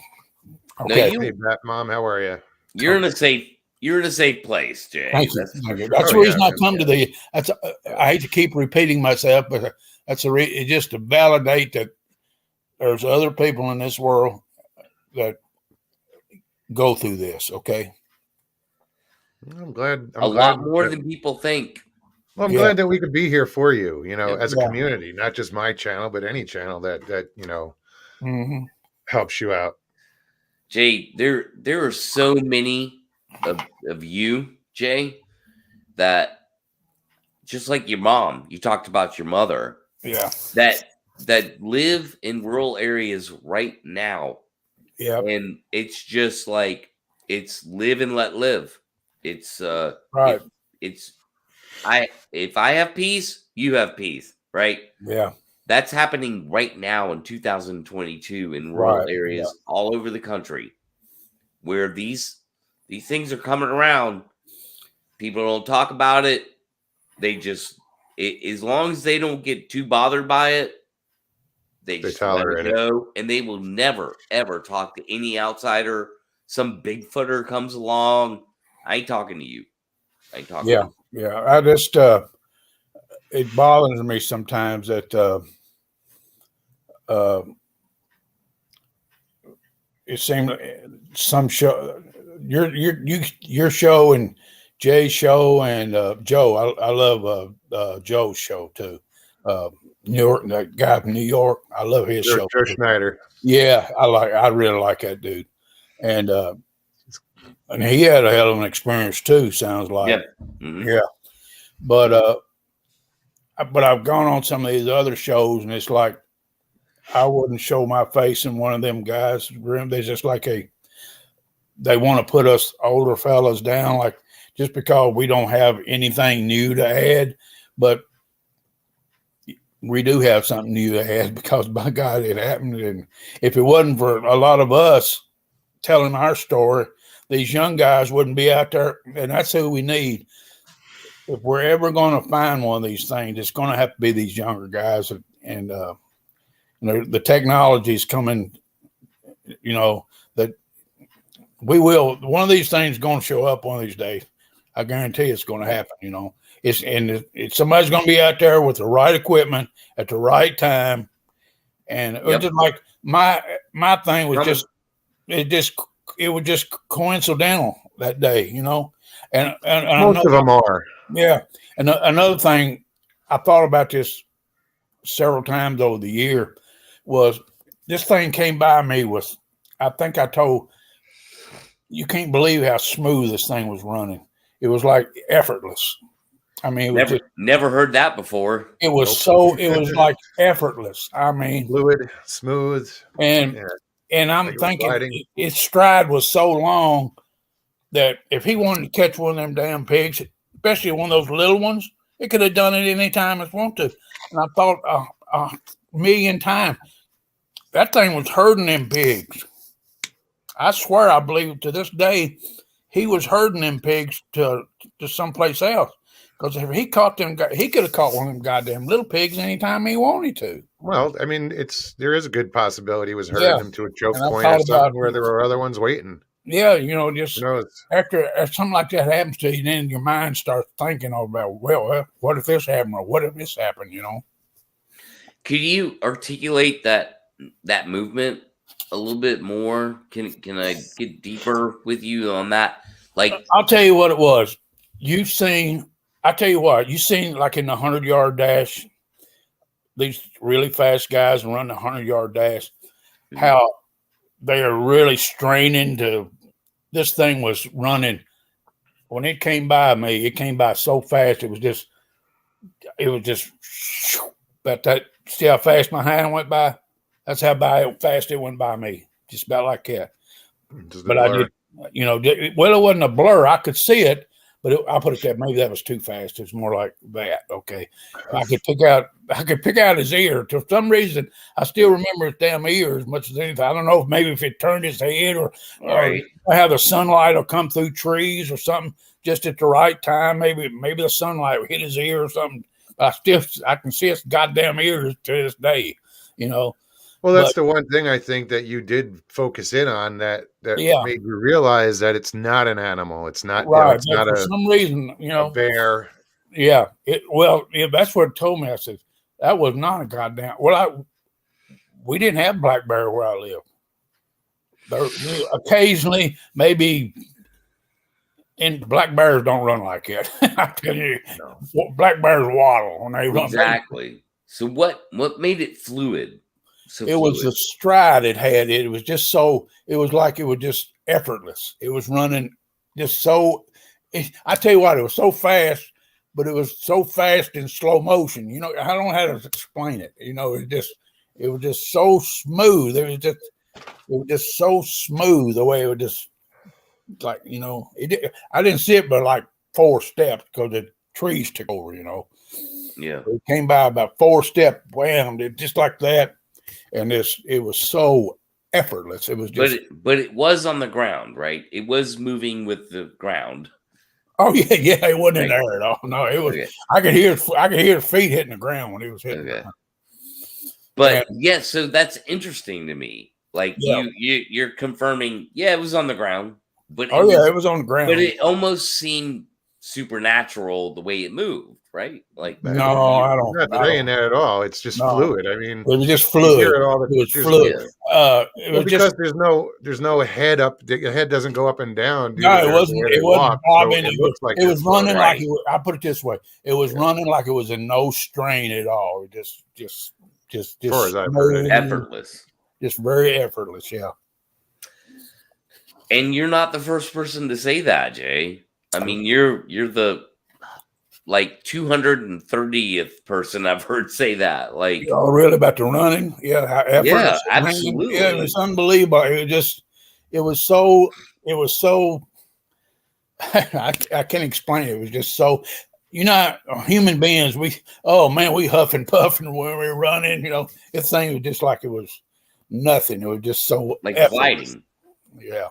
Okay. Hey, Bat Mom, how are you? You're in a safe place, Jay. Thank you. That's the reason I come to the. I hate to keep repeating myself, but that's just to validate that there's other people in this world that go through this. Okay. I'm glad. A lot more than people think. Well, I'm glad that we could be here for you. You know, as a community, not just my channel, but any channel that you know helps you out. Jay, there are so many of you, Jay, that just like your mom, you talked about your mother. Yeah. That live in rural areas right now. Yeah. And it's just like it's live and let live. It's right. If I have peace, you have peace, right? Yeah. That's happening right now in 2022 in rural areas all over the country where these things are coming around. People don't talk about it. They just, as long as they don't get too bothered by it, they just tolerate let it go. And they will never, ever talk to any outsider. Some Bigfooter comes along. I ain't talking to you. I ain't talking to you. Yeah. I just, it bothers me sometimes that, it seemed some show, your show and Jay's show and Joe. I love Joe's show too. New York, that guy from New York. I love his show. Joe Schneider. Yeah, I really like that dude, and he had a hell of an experience too. Sounds like. Yeah. Mm-hmm. Yeah, but I've gone on some of these other shows, and it's like I wouldn't show my face in one of them guys' room. They just like they want to put us older fellas down, like just because we don't have anything new to add, but we do have something new to add because by God, it happened. And if it wasn't for a lot of us telling our story, these young guys wouldn't be out there. And that's who we need. If we're ever going to find one of these things, it's going to have to be these younger guys. And the technology is coming, you know, that we will. One of these things is going to show up one of these days. I guarantee it's going to happen, you know. It's somebody's going to be out there with the right equipment at the right time. And it was just like my thing was it was just coincidental that day, you know. And most of them are. Yeah. And another thing, I thought about this several times over the year, was this thing came by me with, I think I told, you can't believe how smooth this thing was running. It was like effortless. I mean, it never heard that before. It was it was like effortless. I mean, fluid, smooth. And I'm thinking its stride was so long that if he wanted to catch one of them damn pigs, especially one of those little ones, it could have done it any time it wanted to. And I thought a million times, that thing was herding them pigs. I swear, I believe to this day, he was herding them pigs to to someplace else. Because if he caught them, he could have caught one of them goddamn little pigs anytime he wanted to. Well, I mean, there is a good possibility he was herding Yeah. them to a choke And I point or thought something about- where there were other ones waiting. Yeah, you know, just Who knows? after something like that happens to you, then your mind starts thinking about, well, what if this happened, or what if this happened? You know. Could you articulate that movement a little bit more? Can I get deeper with you on that? Like, I'll tell you what it was. You've seen like in the 100-yard dash, these really fast guys run the 100-yard dash, how they are really straining to. This thing was running when it came by me. It came by so fast. It was just about that. See how fast my hand went by? That's how fast it went by me. Just about like that. Just a But blur. I did, it wasn't a blur. I could see it, but I put it that maybe that was too fast. It's more like that. Okay, I could pick out his ear. For some reason, I still remember his damn ear as much as anything. I don't know if it turned his head or right. how the sunlight will come through trees or something just at the right time. Maybe the sunlight will hit his ear or something. But I can see his goddamn ears to this day. You know. Well, that's the one thing I think that you did focus in on that Yeah. made you realize that it's not an animal. It's not Right. it's not for a some reason, a bear. Yeah. That's what it told me. I said, that was not a goddamn. Well, we didn't have black bear where I live. There, occasionally, maybe, and black bears don't run like that. I tell you, black bears waddle when they run. Exactly. So what made it fluid? It was the stride it had. It was just so. It was like it was just effortless. It was running just so. I tell you what, it was so fast, but it was so fast in slow motion. You know, I don't know how to explain it. You know, it was just so smooth. It was just so smooth the way it was just like, you know, I didn't see it but like 4 steps because the trees took over. You know, yeah. it came by about 4 steps, wham, just like that. And it was so effortless. It was just, but it was on the ground, right? It was moving with the ground. Oh yeah, it wasn't in there at all. No, it was. Okay. I could hear his feet hitting the ground when he was hitting. Okay. But so that's interesting to me. Like you're confirming, it was on the ground, but it was on the ground. But it almost seemed supernatural the way it moved, right? Like no, I don't. I'm not saying that at all. It's just fluid. I mean, it was just fluid. You hear it all it was fluid. It was because there's no head up. The head doesn't go up and down. No, it wasn't. It wasn't bobbing. So it was running like I put it this way. It was running like it was in no strain at all. Just as far as I've heard it, effortless. Just very effortless. Yeah. And you're not the first person to say that, Jay. I mean, you're the like 230th person I've heard say that. Like, oh, really, about the running? Yeah, absolutely. Yeah, it was unbelievable. It was so. I can't explain it. It was just so. You know, human beings, we huff and puff and when we're running. You know, this thing was just like it was nothing. It was just so like effortless. gliding. Yeah.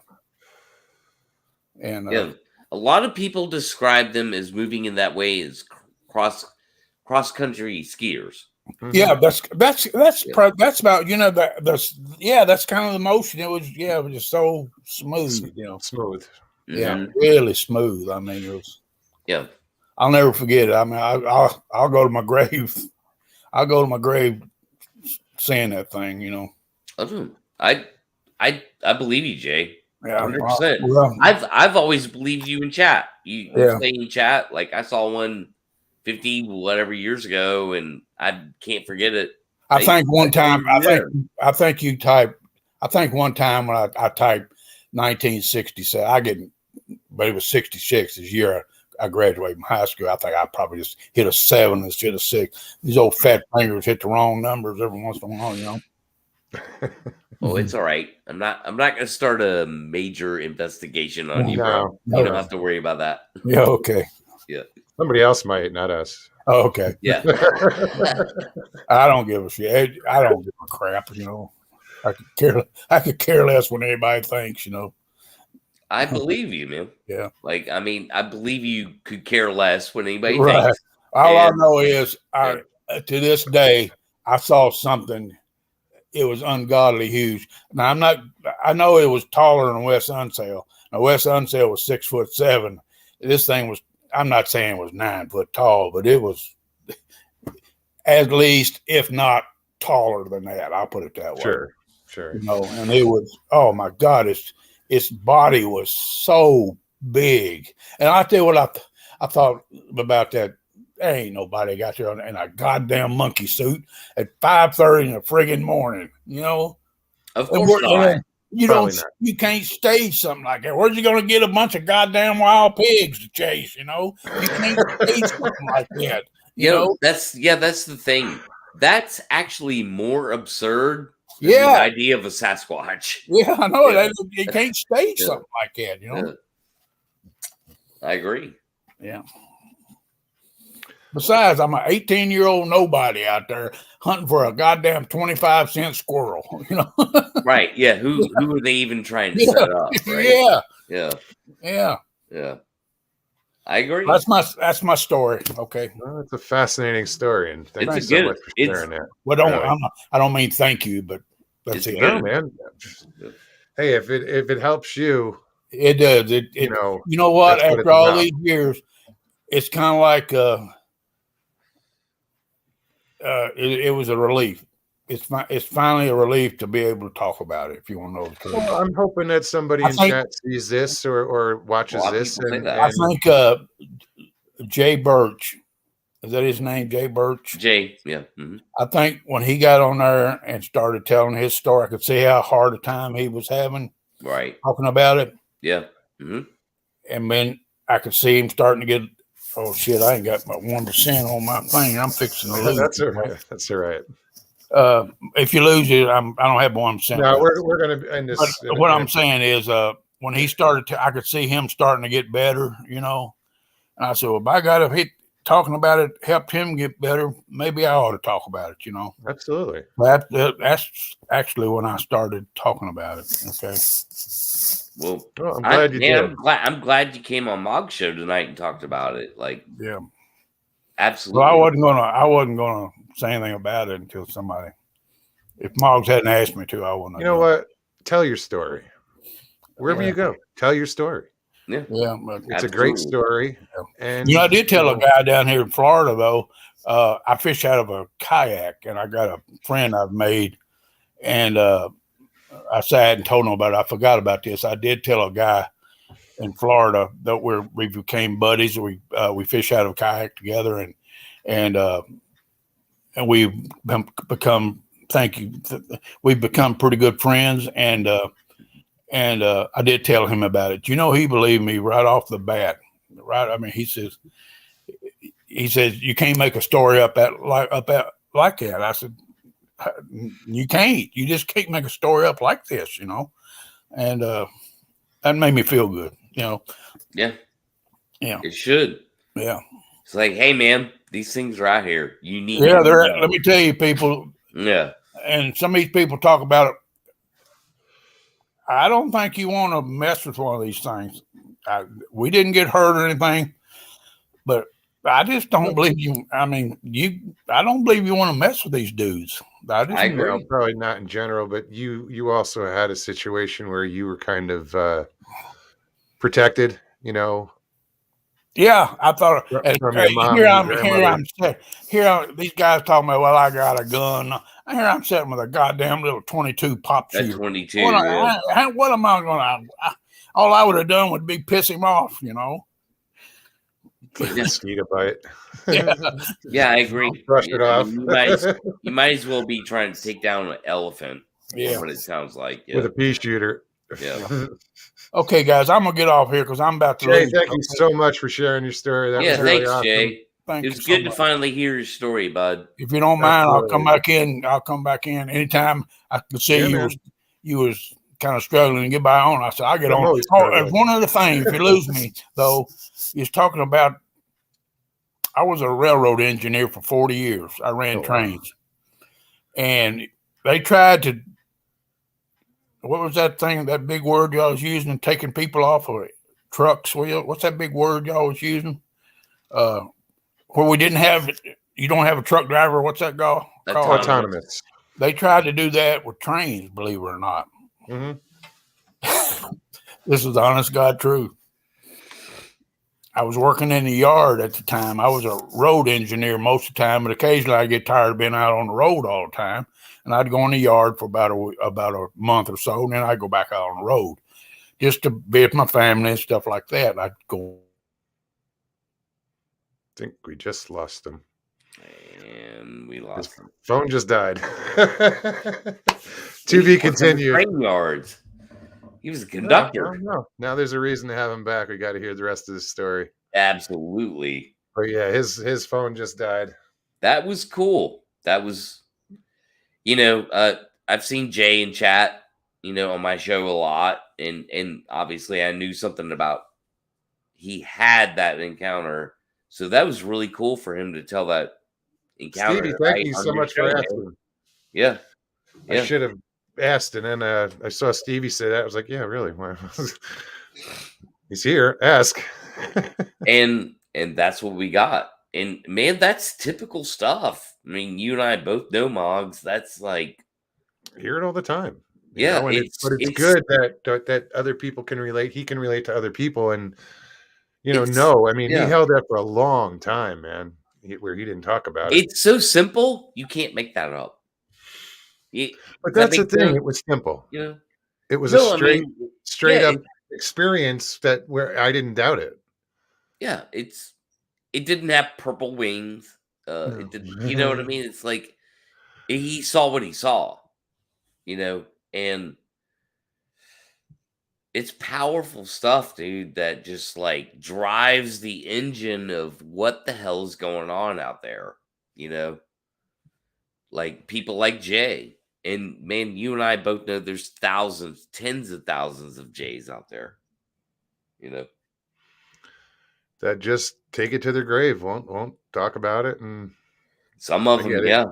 And a lot of people describe them as moving in that way as cross country skiers. Yeah, that's about that's kind of the motion. It was just so smooth, you know. Smooth. Yeah, really smooth. I mean, it was. Yeah, I'll never forget it. I mean, I'll go to my grave. I'll go to my grave saying that thing. You know. I believe you, Jay. Yeah, 100%. Well, I've always believed you in chat. You say in chat, like I saw one 50 whatever years ago, and I can't forget it. I think one time you typed. I think one time when I typed 1967, but it was 66 this year. I graduated from high school. I think I probably just hit a 7 instead of 6. These old fat fingers hit the wrong numbers every once in a while, you know. Oh, it's all right. I'm not going to start a major investigation on you, bro. No. You don't have to worry about that. Yeah. Okay. Yeah. Somebody else might, not us. Oh, okay. Yeah. I don't give a shit. I don't give a crap. You know, I could care less what anybody thinks. You know. I believe you, man. Yeah. Like, I mean, I believe you could care less what anybody Right. thinks. All I And- know is, to this day, I saw something. It was ungodly huge. Now I know it was taller than West Unsale. Now West Unsale was 6'7". This thing was, I'm not saying it was 9 foot tall, but it was at least, if not taller than that. I'll put it that way. Sure. You know, and it was, oh my God, its body was so big. And I tell you what I thought about that. There ain't nobody got there in a goddamn monkey suit at 5:30 in the friggin' morning, you know? Of course not. You can't stage something like that. Where's you going to get a bunch of goddamn wild pigs to chase, you know? You can't stage something like that, you know? That's the thing. That's actually more absurd than Yeah. the idea of a Sasquatch. Yeah, I know. Yeah. You can't stage something like that, you know? Yeah. I agree. Yeah. Besides, I'm an 18-year-old nobody out there hunting for a goddamn 25-cent squirrel, you know? Right. Yeah. Who are they even trying to set up? Right? Yeah. I agree. That's my story. Okay. Well, it's a fascinating story, and thank you It's so much for sharing that. Well, I don't mean thank you, but that's it. No, man. Hey, if it helps you, it does. You know what? After all these years, it's kind of like it was a relief. It's finally a relief to be able to talk about it. If you want to know the truth. Well, I'm hoping that somebody in chat sees this or watches this. I think Jay Birch, is that his name? Jay Birch. Jay, yeah. Mm-hmm. I think when he got on there and started telling his story, I could see how hard a time he was having. Right. Talking about it. Yeah. Mm-hmm. And then I could see him starting to get. Oh shit! I ain't got my 1% on my thing. I'm fixing to lose. That's all right. That's all right. If you lose it, I don't have 1%. No, we're going to end this. But what I'm saying is, when he started, I could see him starting to get better. You know, and I said, "Well, by God, if talking about it helped him get better, maybe I ought to talk about it." You know, absolutely. That's actually when I started talking about it. Okay. Well, I'm glad you did. I'm glad you came on Mog's show tonight and talked about it. Like, yeah, absolutely. Well, I wasn't gonna say anything about it until somebody. If Moggs hadn't asked me to, I wouldn't. You know what? Tell your story. Wherever you go, tell your story. Yeah, it's a great story. Yeah. And I did tell a guy down here in Florida though. I fish out of a kayak, and I got a friend I've made, and I sat and told him about it. I forgot about this. I did tell a guy in Florida that we became buddies. We fish out of a kayak together, and we've become. Thank you. We've become pretty good friends, and I did tell him about it. You know, he believed me right off the bat. Right? I mean, he says you can't make a story up like that. I said, you can't. You just can't make a story up like this, you know. And that made me feel good, you know. Yeah. Yeah. It should. Yeah. It's like, hey, man, these things are out here. You need. Yeah, let me tell you, people. Yeah. And some of these people talk about it. I don't think you want to mess with one of these things. We didn't get hurt or anything, but I just don't believe you. I mean, I don't believe you want to mess with these dudes. I agree. Well, probably not in general, but you also had a situation where you were kind of protected, you know. Yeah, I thought from your mom. Here, these guys talking about, well, I got a gun. Here I'm sitting with a goddamn little 22 pop shooter. 22. What am I going to? All I would have done would be piss him off, you know. Mosquito bite. Yeah, I agree. Brush it off. You might as well be trying to take down an elephant. Yeah, what it sounds like. Yeah. With a pea shooter. Yeah. Okay, guys, I'm gonna get off here because I'm about to. Jay, thank you so much for sharing your story. That was really thanks, awesome. Jay. It was good to finally hear your story, bud. If you don't mind, I'll come back in. Anytime I can see you was kind of struggling to get by on. I said, I'll get on. One other thing, if you lose me, though, is talking about I was a railroad engineer for 40 years. I ran trains. And they tried to what was that thing? That big word y'all was using, taking people off of trucks? What's that big word y'all was using? Where we didn't have it. You don't have a truck driver. What's that called? Autonomous. They tried to do that with trains, believe it or not. Mm-hmm. This is the honest God truth. I was working in the yard at the time. I was a road engineer most of the time, but occasionally I get tired of being out on the road all the time. And I'd go in the yard for about a month or so, and then I'd go back out on the road just to be with my family and stuff like that. I'd go. I think we just lost him. And we lost him. Phone just died. To be continued. Train yards. He was a conductor. No. Now there's a reason to have him back. We got to hear the rest of the story. Absolutely. But yeah, his phone just died. That was cool. That was, I've seen Jay in chat, on my show a lot, and obviously I knew something about he had that encounter, so that was really cool for him to tell that encounter. Stevie, thank you so much for asking. Yeah. I should have asked, and then I saw Stevie say that. I was like, yeah, really? He's here. Ask. and that's what we got. And man, that's typical stuff. I mean, you and I both know Moggs. That's like, I hear it all the time. Yeah, but it's good that other people can relate. He can relate to other people, and he held that for a long time, man. Where he didn't talk about it. It's so simple, you can't make that up. But that's the thing. It was simple. It was a straight up experience where I didn't doubt it. Yeah, it didn't have purple wings. It didn't, you know what I mean? It's like he saw what he saw, and it's powerful stuff, dude, that just like drives the engine of what the hell is going on out there, like people like Jay. And man, you and I both know there's thousands, tens of thousands of Jays out there, that just take it to their grave, won't talk about it, and some of them, yeah.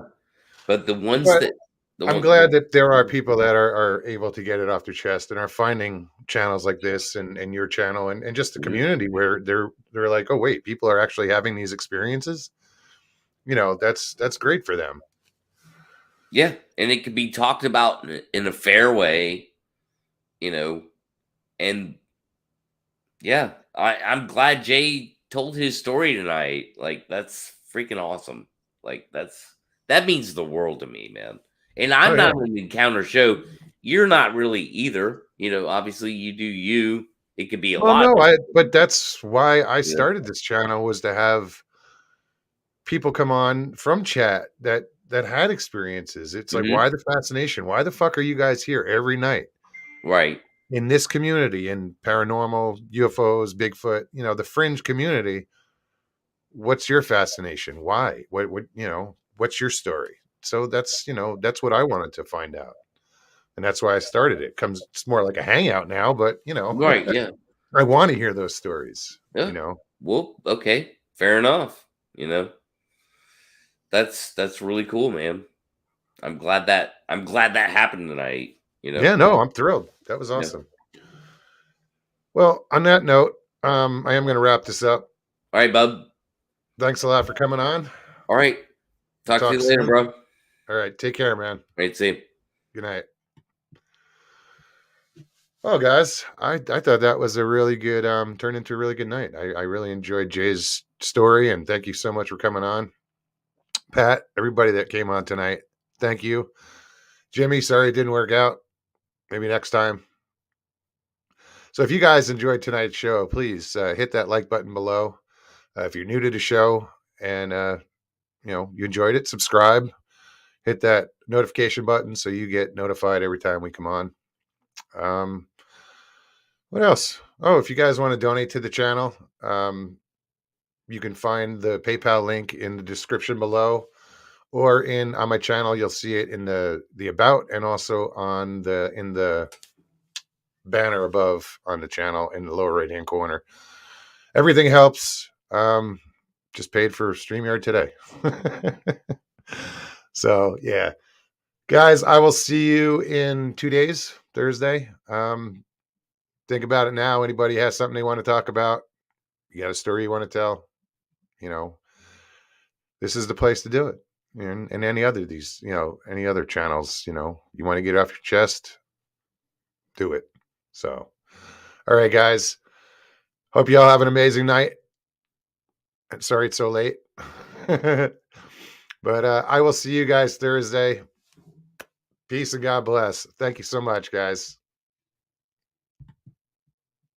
But the ones I'm glad that there are people that are able to get it off their chest and are finding channels like this and your channel and just the community where they're like, oh wait, people are actually having these experiences. That's great for them. Yeah, and it could be talked about in a fair way, and yeah, I'm glad Jay told his story tonight. Like, that's freaking awesome. Like, that means the world to me, man. And I'm not an encounter show. You're not really either. Obviously you do you. It could be a lot. No, but that's why I started this channel, was to have people come on from chat that had experiences. It's like, why the fascination? Why the fuck are you guys here every night? Right. In this community, in paranormal, UFOs, Bigfoot, the fringe community. What's your fascination? Why? What what's your story? So that's what I wanted to find out. And that's why I started it. It's more like a hangout now, but right, yeah. I want to hear those stories. Yeah. Well, okay. Fair enough. That's really cool, man. I'm glad that happened tonight. Yeah, no, I'm thrilled. That was awesome. Yeah. Well, on that note, I am going to wrap this up. All right, bub. Thanks a lot for coming on. All right. Talk to you later, bro. All right. Take care, man. All right, see you. Good night. Oh, guys, I thought that was a really good, turned into a really good night. I really enjoyed Jay's story, and thank you so much for coming on. Pat, everybody that came on tonight, thank you. Jimmy, sorry it didn't work out. Maybe next time. So if you guys enjoyed tonight's show, please hit that like button below. If you're new to the show and you enjoyed it, subscribe. Hit that notification button so you get notified every time we come on. What else? Oh, if you guys want to donate to the channel, you can find the PayPal link in the description below, or on my channel. You'll see it in the about, and also in the banner above on the channel in the lower right hand corner. Everything helps. Just paid for StreamYard today. So yeah, guys, I will see you in 2 days, Thursday. Think about it now. Anybody has something they want to talk about? You got a story you want to tell? This is the place to do it. And any other any other channels, you want to get it off your chest, do it. So, all right, guys. Hope you all have an amazing night. Sorry it's so late. But I will see you guys Thursday. Peace and God bless. Thank you so much, guys.